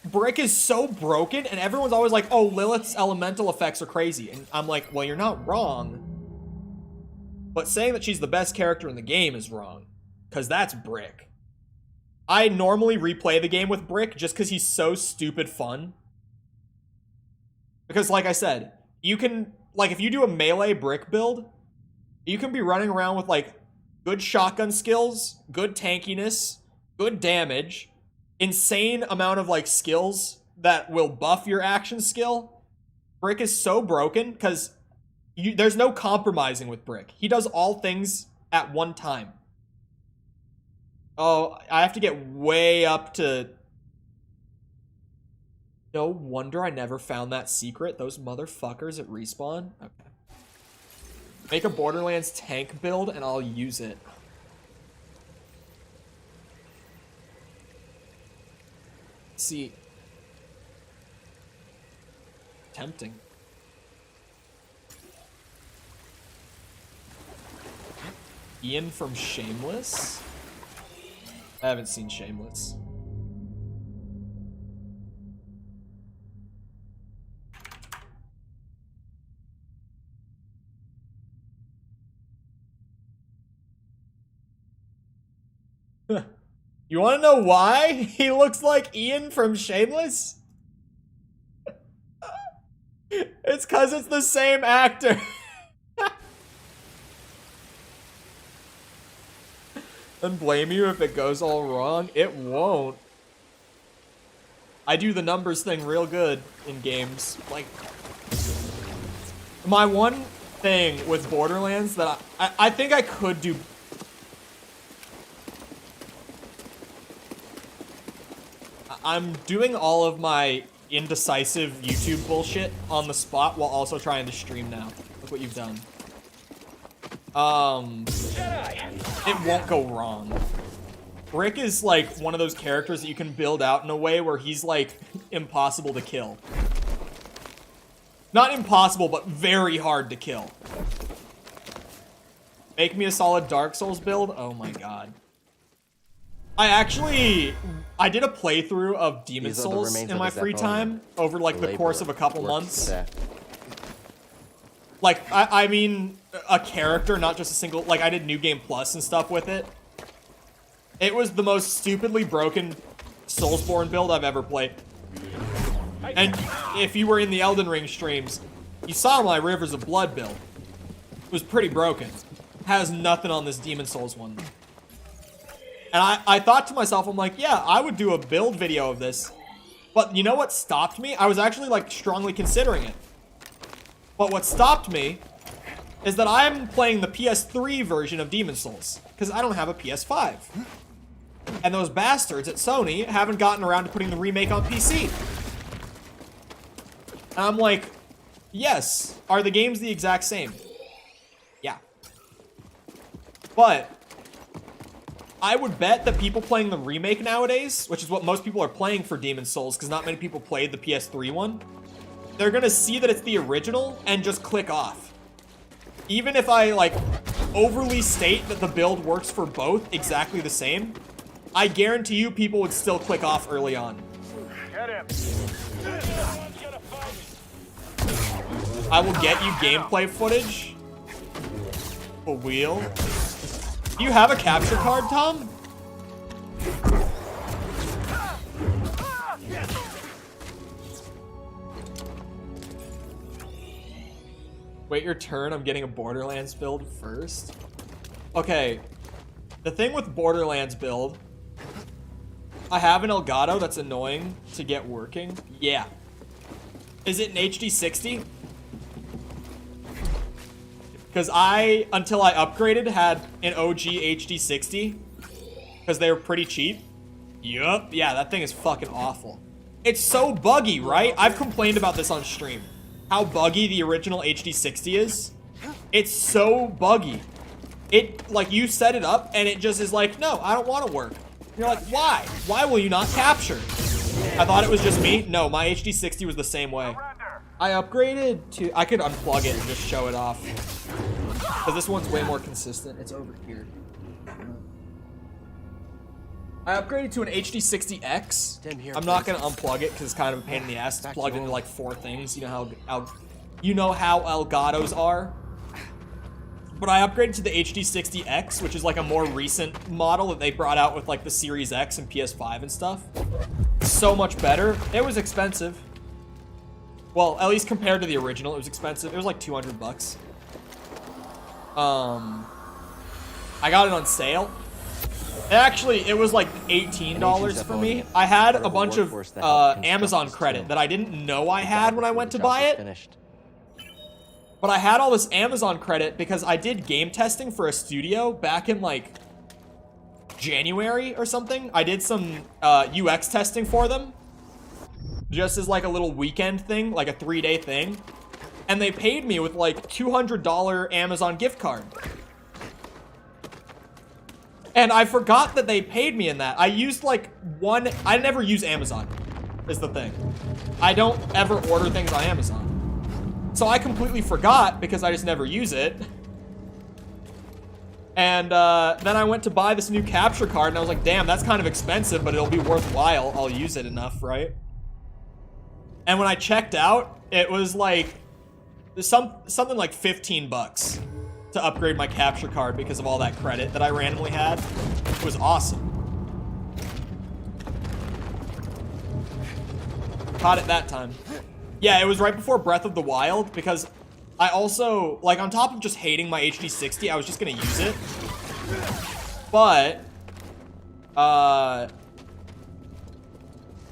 Brick is so broken, and everyone's always like, oh, Lilith's elemental effects are crazy. And I'm like, well, you're not wrong. But saying that she's the best character in the game is wrong. Because that's Brick. I normally replay the game with Brick just because he's so stupid fun. Because, like I said, you can, like, if you do a melee Brick build, you can be running around with, like, good shotgun skills, good tankiness, good damage, insane amount of, like, skills that will buff your action skill. Brick is so broken because there's no compromising with Brick. He does all things at one time. Oh, I have to get way up to... No wonder I never found that secret. Those motherfuckers at Respawn. Okay. Make a Borderlands tank build and I'll use it. See. Tempting. Ian from Shameless? I haven't seen Shameless. You want to know why he looks like Ian from Shameless? It's because it's the same actor. Then blame you if it goes all wrong. It won't. I do the numbers thing real good in games. Like, my one thing with Borderlands that I think I could do. I'm doing all of my indecisive YouTube bullshit on the spot while also trying to stream now. Look what you've done. It won't go wrong. Brick is like one of those characters that you can build out in a way where he's like impossible to kill. Not impossible, but very hard to kill. Make me a solid Dark Souls build? Oh my god. I did a playthrough of Demon Souls in my free time over like the course of a couple months. Like, I mean, a character, not just a single, like I did New Game Plus and stuff with it. It was the most stupidly broken Soulsborne build I've ever played. And if you were in the Elden Ring streams, you saw my Rivers of Blood build. It was pretty broken. Has nothing on this Demon Souls one. And I thought to myself, I'm like, yeah, I would do a build video of this. But you know what stopped me? I was actually like strongly considering it. But what stopped me is that I'm playing the PS3 version of Demon Souls. Because I don't have a PS5. And those bastards at Sony haven't gotten around to putting the remake on PC. And I'm like, yes, are the games the exact same? Yeah. But I would bet that people playing the remake nowadays, which is what most people are playing for Demon Souls, because not many people played the PS3 one, they're gonna see that it's the original and just click off. Even if I, like, overly state that the build works for both exactly the same, I guarantee you people would still click off early on. Get him. I will get you gameplay footage. A wheel. Do you have a capture card, Tom? Wait your turn, I'm getting a Borderlands build first. Okay, the thing with Borderlands build, I have an Elgato that's annoying to get working. Yeah. Is it an HD 60? Because until I upgraded, had an OG HD 60. Because they were pretty cheap. Yup. Yeah, that thing is fucking awful. It's so buggy, right? I've complained about this on stream. How buggy the original HD 60 is. It's so buggy. It, like, you set it up, and it just is like, no, I don't want to work. And you're like, why? Why will you not capture? I thought it was just me. No, my HD 60 was the same way. I upgraded to... I could unplug it and just show it off. Because this one's way more consistent. It's over here. I upgraded to an HD 60X. I'm not going to unplug it because it's kind of a pain in the ass. It's plugged into like 4 things. You know how Elgatos are. But I upgraded to the HD 60X, which is like a more recent model that they brought out with like the Series X and PS5 and stuff. So much better. It was expensive. Well, at least compared to the original, it was expensive. It was like 200 bucks. I got it on sale. Actually, it was like $18 for me. I had a bunch of Amazon credit that I didn't know I had when I went to buy it. But I had all this Amazon credit because I did game testing for a studio back in like January or something. I did some UX testing for them. Just as like a little weekend thing, like a 3-day thing. And they paid me with like $200 Amazon gift card. And I forgot that they paid me in that. I used like I never use Amazon, is the thing. I don't ever order things on Amazon. So I completely forgot because I just never use it. And then I went to buy this new capture card and I was like, damn, that's kind of expensive, but it'll be worthwhile. I'll use it enough, right? And when I checked out, it was like something like 15 bucks to upgrade my capture card because of all that credit that I randomly had. It was awesome. Caught it that time. Yeah, it was right before Breath of the Wild because I also, like, on top of just hating my HD 60, I was just gonna use it. But,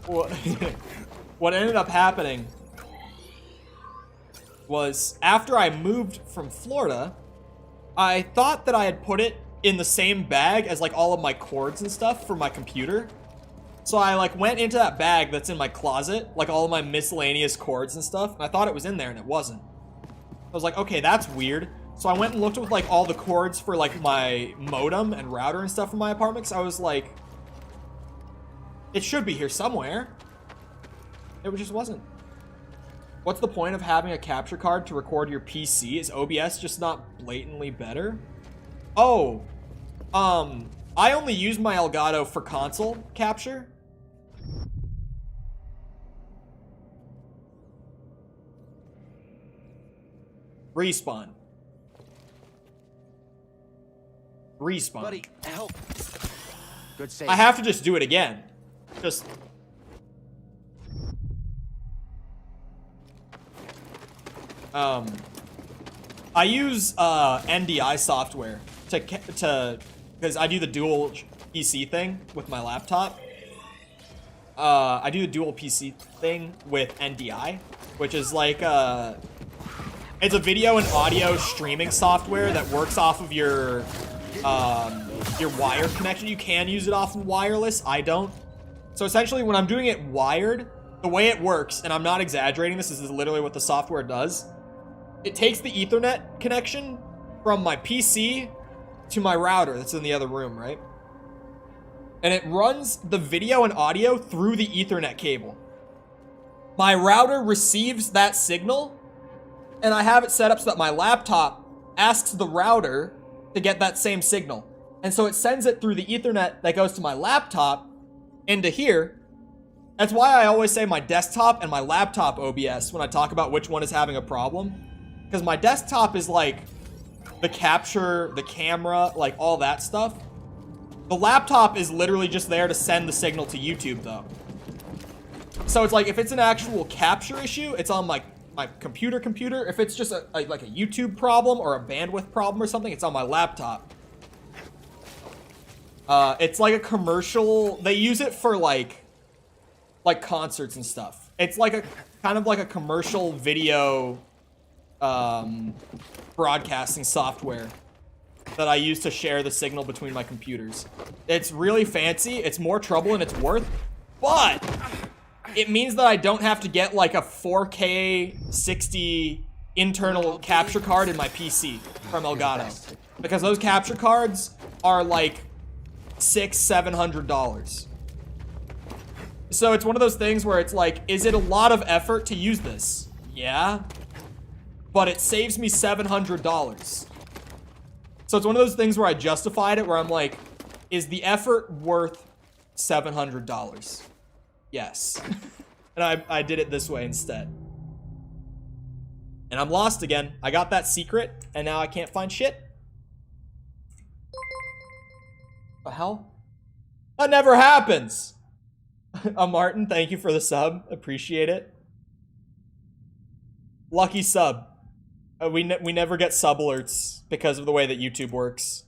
what ended up happening was after I moved from Florida, I thought that I had put it in the same bag as like all of my cords and stuff for my computer. So I like went into that bag that's in my closet, like all of my miscellaneous cords and stuff, and I thought it was in there and it wasn't. I was like, okay, that's weird. So I went and looked with like all the cords for like my modem and router and stuff for my apartment, because I was like, it should be here somewhere. It just wasn't. What's the point of having a capture card to record your PC? Is OBS just not blatantly better? Oh, I only use my Elgato for console capture. Respawn. Respawn. Buddy, help. Good save. I have to just do it again. Just... I use NDI software to because I do the dual PC thing with my laptop. I do the dual PC thing with NDI, which is like it's a video and audio streaming software that works off of your wire connection. You can use it off of wireless. I don't. So essentially, when I'm doing it wired, the way it works, and I'm not exaggerating, this is literally what the software does. It takes the Ethernet connection from my PC to my router that's in the other room, right? And it runs the video and audio through the Ethernet cable. My router receives that signal, and I have it set up so that my laptop asks the router to get that same signal. And so it sends it through the Ethernet that goes to my laptop into here. That's why I always say my desktop and my laptop OBS when I talk about which one is having a problem. Because my desktop is like the capture, the camera, like all that stuff. The laptop is literally just there to send the signal to YouTube though. So it's like, if it's an actual capture issue, it's on my computer. If it's just like a YouTube problem or a bandwidth problem or something, it's on my laptop. It's like a commercial. They use it for like concerts and stuff. It's like a kind of like a commercial video broadcasting software that I use to share the signal between my computers. It's really fancy. It's more trouble than it's worth, but it means that I don't have to get like a 4K 60 internal capture card in my PC from Elgato, because those capture cards are like $600-700. So it's one of those things where it's like, is it a lot of effort to use this? Yeah, but it saves me $700. So it's one of those things where I justified it, where I'm like, is the effort worth $700? Yes. And I did it this way instead. And I'm lost again. I got that secret, and now I can't find shit. The hell? That never happens! Martin, thank you for the sub. Appreciate it. Lucky sub. We never get sub alerts because of the way that YouTube works.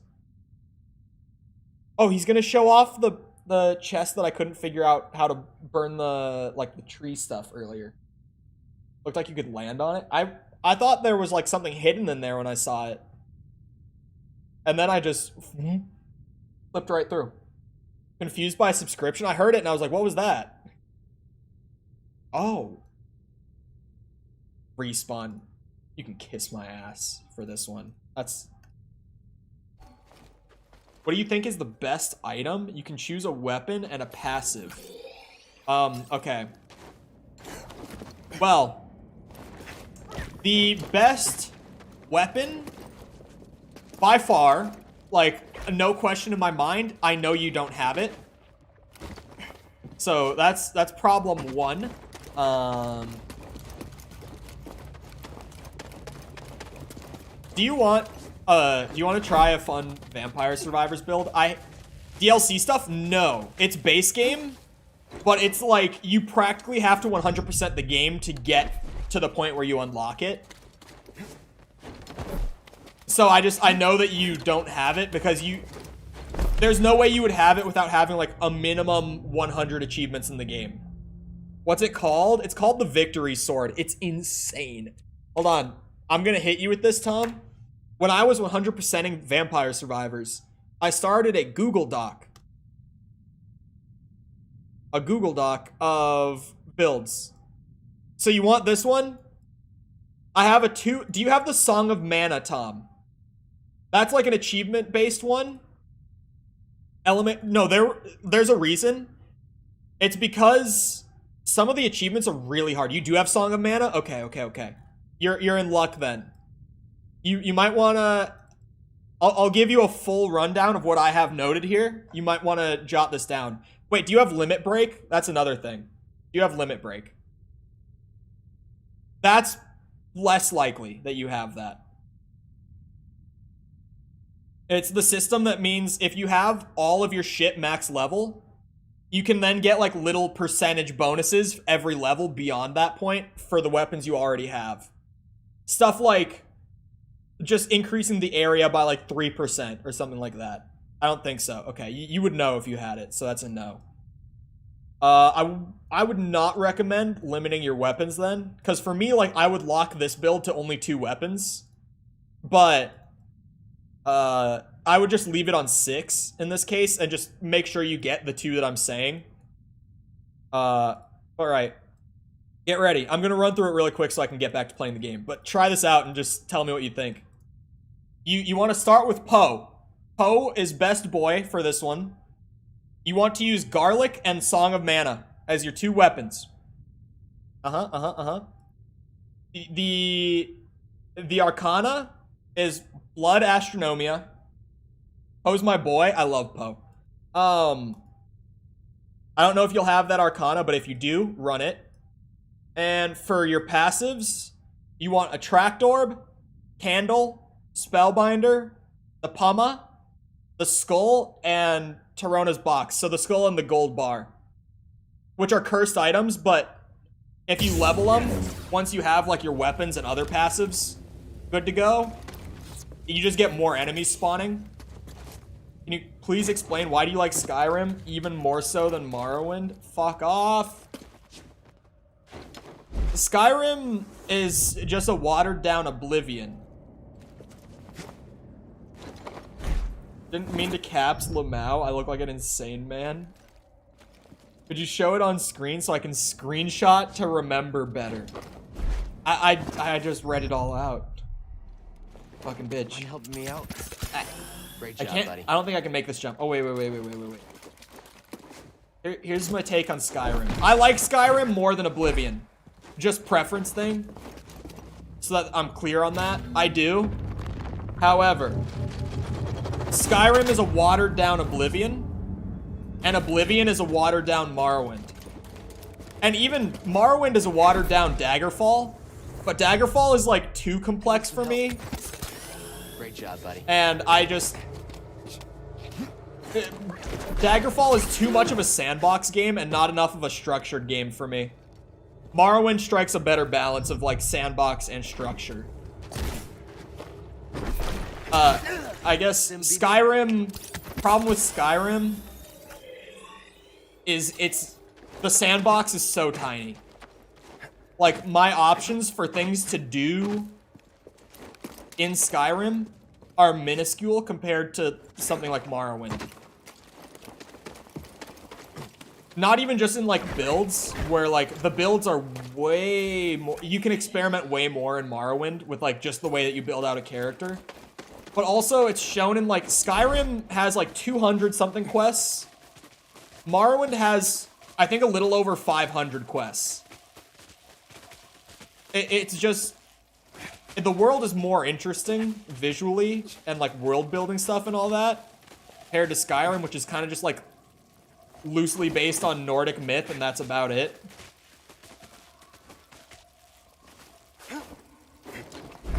Oh, he's gonna show off the chest that I couldn't figure out how to burn the tree stuff earlier. Looked like you could land on it. I thought there was like something hidden in there when I saw it. And then I just flipped right through. Confused by subscription? I heard it and I was like, what was that? Oh. Respawn. You can kiss my ass for this one. That's... What do you think is the best item? You can choose a weapon and a passive. Okay. Well, the best weapon, by far, like, no question in my mind, I know you don't have it. So that's problem one. Do you want to try a fun Vampire Survivors build? DLC stuff? No. It's base game, but it's like you practically have to 100% the game to get to the point where you unlock it. So I know that you don't have it because there's no way you would have it without having like a minimum 100 achievements in the game. What's it called? It's called the Victory Sword. It's insane. Hold on. I'm gonna hit you with this, Tom. When I was 100%ing Vampire Survivors, I started a Google Doc. A Google Doc of builds. So you want this one? I have do you have the Song of Mana, Tom? That's like an achievement-based one. No, there's a reason. It's because Some of the achievements are really hard. You do have Song of Mana? Okay. You're in luck then. You might want to... I'll give you a full rundown of what I have noted here. You might want to jot this down. Wait, do you have Limit Break? That's another thing. Do you have Limit Break? That's less likely that you have that. It's the system that means if you have all of your shit max level, you can then get like little percentage bonuses every level beyond that point for the weapons you already have. Stuff like just increasing the area by like 3% or something like that. I don't think so. Okay, you would know if you had it, so that's a no. I would not recommend limiting your weapons then, because for me, like, I would lock this build to only 2 weapons, but I would just leave it on 6 in this case and just make sure you get the 2 that I'm saying. Alright. Get ready. I'm gonna run through it really quick so I can get back to playing the game, but try this out and just tell me what you think. You want to start with Poe. Poe is best boy for this one. You want to use Garlic and Song of Mana as your 2 weapons. The Arcana is Blood Astronomia. Poe's my boy. I love Poe. I don't know if you'll have that Arcana, but if you do, run it. And for your passives, you want Attract Orb, Candle, Spellbinder, the Puma, the Skull, and Tarona's Box. So the Skull and the Gold Bar, which are cursed items, but if you level them, once you have like your weapons and other passives good to go, you just get more enemies spawning. Can you please explain why do you like Skyrim even more so than Morrowind? Fuck off. Skyrim is just a watered down Oblivion. Didn't mean to caps Lamau. I look like an insane man. Could you show it on screen so I can screenshot to remember better? I just read it all out. Fucking bitch. Mind helping me out? Great I job, can't. buddy. I don't think I can make this jump. Oh wait. Here's my take on Skyrim. I like Skyrim more than Oblivion. Just preference thing. So that I'm clear on that. I do. However, Skyrim is a watered down Oblivion, and Oblivion is a watered down Morrowind. And even Morrowind is a watered down Daggerfall, but Daggerfall is like too complex for me. Great job, buddy. And I just... Daggerfall is too much of a sandbox game and not enough of a structured game for me. Morrowind strikes a better balance of like sandbox and structure. I guess Skyrim, problem with Skyrim is the sandbox is so tiny. Like, my options for things to do in Skyrim are minuscule compared to something like Morrowind. Not even just in, like, builds, where, like, the builds are way more... You can experiment way more in Morrowind with, like, just the way that you build out a character. But also, it's shown in, like, Skyrim has, like, 200-something quests. Morrowind has, I think, a little over 500 quests. It's just... The world is more interesting visually and, like, world-building stuff and all that compared to Skyrim, which is kind of just, like, loosely based on Nordic myth, and that's about it.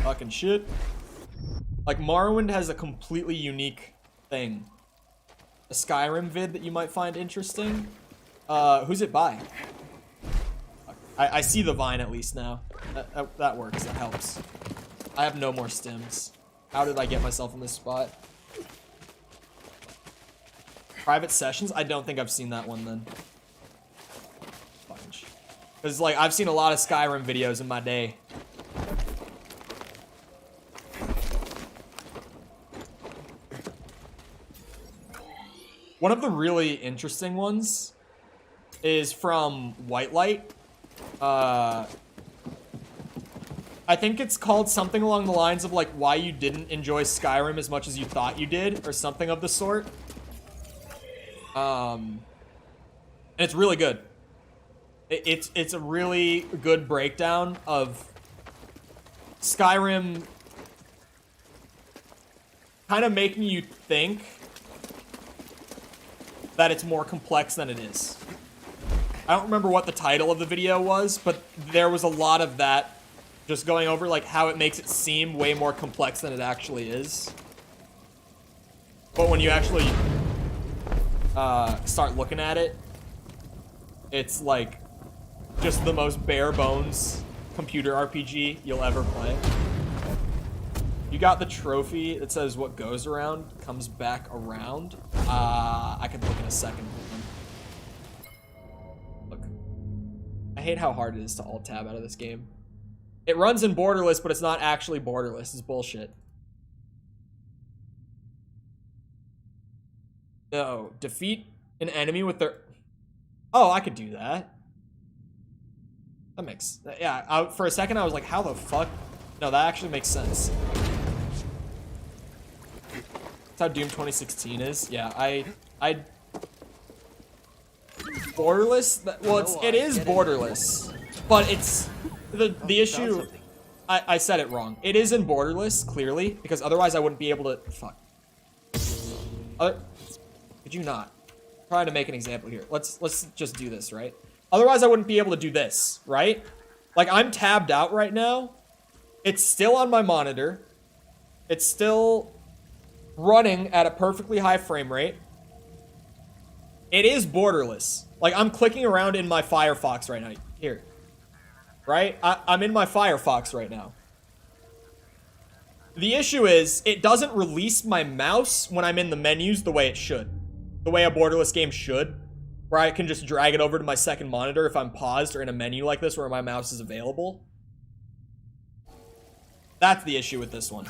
Fucking shit. Like, Morrowind has a completely unique thing. A Skyrim vid that you might find interesting. Who's it by? I see the Vine at least now. That works, that helps. I have no more stims. How did I get myself in this spot? Private sessions? I don't think I've seen that one then. Because, like, I've seen a lot of Skyrim videos in my day. One of the really interesting ones is from White Light. I think it's called something along the lines of, like, why you didn't enjoy Skyrim as much as you thought you did, or something of the sort. And it's really good. It's a really good breakdown of Skyrim kind of making you think that it's more complex than it is. I don't remember what the title of the video was, but there was a lot of that just going over like how it makes it seem way more complex than it actually is. But when you actually start looking at it, it's like just the most bare bones computer RPG you'll ever play. You got the trophy that says what goes around comes back around. I can look in a second. Look. I hate how hard it is to alt tab out of this game. It runs in borderless, but it's not actually borderless. It's bullshit. No. Defeat an enemy with their... Oh, I could do that. That makes... Yeah, for a second I was like, how the fuck? No, that actually makes sense. That's how Doom 2016 is. Yeah, I borderless? Well, it is borderless. But it's... The issue... I said it wrong. It is in borderless, clearly, because otherwise I wouldn't be able to... Fuck. Could you not? I'm trying to make an example here. Let's just do this, right? Otherwise I wouldn't be able to do this, right? Like, I'm tabbed out right now. It's still on my monitor. It's still running at a perfectly high frame rate. It is borderless. Like, I'm clicking around in my Firefox right now. Here. Right? I'm in my Firefox right now. The issue is, it doesn't release my mouse when I'm in the menus the way it should. The way a borderless game should. Where I can just drag it over to my second monitor if I'm paused or in a menu like this where my mouse is available. That's the issue with this one.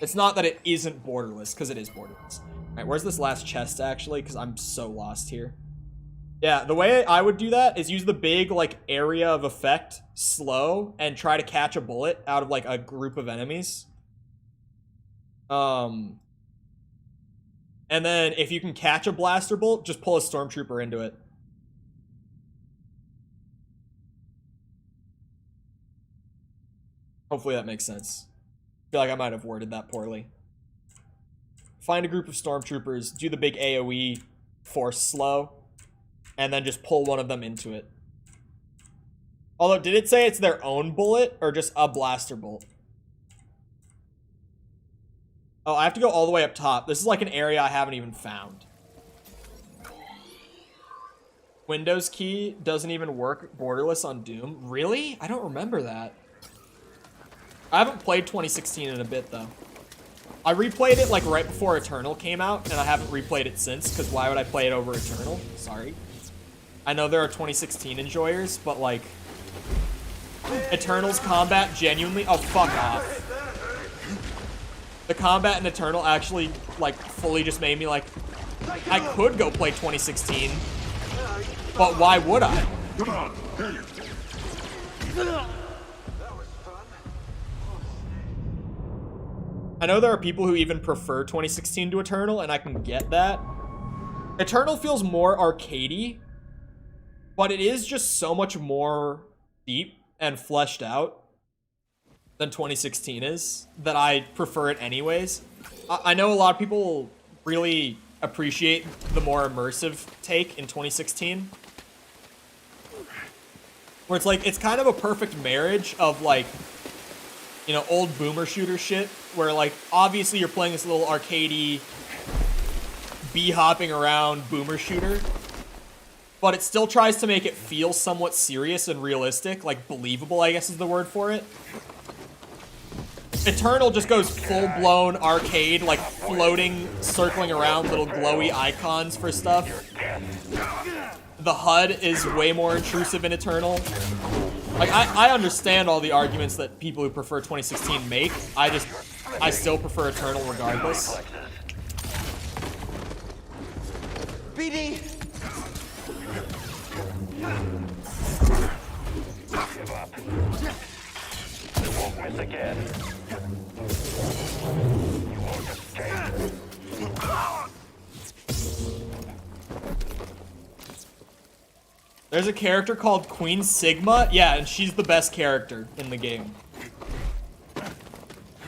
It's not that it isn't borderless, because it is borderless. Alright, where's this last chest, actually? Because I'm so lost here. Yeah, the way I would do that is use the big, like, area of effect, slow, and try to catch a bullet out of, like, a group of enemies. And then, if you can catch a blaster bolt, just pull a stormtrooper into it. Hopefully that makes sense. I feel like I might have worded that poorly. Find a group of stormtroopers, do the big AoE force slow, and then just pull one of them into it. Although, did it say it's their own bullet, or just a blaster bolt? Oh, I have to go all the way up top. This is like an area I haven't even found. Windows key doesn't even work borderless on Doom. Really? I don't remember that. I haven't played 2016 in a bit, though. I replayed it, like, right before Eternal came out, and I haven't replayed it since, because why would I play it over Eternal? Sorry. I know there are 2016 enjoyers, but, like, Eternal's combat genuinely... Oh, fuck off. The combat in Eternal actually, like, fully just made me, like, I could go play 2016, but why would I? Come on, hey. I know there are people who even prefer 2016 to Eternal, and I can get that. Eternal feels more arcadey, but it is just so much more deep and fleshed out than 2016 is, that I prefer it anyways. I know a lot of people really appreciate the more immersive take in 2016. Where it's like, it's kind of a perfect marriage of, like, you know, old boomer shooter shit, where, like, obviously you're playing this little arcadey, bee-hopping around boomer shooter, but it still tries to make it feel somewhat serious and realistic, like, believable, I guess is the word for it. Eternal just goes full-blown arcade, like, floating, circling around little glowy icons for stuff. The HUD is way more intrusive in Eternal. Like, I understand all the arguments that people who prefer 2016 make. I still prefer Eternal regardless. BD! Give up. You won't miss again. You won't escape. There's a character called Queen Sigma. Yeah, and she's the best character in the game.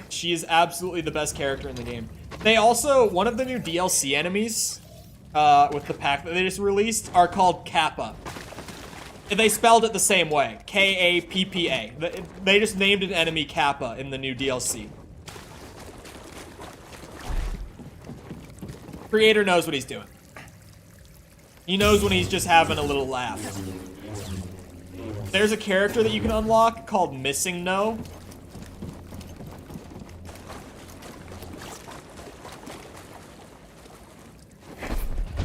She is absolutely the best character in the game. They also, one of the new DLC enemies with the pack that they just released are called Kappa. They spelled it the same way. K-A-P-P-A. They just named an enemy Kappa in the new DLC. Creator knows what he's doing. He knows when he's just having a little laugh. There's a character that you can unlock called Missing No.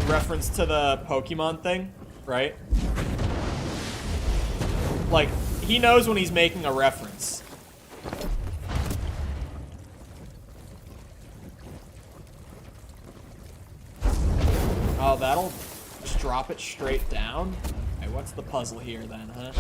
Reference to the Pokemon thing, right? Like, he knows when he's making a reference. Oh, that'll just drop it straight down? Okay, what's the puzzle here then, huh?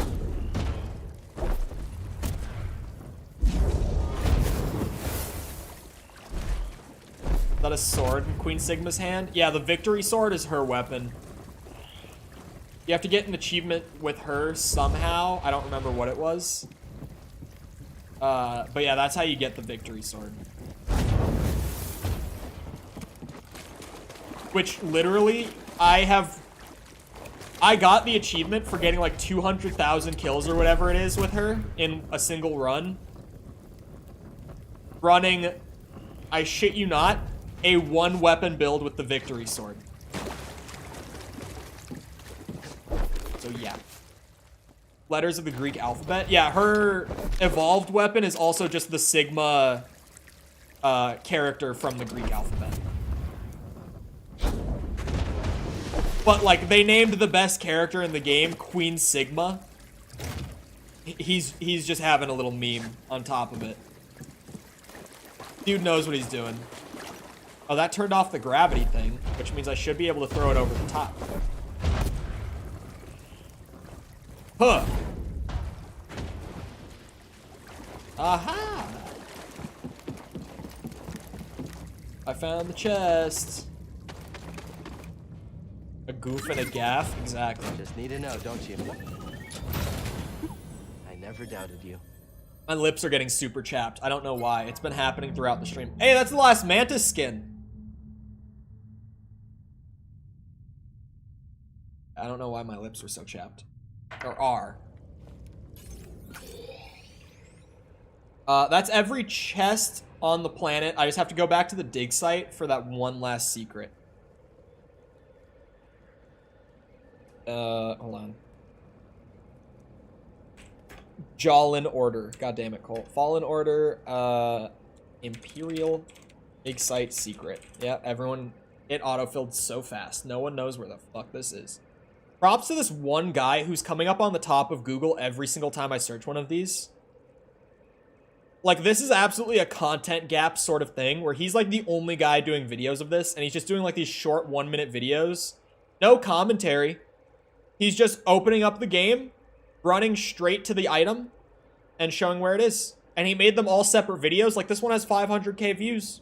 Is that a sword in Queen Sigma's hand? Yeah, the victory sword is her weapon. You have to get an achievement with her somehow. I don't remember what it was. But yeah, that's how you get the victory sword. Which literally, I got the achievement for getting like 200,000 kills or whatever it is with her in a single run. Running, I shit you not, a one weapon build with the victory sword. So yeah. Letters of the Greek alphabet. Yeah, her evolved weapon is also just the Sigma character from the Greek alphabet. But like, they named the best character in the game Queen Sigma. He's just having a little meme on top of it. Dude knows what he's doing. Oh, that turned off the gravity thing, which means I should be able to throw it over the top. Huh. Aha! I found the chest. A goof and a gaff? Exactly. Just need to know, don't you? I never doubted you. My lips are getting super chapped. I don't know why. It's been happening throughout the stream. Hey, that's the last Mantis skin. I don't know why my lips were so chapped. Or are. That's every chest on the planet. I just have to go back to the dig site for that one last secret. Hold on. Fallen Order. God damn it, Cole. Fallen Order, Imperial Dig Site Secret. Yeah, everyone, it autofilled so fast. No one knows where the fuck this is. Props to this one guy who's coming up on the top of Google every single time I search one of these. Like, this is absolutely a content gap sort of thing, where he's like the only guy doing videos of this, and he's just doing like these short 1-minute videos. No commentary. He's just opening up the game, running straight to the item, and showing where it is. And he made them all separate videos. Like, this one has 500k views.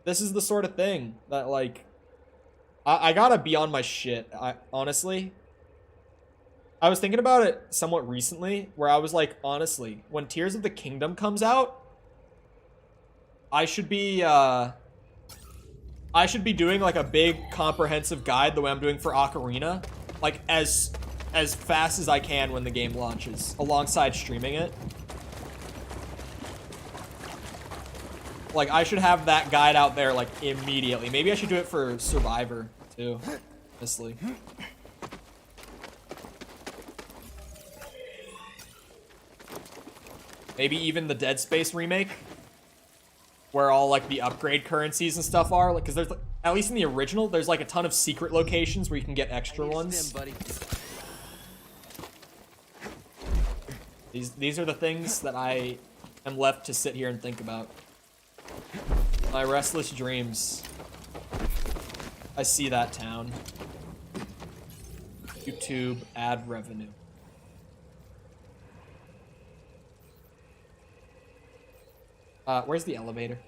This is the sort of thing that, like, I gotta be on my shit, honestly. I was thinking about it somewhat recently, where I was like, honestly, when Tears of the Kingdom comes out, I should be doing like a big comprehensive guide the way I'm doing for Ocarina, like as fast as I can when the game launches, alongside streaming it. Like, I should have that guide out there like immediately. Maybe I should do it for Survivor too, honestly. Maybe even the Dead Space remake, where all like the upgrade currencies and stuff are, like, because there's, at least in the original, there's like a ton of secret locations where you can get extra ones. These are the things that I am left to sit here and think about. My restless dreams. I see that town. YouTube ad revenue. Where's the elevator?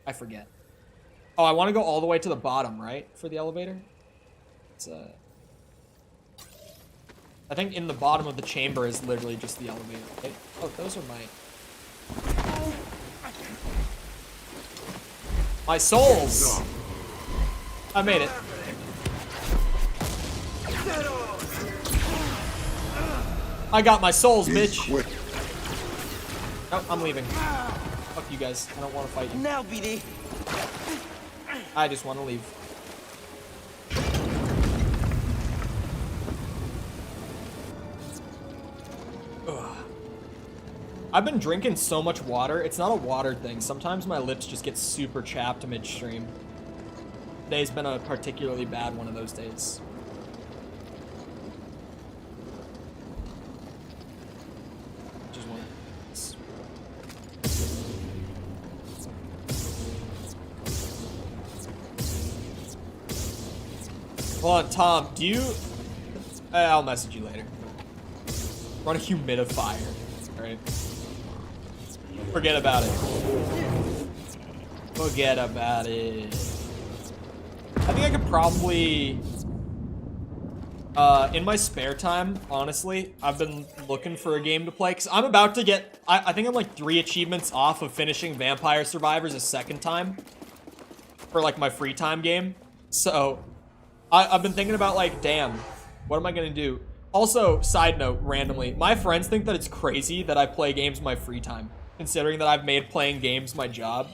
I forget. Oh, I want to go all the way to the bottom, right? For the elevator? It's I think in the bottom of the chamber is literally just the elevator. Okay. Oh, those are my souls. I made it. I got my souls, bitch. Nope, I'm leaving. Fuck you guys. I don't want to fight you. Now, BD. I just want to leave. Ugh. I've been drinking so much water. It's not a water thing. Sometimes my lips just get super chapped midstream. Today's been a particularly bad one of those days. Just one. Hold on, Tom. Do you? I'll message you later. Run a humidifier. All right. Forget about it. Forget about it. I think I could probably, in my spare time, honestly, I've been looking for a game to play, because I'm about to get, I think I'm like 3 achievements off of finishing Vampire Survivors a second time for like my free time game. So I've been thinking about like, damn, what am I gonna do? Also, side note, randomly, my friends think that it's crazy that I play games in my free time, considering that I've made playing games my job.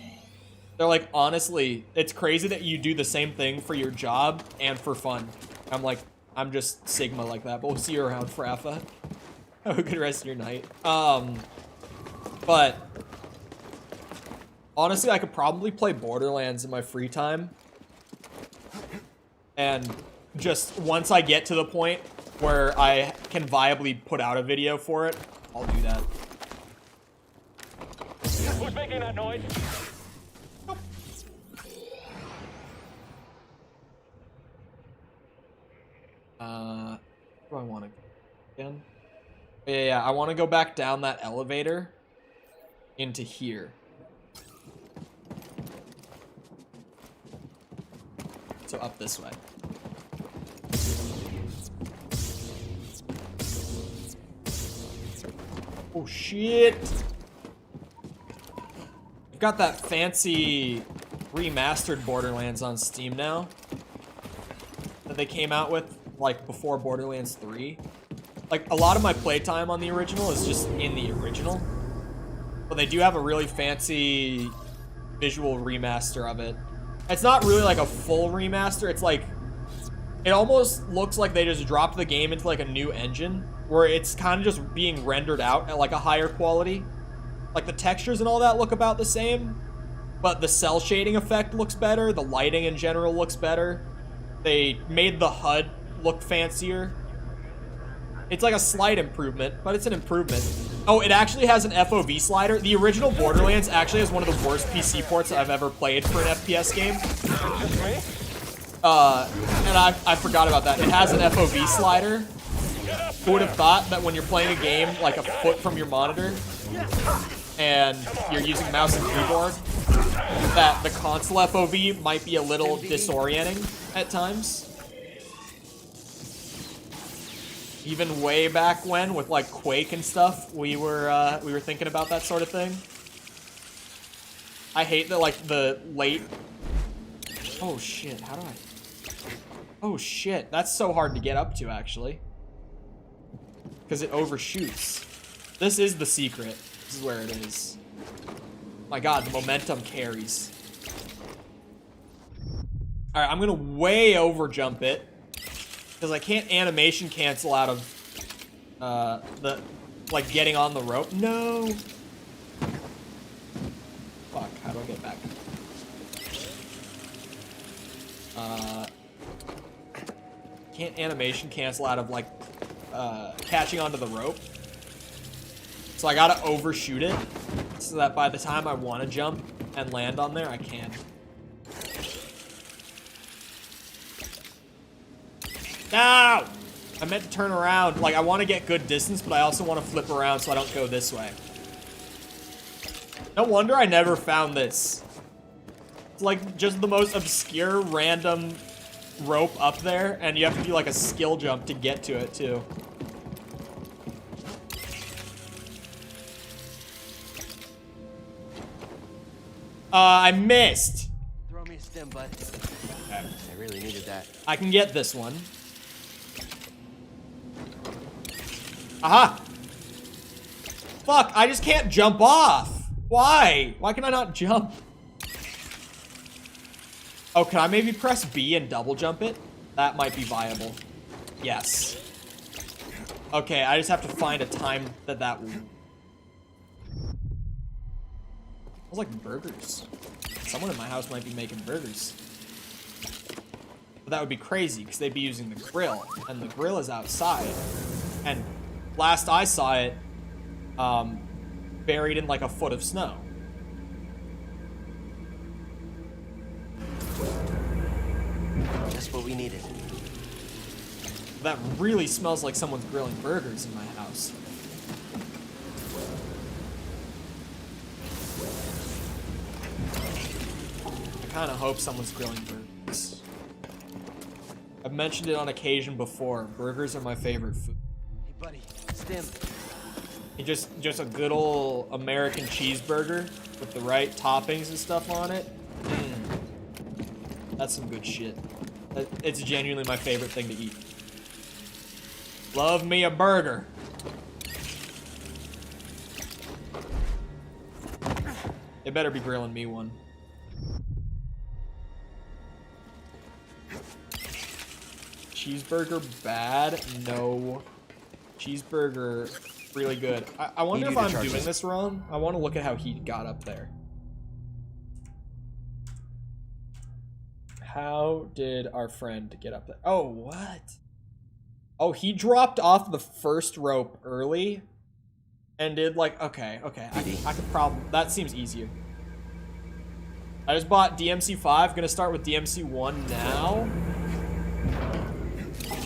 They're like, honestly, it's crazy that you do the same thing for your job and for fun. I'm like, I'm just Sigma like that, but we'll see you around, Fraffa. Have a good rest of your night. But honestly, I could probably play Borderlands in my free time. And just once I get to the point where I can viably put out a video for it, I'll do that. Who's making that noise? Where do I want to go again? Yeah, I want to go back down that elevator into here. So up this way. Oh shit! I've got that fancy remastered Borderlands on Steam now that they came out with like before Borderlands 3. Like a lot of my playtime on the original is just in the original, but they do have a really fancy visual remaster of it. It's not really like a full remaster. It's like, it almost looks like they just dropped the game into like a new engine where it's kind of just being rendered out at like a higher quality. Like the textures and all that look about the same, but the cell shading effect looks better. The lighting in general looks better. They made the HUD look fancier. It's like a slight improvement, but it's an improvement. Oh, it actually has an FOV slider. The original Borderlands actually has one of the worst PC ports I've ever played for an FPS game. And I forgot about that. It has an FOV slider. Who would have thought that when you're playing a game like a foot from your monitor and you're using mouse and keyboard, that the console FOV might be a little disorienting at times. Even way back when, with like Quake and stuff, we were thinking about that sort of thing. I hate that, like the late. Oh shit! How do I? Oh shit! That's so hard to get up to, actually, because it overshoots. This is the secret. This is where it is. My God, the momentum carries. All right, I'm gonna way over jump it. Because I can't animation cancel out of the, like, getting on the rope. No! Fuck, how do I get back? Can't animation cancel out of, like, catching onto the rope. So I gotta overshoot it, so that by the time I want to jump and land on there, I can. No! I meant to turn around. Like, I want to get good distance, but I also want to flip around so I don't go this way. No wonder I never found this. It's like just the most obscure, random rope up there, and you have to do like a skill jump to get to it too. I missed. Throw me a stim, bud. Okay. I really needed that. I can get this one. Aha! Fuck, I just can't jump off. Why? Why can I not jump? Oh, can I maybe press B and double jump it? That might be viable. Yes. Okay, I just have to find a time that will... Smells like burgers. Someone in my house might be making burgers. But that would be crazy, because they'd be using the grill. And the grill is outside. And last I saw it, buried in like a foot of snow. Just what we needed. That really smells like someone's grilling burgers in my house. I kind of hope someone's grilling burgers. I've mentioned it on occasion before. Burgers are my favorite food. Hey, buddy, stim. Just a good old American cheeseburger with the right toppings and stuff on it. That's some good shit. It's genuinely my favorite thing to eat. Love me a burger. They better be grilling me one. Cheeseburger bad? No. Cheeseburger really good. I wonder if I'm doing this wrong. I want to look at how he got up there. How did our friend get up there? Oh, what? Oh, he dropped off the first rope early and did like, okay. I could probably, that seems easier. I just bought DMC5, gonna start with DMC1 now.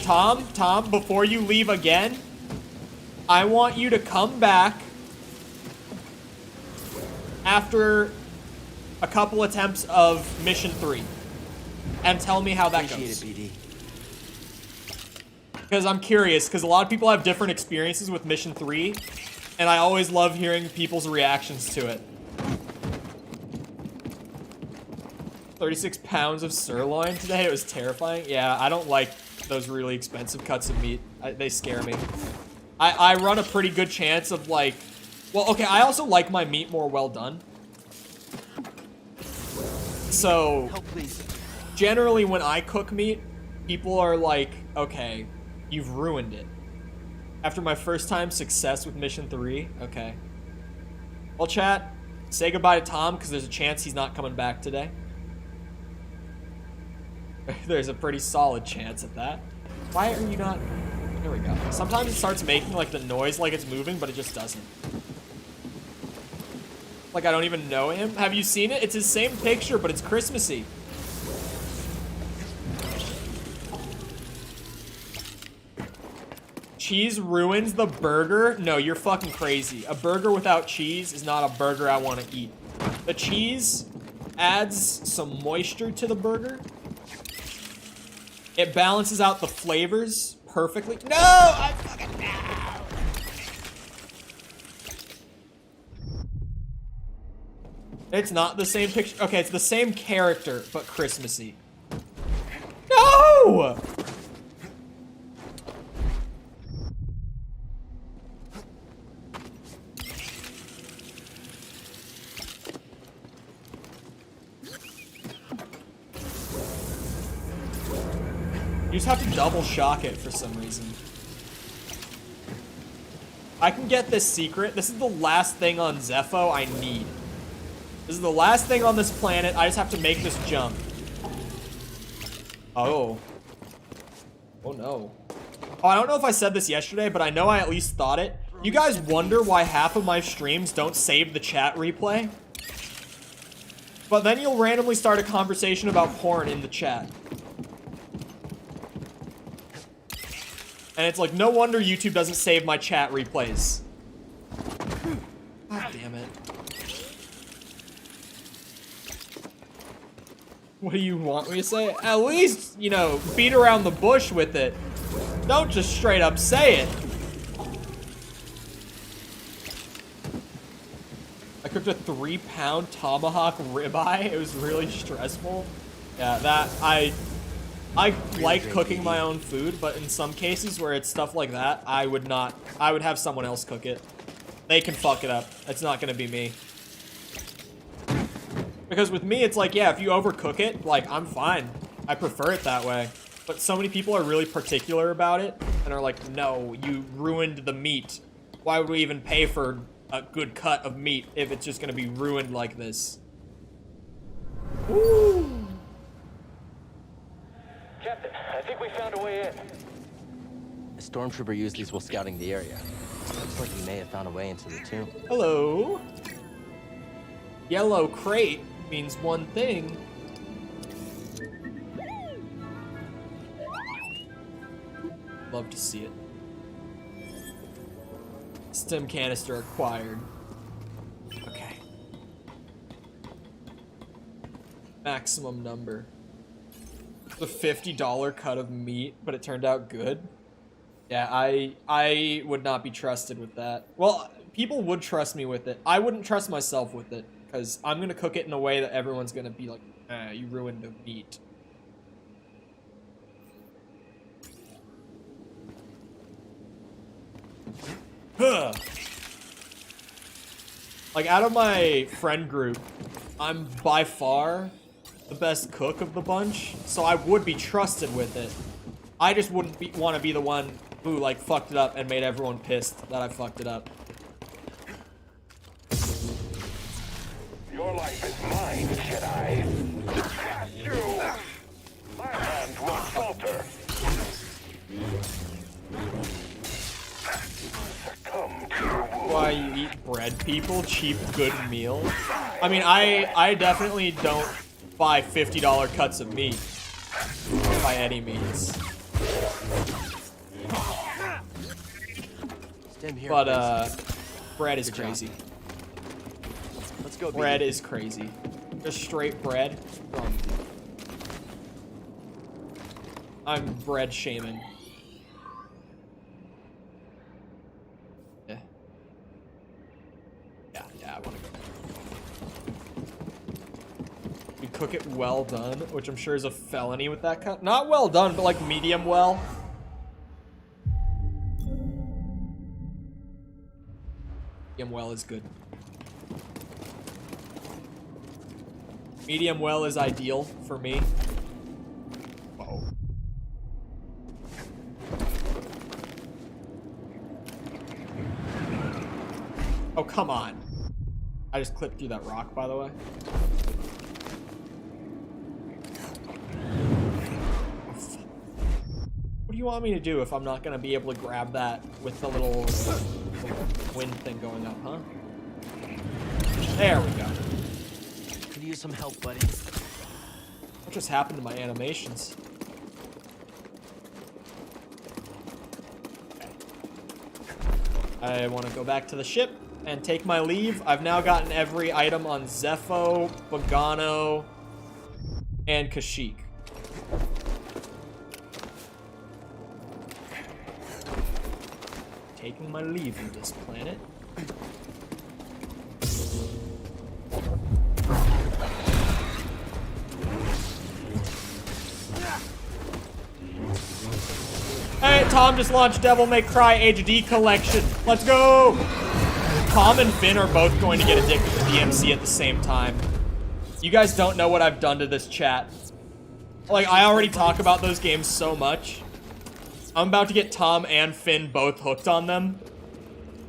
Tom, before you leave again, I want you to come back after a couple attempts of Mission 3 and tell me how that goes. Appreciate it, BD. Because I'm curious, because a lot of people have different experiences with Mission 3, and I always love hearing people's reactions to it. 36 pounds of sirloin today, it was terrifying. Yeah, I don't like those really expensive cuts of meat. They scare me. I run a pretty good chance of like, well, okay, I also like my meat more well done. So, generally when I cook meat, people are like, okay, you've ruined it. After my first time success with Mission 3, okay. Well, chat, say goodbye to Tom, because there's a chance he's not coming back today. There's a pretty solid chance at that. Why are you not... There we go. Sometimes it starts making like the noise like it's moving, but it just doesn't. Like I don't even know him. Have you seen it? It's his same picture, but it's Christmassy. Cheese ruins the burger? No, you're fucking crazy. A burger without cheese is not a burger I want to eat. The cheese adds some moisture to the burger. It balances out the flavors perfectly. No! I fucking no! It's not the same picture. Okay, it's the same character, but Christmassy. No! You just have to double shock it for some reason. I can get this secret. This is the last thing on Zepho I need. This is the last thing on this planet. I just have to make this jump. Oh. Oh no. Oh, I don't know if I said this yesterday, but I know I at least thought it. You guys wonder why half of my streams don't save the chat replay? But then you'll randomly start a conversation about porn in the chat. And it's like, no wonder YouTube doesn't save my chat replays. God damn it. What do you want me to say? At least, you know, beat around the bush with it. Don't just straight up say it. I cooked a 3-pound tomahawk ribeye. It was really stressful. Yeah, that I like cooking my own food, but in some cases where it's stuff like that, I would have someone else cook it. They can fuck it up. It's not gonna be me. Because with me, it's like, yeah, if you overcook it, like, I'm fine. I prefer it that way. But so many people are really particular about it and are like, no, you ruined the meat. Why would we even pay for a good cut of meat if it's just gonna be ruined like this? Woo! Captain, I think we found a way in. A stormtrooper used these while scouting the area. Looks like he may have found a way into the tomb. Hello. Yellow crate means one thing. Love to see it. Stim canister acquired. Okay. Maximum number. The $50 cut of meat, but it turned out good. Yeah, I would not be trusted with that. Well, people would trust me with it. I wouldn't trust myself with it, because I'm gonna cook it in a way that everyone's gonna be like, you ruined the meat. Huh. Like, out of my friend group, I'm by far the best cook of the bunch, so I would be trusted with it. I just wouldn't want to be the one who, like, fucked it up and made everyone pissed that I fucked it up. Your life is mine, Jedi. You! My hands won't falter. Succumb to your wound. Why you eat bread, people? Cheap, good meal. I mean, I definitely don't buy $50 cuts of meat by any means. But bread is crazy. Let's go. Bread is crazy. Just straight bread. I'm bread shaming. Yeah. Yeah, I want to go. We cook it well done, which I'm sure is a felony with that cut. Not well done, but like medium well. Medium well is good. Medium well is ideal for me. Whoa. Oh, come on. I just clipped through that rock, by the way. Oh, fuck. What do you want me to do if I'm not going to be able to grab that with the little wind thing going up, huh? There we go. Could use some help, buddy. What just happened to my animations? Okay. I want to go back to the ship and take my leave. I've now gotten every item on Zepho, Bogano, and Kashyyyk. Taking my leave of this planet. Hey, Tom just launched Devil May Cry HD collection. Let's go! Tom and Finn are both going to get addicted to DMC at the same time. You guys don't know what I've done to this chat. Like, I already talk about those games so much. I'm about to get Tom and Finn both hooked on them.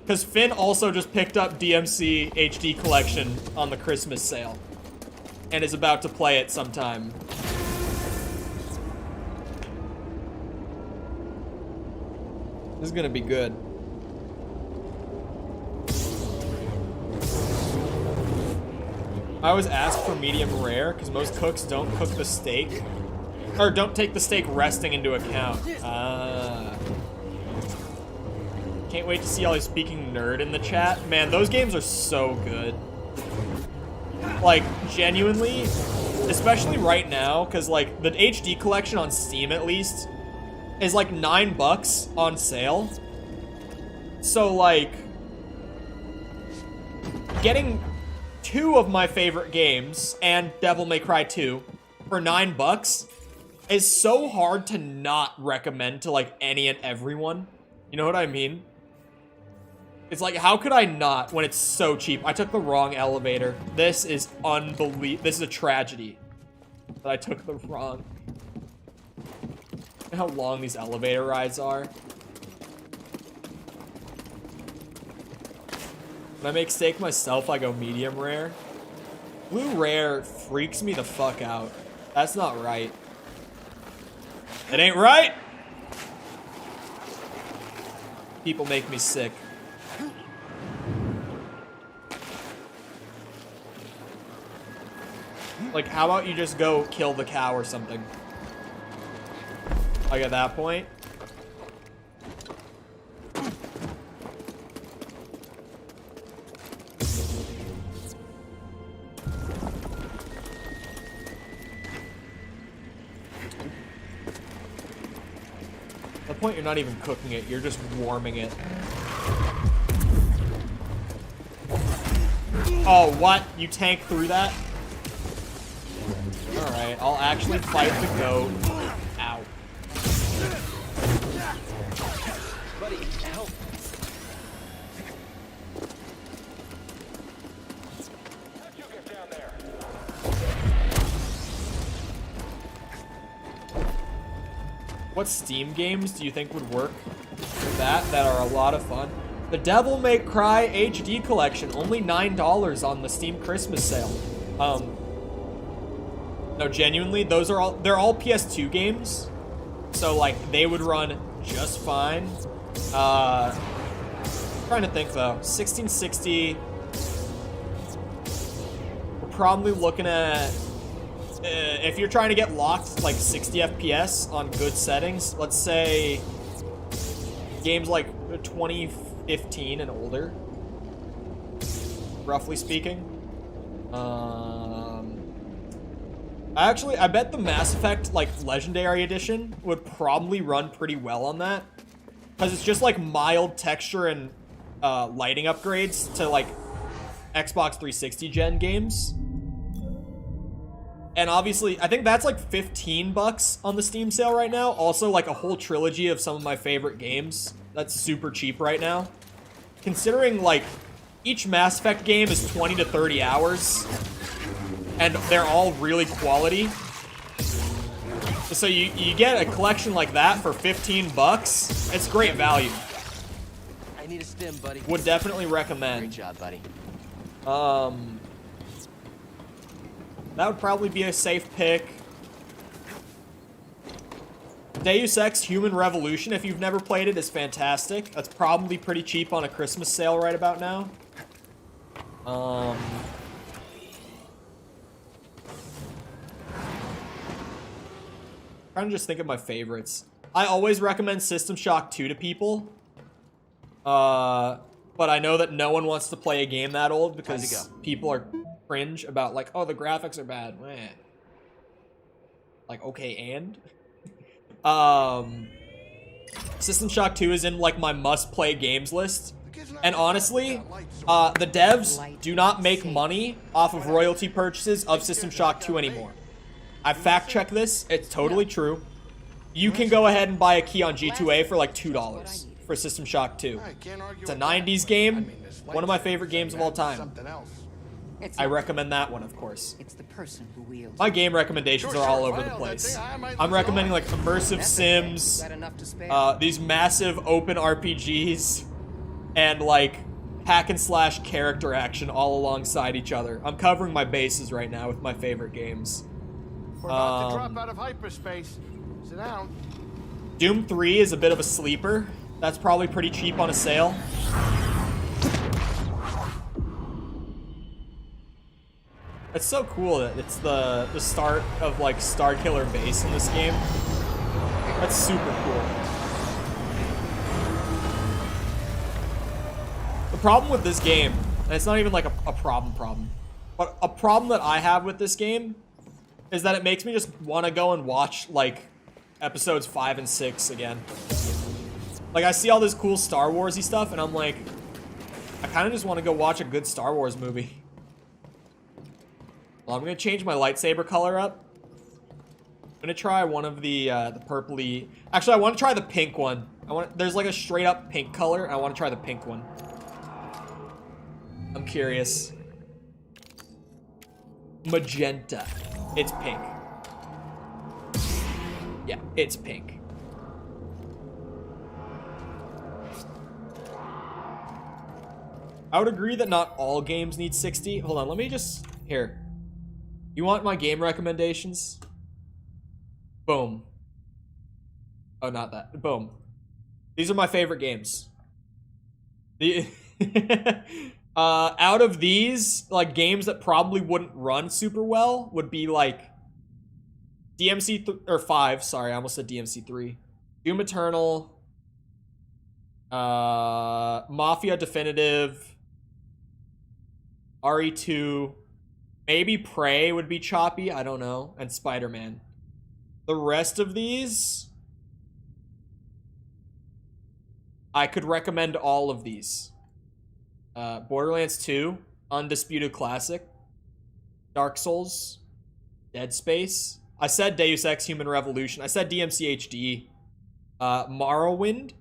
Because Finn also just picked up DMC HD collection on the Christmas sale. And is about to play it sometime. This is gonna be good. I always ask for medium rare because most cooks don't cook the steak. Or don't take the steak resting into account. Can't wait to see all these speaking nerd in the chat. Man, those games are so good. Like, genuinely, especially right now, because like the HD collection on Steam at least is like $9 on sale. So like getting 2 of my favorite games and Devil May Cry 2 for $9 is so hard to not recommend to like any and everyone. You know what I mean? It's like, how could I not when it's so cheap? I took the wrong elevator. This is unbelievable. This is a tragedy that I took the wrong. Look at how long these elevator rides are. When I make steak myself, I go medium rare. Blue rare freaks me the fuck out. That's not right. It ain't right! People make me sick. Like, how about you just go kill the cow or something? Like, at that point. At that point, you're not even cooking it. You're just warming it. Oh, what? You tank through that? Alright, I'll actually fight the goat. Ow. Buddy, help. How'd you get down there? What Steam games do you think would work with that are a lot of fun? The Devil May Cry HD collection, only $9 on the Steam Christmas sale. No, genuinely, they're all PS2 games. So like they would run just fine. Trying to think though. 1660. We're probably looking at if you're trying to get locked like 60 FPS on good settings, let's say games like 2015 and older, roughly speaking. I bet the Mass Effect like Legendary Edition would probably run pretty well on that, because it's just like mild texture and lighting upgrades to like Xbox 360 gen games. And obviously, I think that's like $15 on the Steam sale right now. Also, like a whole trilogy of some of my favorite games. That's super cheap right now. Considering like each Mass Effect game is 20 to 30 hours. And they're all really quality. So you get a collection like that for $15. It's great value. I need a stim, buddy. Would definitely recommend. Great job, buddy. That would probably be a safe pick. Deus Ex Human Revolution, if you've never played it, is fantastic. That's probably pretty cheap on a Christmas sale right about now. Trying to just think of my favorites. I always recommend System Shock 2 to people. But I know that no one wants to play a game that old because people are cringe about like, oh, the graphics are bad. Meh. Like, okay, and? System Shock 2 is in like my must-play games list. And honestly, the devs do not make money off of royalty purchases of System Shock 2 anymore. I fact-checked this. It's totally true. You can go ahead and buy a key on G2A for like $2 for System Shock 2. It's a 90s game. One of my favorite games of all time. I recommend that one, of course. It's the person who wields. My game recommendations are all over the place. I'm recommending like immersive sims, these massive open RPGs, and like hack and slash character action all alongside each other. I'm covering my bases right now with my favorite games. We're about to drop out of hyperspace. Sit down. Doom 3 is a bit of a sleeper. That's probably pretty cheap on a sale. It's so cool that it's the start of like Starkiller Base in this game. That's super cool. The problem with this game, and it's not even like a problem, but a problem that I have with this game is that it makes me just want to go and watch, like, episodes 5 and 6 again. Like, I see all this cool Star Wars-y stuff, and I'm like, I kind of just want to go watch a good Star Wars movie. Well, I'm going to change my lightsaber color up. I'm going to try one of the purpley... Actually, I want to try the pink one. There's, like, a straight-up pink color, and I want to try the pink one. I'm curious. Magenta. It's pink. Yeah, it's pink. I would agree that not all games need 60. Hold on, let me just... Here. You want my game recommendations? Boom. Oh, not that. Boom. These are my favorite games. The... out of these, like, games that probably wouldn't run super well would be, like, DMC 5. Sorry, I almost said DMC 3. Doom Eternal. Mafia Definitive. RE2. Maybe Prey would be choppy. I don't know. And Spider-Man. The rest of these... I could recommend all of these. Borderlands 2, Undisputed Classic, Dark Souls, Dead Space. I said Deus Ex Human Revolution. I said DMC HD. Morrowind.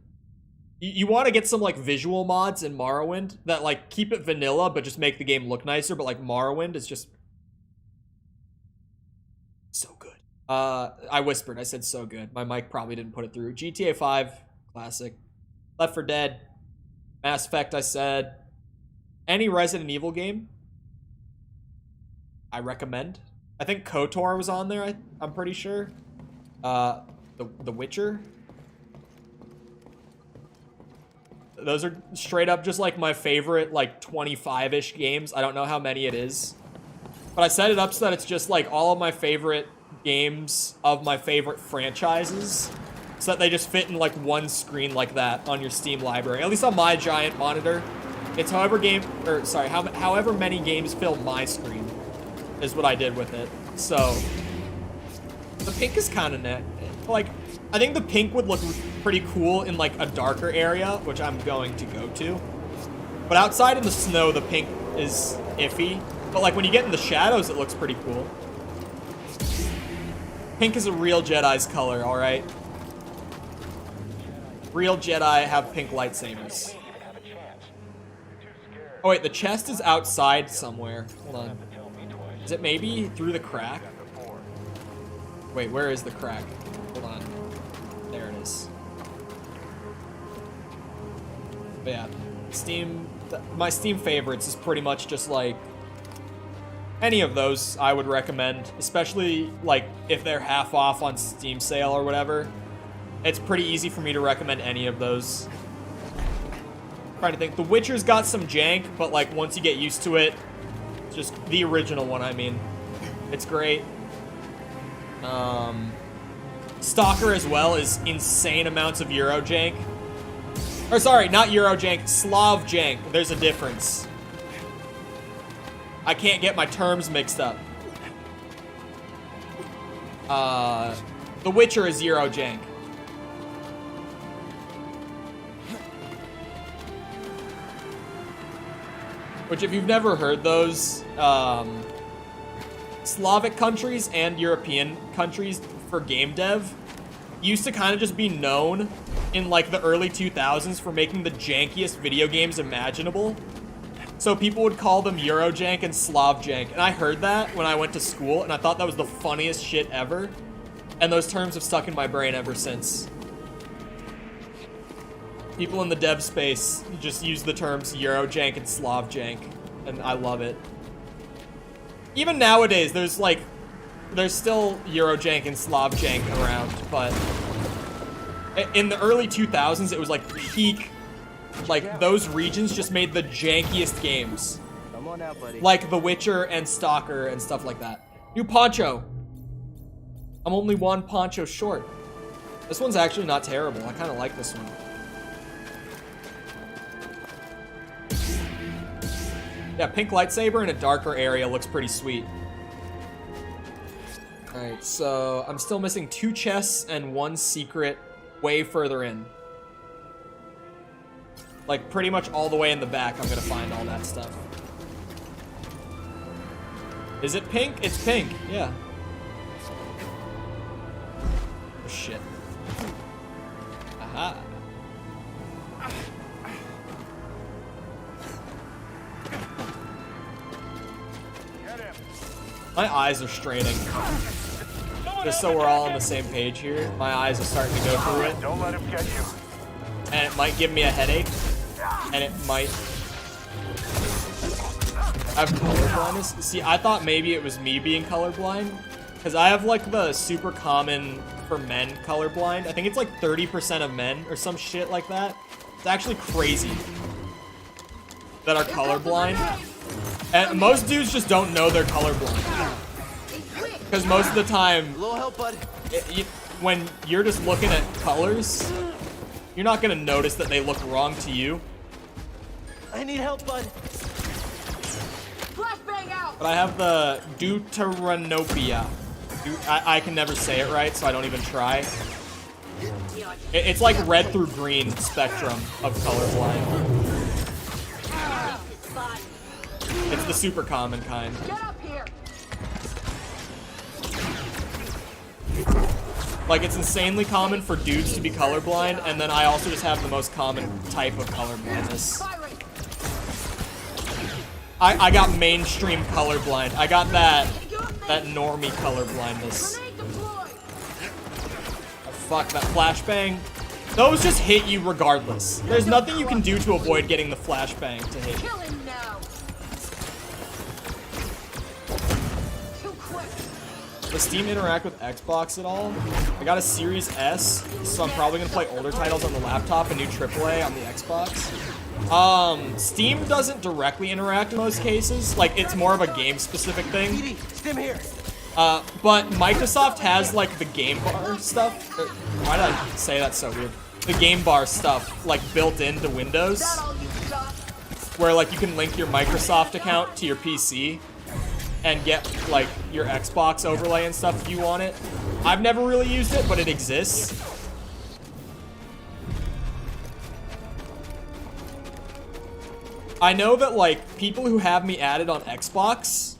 You want to get some, like, visual mods in Morrowind that, like, keep it vanilla but just make the game look nicer, but, like, Morrowind is just so good. I whispered. I said so good. My mic probably didn't put it through. GTA 5, classic. Left 4 Dead. Mass Effect, I said. Any Resident Evil game, I recommend. I think KOTOR was on there, I'm pretty sure. The Witcher. Those are straight up just, like, my favorite, like, 25-ish games. I don't know how many it is. But I set it up so that it's just, like, all of my favorite games of my favorite franchises. So that they just fit in, like, one screen like that on your Steam library. At least on my giant monitor. It's however many games fill my screen is what I did with it. So, the pink is kind of net. Like, I think the pink would look pretty cool in, like, a darker area, which I'm going to go to. But outside in the snow, the pink is iffy. But, like, when you get in the shadows, it looks pretty cool. Pink is a real Jedi's color, alright? Real Jedi have pink lightsabers. Oh wait, the chest is outside somewhere. Hold on. Is it maybe through the crack? Wait, where is the crack? Hold on. There it is. But yeah, my Steam favorites is pretty much just like any of those I would recommend, especially like if they're half off on Steam sale or whatever. It's pretty easy for me to recommend any of those. Trying to think. The Witcher's got some jank, but like once you get used to it, just the original one, I mean, it's great. Stalker as well is insane amounts of Euro jank. Or sorry, not Euro jank, Slav jank. There's a difference. I can't get my terms mixed up. The Witcher is Euro jank. Which, if you've never heard those, Slavic countries and European countries for game dev used to kind of just be known in, like, the early 2000s for making the jankiest video games imaginable. So people would call them Eurojank and Slavjank, and I heard that when I went to school, and I thought that was the funniest shit ever. And those terms have stuck in my brain ever since. People in the dev space just use the terms Eurojank and Slavjank, and I love it. Even nowadays, there's still Eurojank and Slavjank around, but in the early 2000s, it was like peak. Like, those regions just made the jankiest games. Come on out, buddy. Like The Witcher and Stalker and stuff like that. New poncho. I'm only one poncho short. This one's actually not terrible. I kind of like this one. Yeah, pink lightsaber in a darker area looks pretty sweet. Alright, so I'm still missing 2 chests and 1 secret way further in. Like, pretty much all the way in the back, I'm gonna find all that stuff. Is it pink? It's pink, yeah. Oh, shit. Aha. My eyes are straining. Just so we're all on the same page here. My eyes are starting to go through it. Don't let him get you. And it might give me a headache. And it might... I have colorblindness. See, I thought maybe it was me being colorblind. Because I have, like, the super common for men colorblind. I think it's, like, 30% of men or some shit like that. It's actually crazy that are colorblind. And most dudes just don't know they're colorblind. Because most of the time, A little help, bud. when you're just looking at colors, you're not going to notice that they look wrong to you. I need help, bud. Flashbang out! But I have the Deuteranopia. I can never say it right, so I don't even try. It's like red through green spectrum of colorblind. It's the super common kind. Get up here! Like, it's insanely common for dudes to be colorblind, and then I also just have the most common type of colorblindness. Firing! I got mainstream colorblind. I got that normie colorblindness. Grenade deployed! Oh, fuck, that flashbang. Those just hit you regardless. There's nothing you can do to avoid getting the flashbang to hit you. Kill him now! Too quick! Does Steam interact with Xbox at all? I got a Series S, so I'm probably gonna play older titles on the laptop and new AAA on the Xbox. Steam doesn't directly interact in most cases. Like, it's more of a game-specific thing. Edie, stim here. But Microsoft has, like, the game bar stuff. Why did I say that so weird? The game bar stuff, like, built into Windows. That all you got? Where, like, you can link your Microsoft account to your PC and get, like, your Xbox overlay and stuff if you want it. I've never really used it, but it exists. I know that, like, people who have me added on Xbox,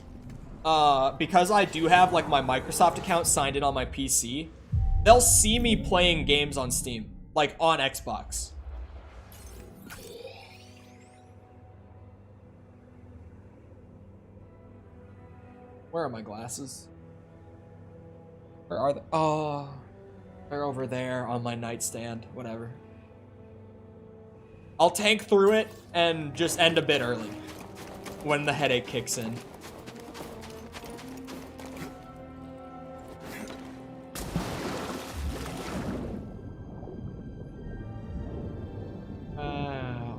because I do have, like, my Microsoft account signed in on my PC, they'll see me playing games on Steam, like, on Xbox. Where are my glasses? Where are they? Oh, they're over there on my nightstand. Whatever. I'll tank through it and just end a bit early when the headache kicks in. Wow.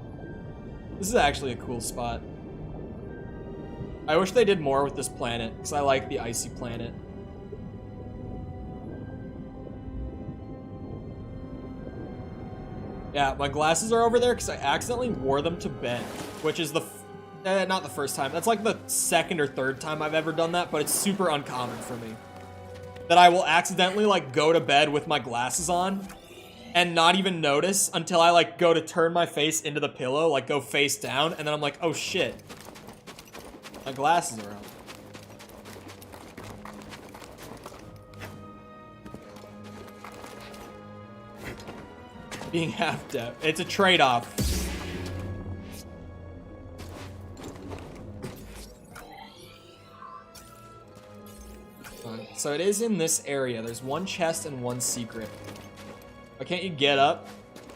This is actually a cool spot. I wish they did more with this planet, because I like the icy planet. Yeah, my glasses are over there because I accidentally wore them to bed, which is the, not the first time. That's like the second or third time I've ever done that, but it's super uncommon for me. That I will accidentally, like, go to bed with my glasses on and not even notice until I, like, go to turn my face into the pillow, like, go face down, and then I'm like, oh shit. My glasses are on. Being half deaf. It's a trade-off. So it is in this area. There's one chest and one secret. Why can't you get up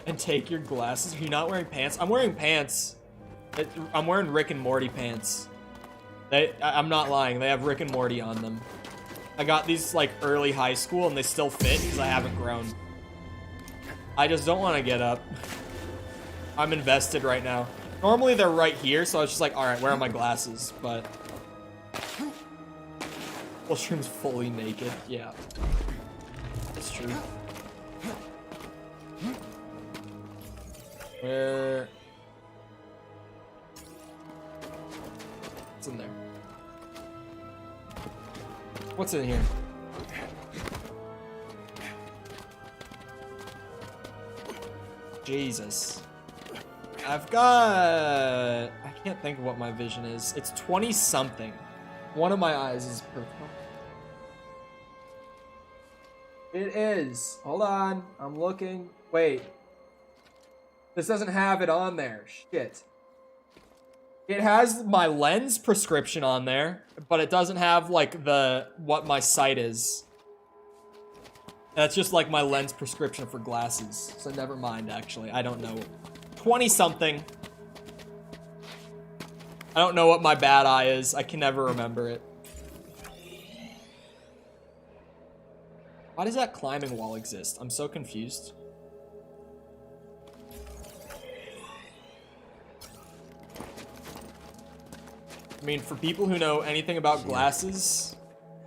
and take your glasses? Are you not wearing pants? I'm wearing pants. I'm wearing Rick and Morty pants. I'm not lying. They have Rick and Morty on them. I got these, like, early high school, and they still fit because I haven't grown. I just don't want to get up. I'm invested right now. Normally, they're right here, so I was just like, alright, where are my glasses? But... Bullshroom's fully naked. Yeah. That's true. Where... What's in there? What's in here? Jesus. I've got... I can't think of what my vision is. It's 20-something. One of my eyes is perfect. It is. Hold on. I'm looking. Wait. This doesn't have it on there. Shit. It has my lens prescription on there, but it doesn't have, like, what my sight is. That's just, like, my lens prescription for glasses. So never mind, actually. I don't know. 20-something. I don't know what my bad eye is. I can never remember it. Why does that climbing wall exist? I'm so confused. I mean, for people who know anything about glasses,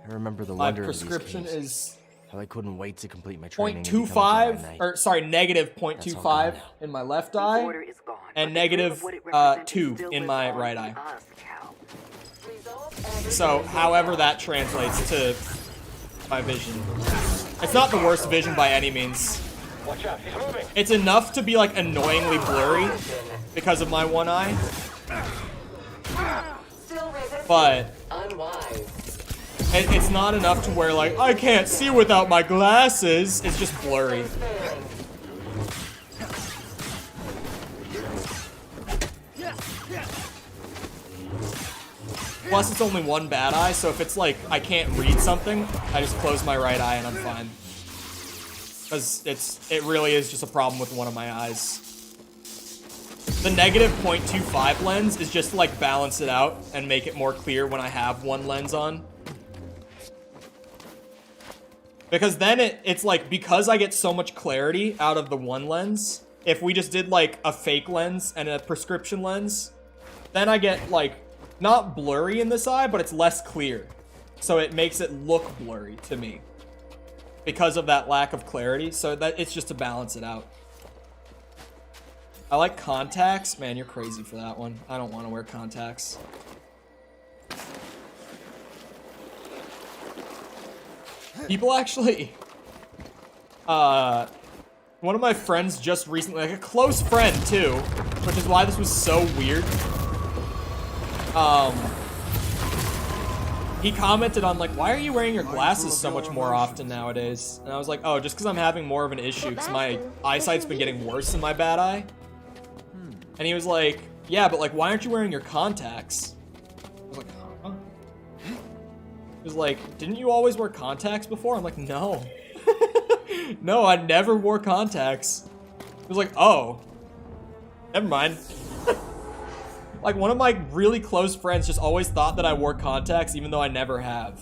I remember the my wonder prescription of these games. is How I couldn't wait to complete my training. and become a 0.25, Jedi Knight. or sorry, negative That's all 0.25 gone now. in my left eye, Order is gone, and but the truth negative of what it represents 2 still in lives my on right in eye. us, Cal. So, however that translates to my vision. It's not the worst vision by any means. Watch out, he's moving. It's enough to be, like, annoyingly blurry because of my one eye. But it's not enough to where, like, I can't see without my glasses. It's just blurry. Plus, it's only one bad eye, so if it's like I can't read something, I just close my right eye and I'm fine. Because it really is just a problem with one of my eyes. The negative 0.25 lens is just to, like, balance it out and make it more clear when I have one lens on. Because then it's like, because I get so much clarity out of the one lens, if we just did, like, a fake lens and a prescription lens, then I get, like, not blurry in this eye, but it's less clear. So it makes it look blurry to me because of that lack of clarity. So that it's just to balance it out. I like contacts. Man, you're crazy for that one. I don't want to wear contacts. People actually... one of my friends just recently, like a close friend too, which is why this was so weird. He commented on, like, why are you wearing your glasses so much more often nowadays? And I was like, oh, just because I'm having more of an issue because my eyesight's been getting worse in my bad eye. And he was like, yeah, but, like, why aren't you wearing your contacts? I was like, huh? He was like, didn't you always wear contacts before? I'm like, no. No, I never wore contacts. He was like, oh. Never mind. Like, one of my really close friends just always thought that I wore contacts, even though I never have.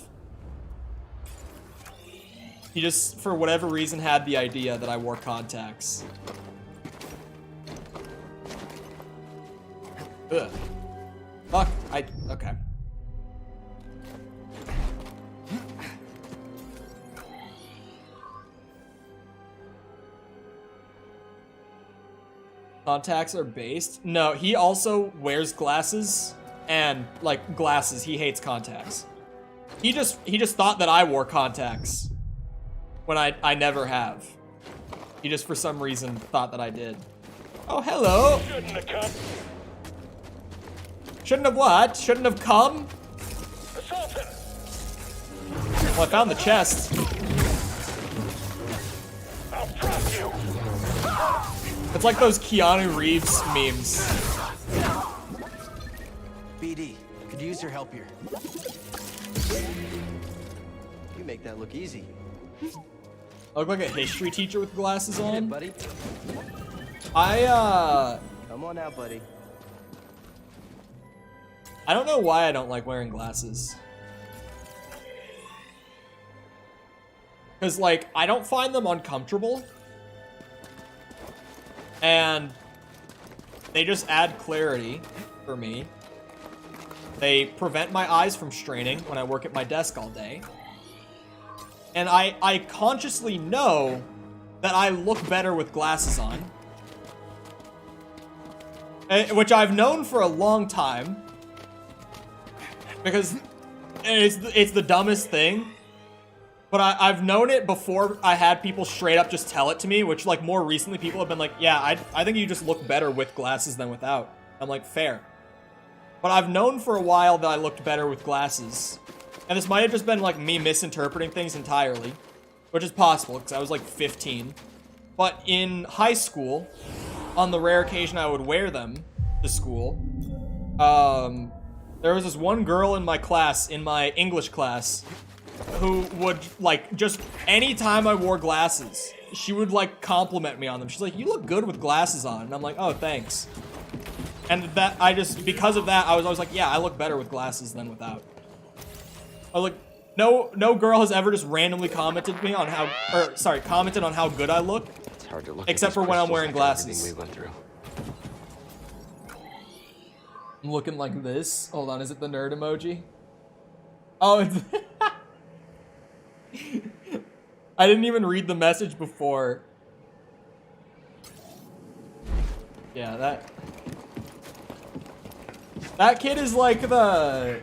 He just, for whatever reason, had the idea that I wore contacts. Ugh. Fuck. Okay. Contacts are based? No, he also wears glasses and, like, glasses. He hates contacts. He just thought that I wore contacts when I never have. He just for some reason thought that I did. Oh, hello. Shouldn't have come. Shouldn't have what? Shouldn't have come? Assault him. Well, I found the chest. I'll trust you. It's like those Keanu Reeves memes. BD, could use your help here. You make that look easy. I look like a history teacher with glasses Get it, on. buddy. Come on now, buddy. I don't know why I don't like wearing glasses. Because, like, I don't find them uncomfortable. And they just add clarity for me. They prevent my eyes from straining when I work at my desk all day. And I consciously know that I look better with glasses on. Which I've known for a long time. Because it's the dumbest thing. But I've known it before. I had people straight up just tell it to me, which like more recently people have been like, yeah, I think you just look better with glasses than without. I'm like, fair. But I've known for a while that I looked better with glasses. And this might have just been like me misinterpreting things entirely, which is possible because I was like 15. But in high school, on the rare occasion I would wear them to school, there was this one girl in my class, in my English class, who would like just anytime I wore glasses, she would like compliment me on them. She's like, "You look good with glasses on," and I'm like, "Oh, thanks." And that I just because of that I was always like, "Yeah, I look better with glasses than without." I was like, no girl has ever just randomly commented me on how, or sorry, commented on how good I look. It's hard to look except for when I'm wearing glasses. We went through. I'm looking like this. Hold on, is it the nerd emoji? Oh, it's I didn't even read the message before. Yeah, that kid is like the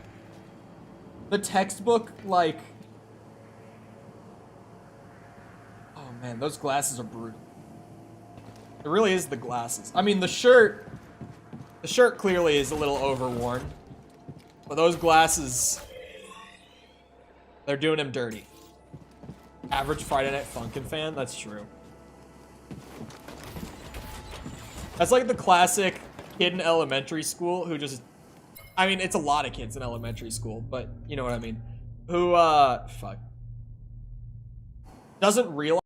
textbook, like, oh man, those glasses are brutal. It really is the glasses. I mean, the shirt clearly is a little overworn, but those glasses, they're doing him dirty. Average Friday Night Funkin' fan? That's true. That's like the classic kid in elementary school who just, I mean, it's a lot of kids in elementary school, but you know what I mean. Who, fuck. Doesn't realize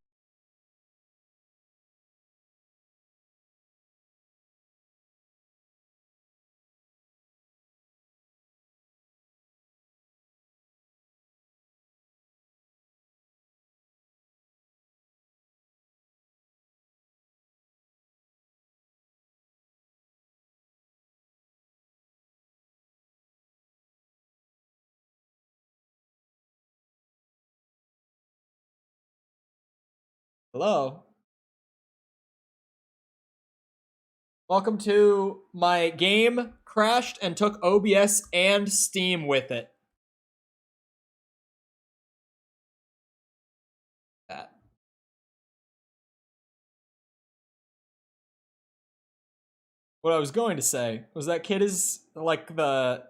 hello. Welcome to my game crashed and took OBS and Steam with it. That. What I was going to say was that kid is like one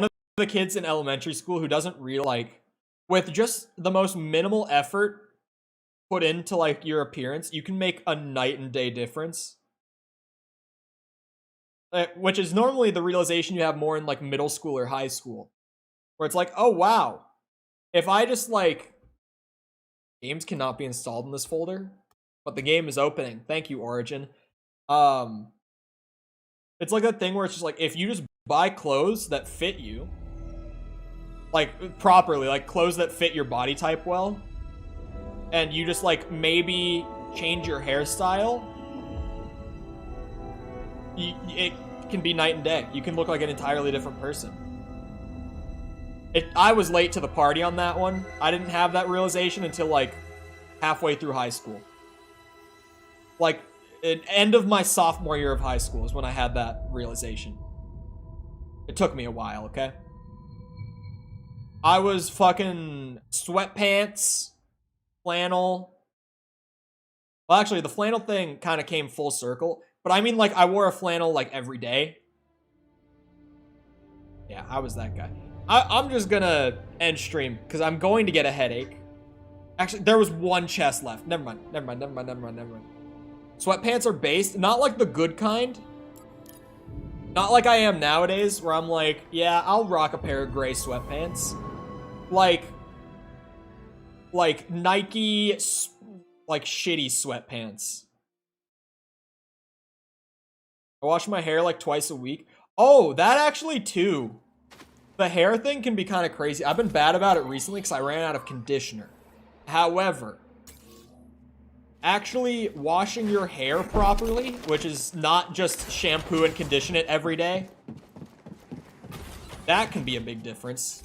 of the kids in elementary school who doesn't realize, like, with just the most minimal effort put into like your appearance, you can make a night and day difference. Which is normally the realization you have more in like middle school or high school, where it's like, oh wow, if I just like, games cannot be installed in this folder, but the game is opening. Thank you, Origin. It's like that thing where it's just like, if you just buy clothes that fit you, like properly, like clothes that fit your body type well, and you just like maybe change your hairstyle, it can be night and day. You can look like an entirely different person. I was late to the party on that one. I didn't have that realization until like halfway through high school. Like, at end of my sophomore year of high school is when I had that realization. It took me a while, okay? I was fucking sweatpants, flannel. Well, actually, the flannel thing kind of came full circle. But I mean, like, I wore a flannel, like, every day. Yeah, I was that guy. I'm just gonna end stream, because I'm going to get a headache. Actually, there was one chest left. Never mind. Sweatpants are based, not like the good kind. Not like I am nowadays, where I'm like, yeah, I'll rock a pair of gray sweatpants. Like Nike, like, shitty sweatpants. I wash my hair like twice a week. Oh, that actually too. The hair thing can be kind of crazy. I've been bad about it recently because I ran out of conditioner. However, actually washing your hair properly, which is not just shampoo and condition it every day, that can be a big difference.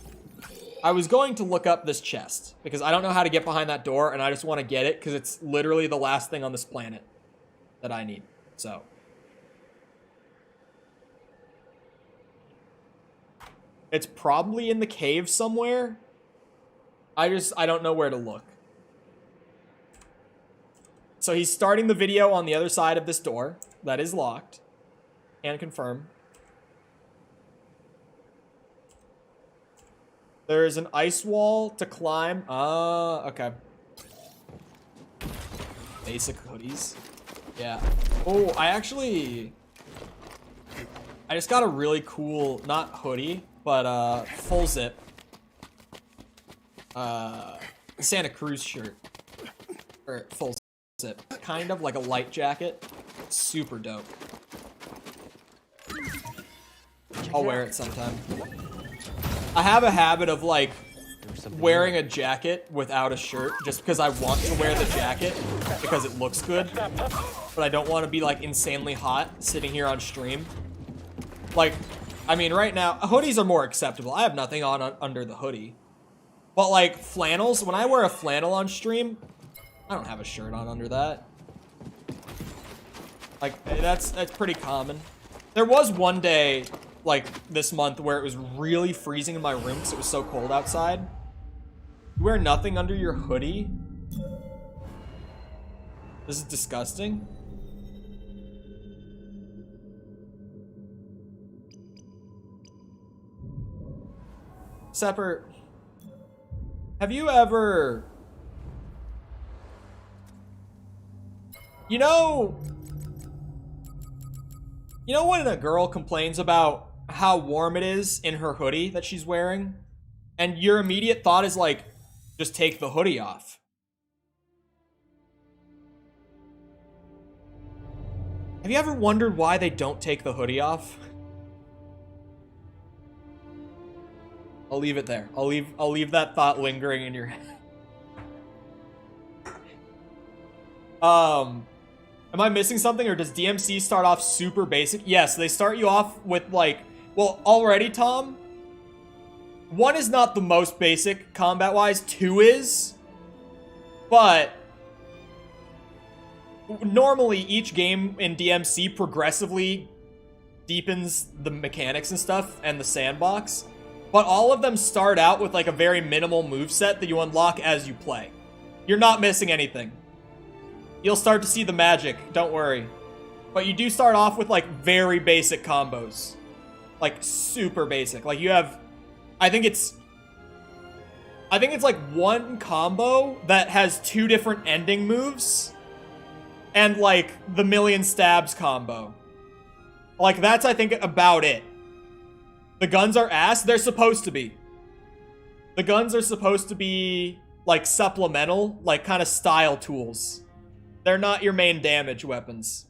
I was going to look up this chest because I don't know how to get behind that door, and I just want to get it because it's literally the last thing on this planet that I need. So it's probably in the cave somewhere. I don't know where to look. So he's starting the video on the other side of this door that is locked. Can confirm. There's an ice wall to climb. Okay. Basic hoodies. Yeah. Oh, I just got a really cool, not hoodie, but full zip Santa Cruz shirt. Or full zip. Kind of like a light jacket. Super dope. I'll wear it sometime. I have a habit of like wearing a jacket without a shirt just because I want to wear the jacket because it looks good, but I don't want to be like insanely hot sitting here on stream. Like, I mean, right now hoodies are more acceptable. I have nothing on under the hoodie, but like flannels, when I wear a flannel on stream, I don't have a shirt on under that. Like that's pretty common. There was one day like this month where it was really freezing in my room because it was so cold outside. You wear nothing under your hoodie? This is disgusting. Sepper, have you ever... You know when a girl complains about how warm it is in her hoodie that she's wearing, and your immediate thought is like, just take the hoodie off. Have you ever wondered why they don't take the hoodie off? I'll leave it there. I'll leave that thought lingering in your head. Am I missing something, or does DMC start off super basic? Yes, they start you off with like, well, already, Tom, 1 is not the most basic combat-wise, 2 is, but normally each game in DMC progressively deepens the mechanics and stuff and the sandbox, but all of them start out with like a very minimal moveset that you unlock as you play. You're not missing anything. You'll start to see the magic, don't worry. But you do start off with like very basic combos. Like super basic. Like you have, I think it's like 1 combo that has 2 different ending moves and like the million stabs combo. Like that's, I think, about it. The guns are ass. They're supposed to be. The guns are supposed to be like supplemental, like kind of style tools. They're not your main damage weapons.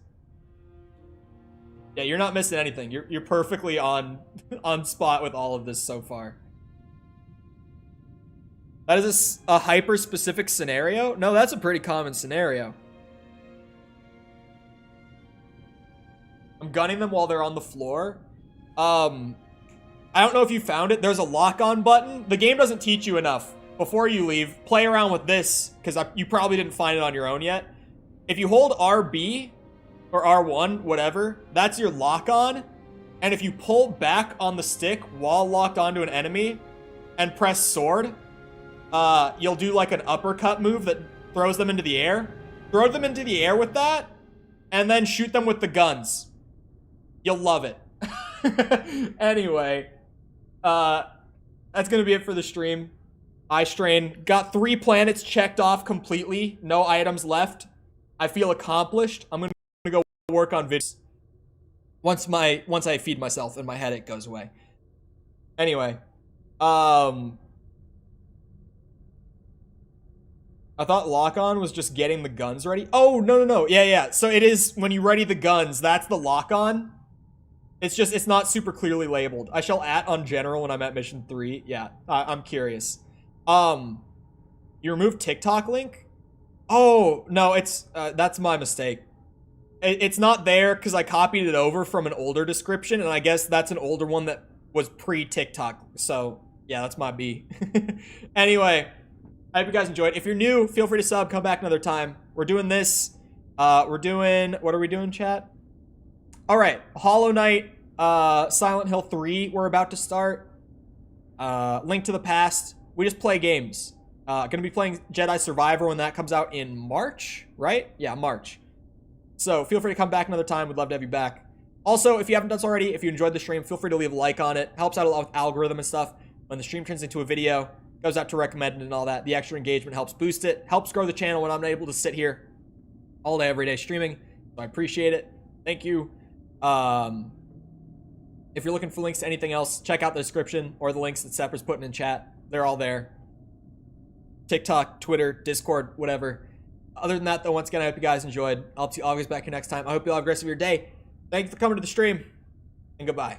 Yeah, you're not missing anything. You're perfectly on spot with all of this so far. That is a hyper-specific scenario? No, that's a pretty common scenario. I'm gunning them while they're on the floor. I don't know if you found it. There's a lock-on button. The game doesn't teach you enough. Before you leave, play around with this, because you probably didn't find it on your own yet. If you hold RB, or R1, whatever, that's your lock-on. And if you pull back on the stick while locked onto an enemy and press sword, you'll do like an uppercut move that throws them into the air. Throw them into the air with that, and then shoot them with the guns. You'll love it. Anyway, that's gonna be it for the stream. Eye strain. Got 3 planets checked off completely. No items left. I feel accomplished. I'm gonna go work on videos once I feed myself and my headache goes away. Anyway, I thought lock-on was just getting the guns ready. Oh, no. Yeah. So it is when you ready the guns, that's the lock-on. It's not super clearly labeled. I shall on general when I'm at mission 3. Yeah, I'm curious. You removed TikTok link? Oh, no, that's my mistake. It's not there because I copied it over from an older description, and I guess that's an older one that was pre-TikTok. So, yeah, that's my B. Anyway, I hope you guys enjoyed. If you're new, feel free to sub. Come back another time. We're doing this. What are we doing, chat? All right, Hollow Knight, Silent Hill 3, we're about to start. Link to the Past. We just play games. Gonna be playing Jedi Survivor when that comes out in March, right? Yeah, March. So feel free to come back another time. We'd love to have you back. Also, if you haven't done so already, if you enjoyed the stream, feel free to leave a like on it. Helps out a lot with algorithm and stuff. When the stream turns into a video, goes out to recommended and all that. The extra engagement helps boost it. Helps grow the channel when I'm able to sit here all day, every day streaming. So I appreciate it. Thank you. If you're looking for links to anything else, check out the description or the links that Sepper's putting in chat. They're all there. TikTok, Twitter, Discord, whatever. Other than that, though, once again, I hope you guys enjoyed. I'll be back here next time. I hope you all have the rest of your day. Thanks for coming to the stream, and goodbye.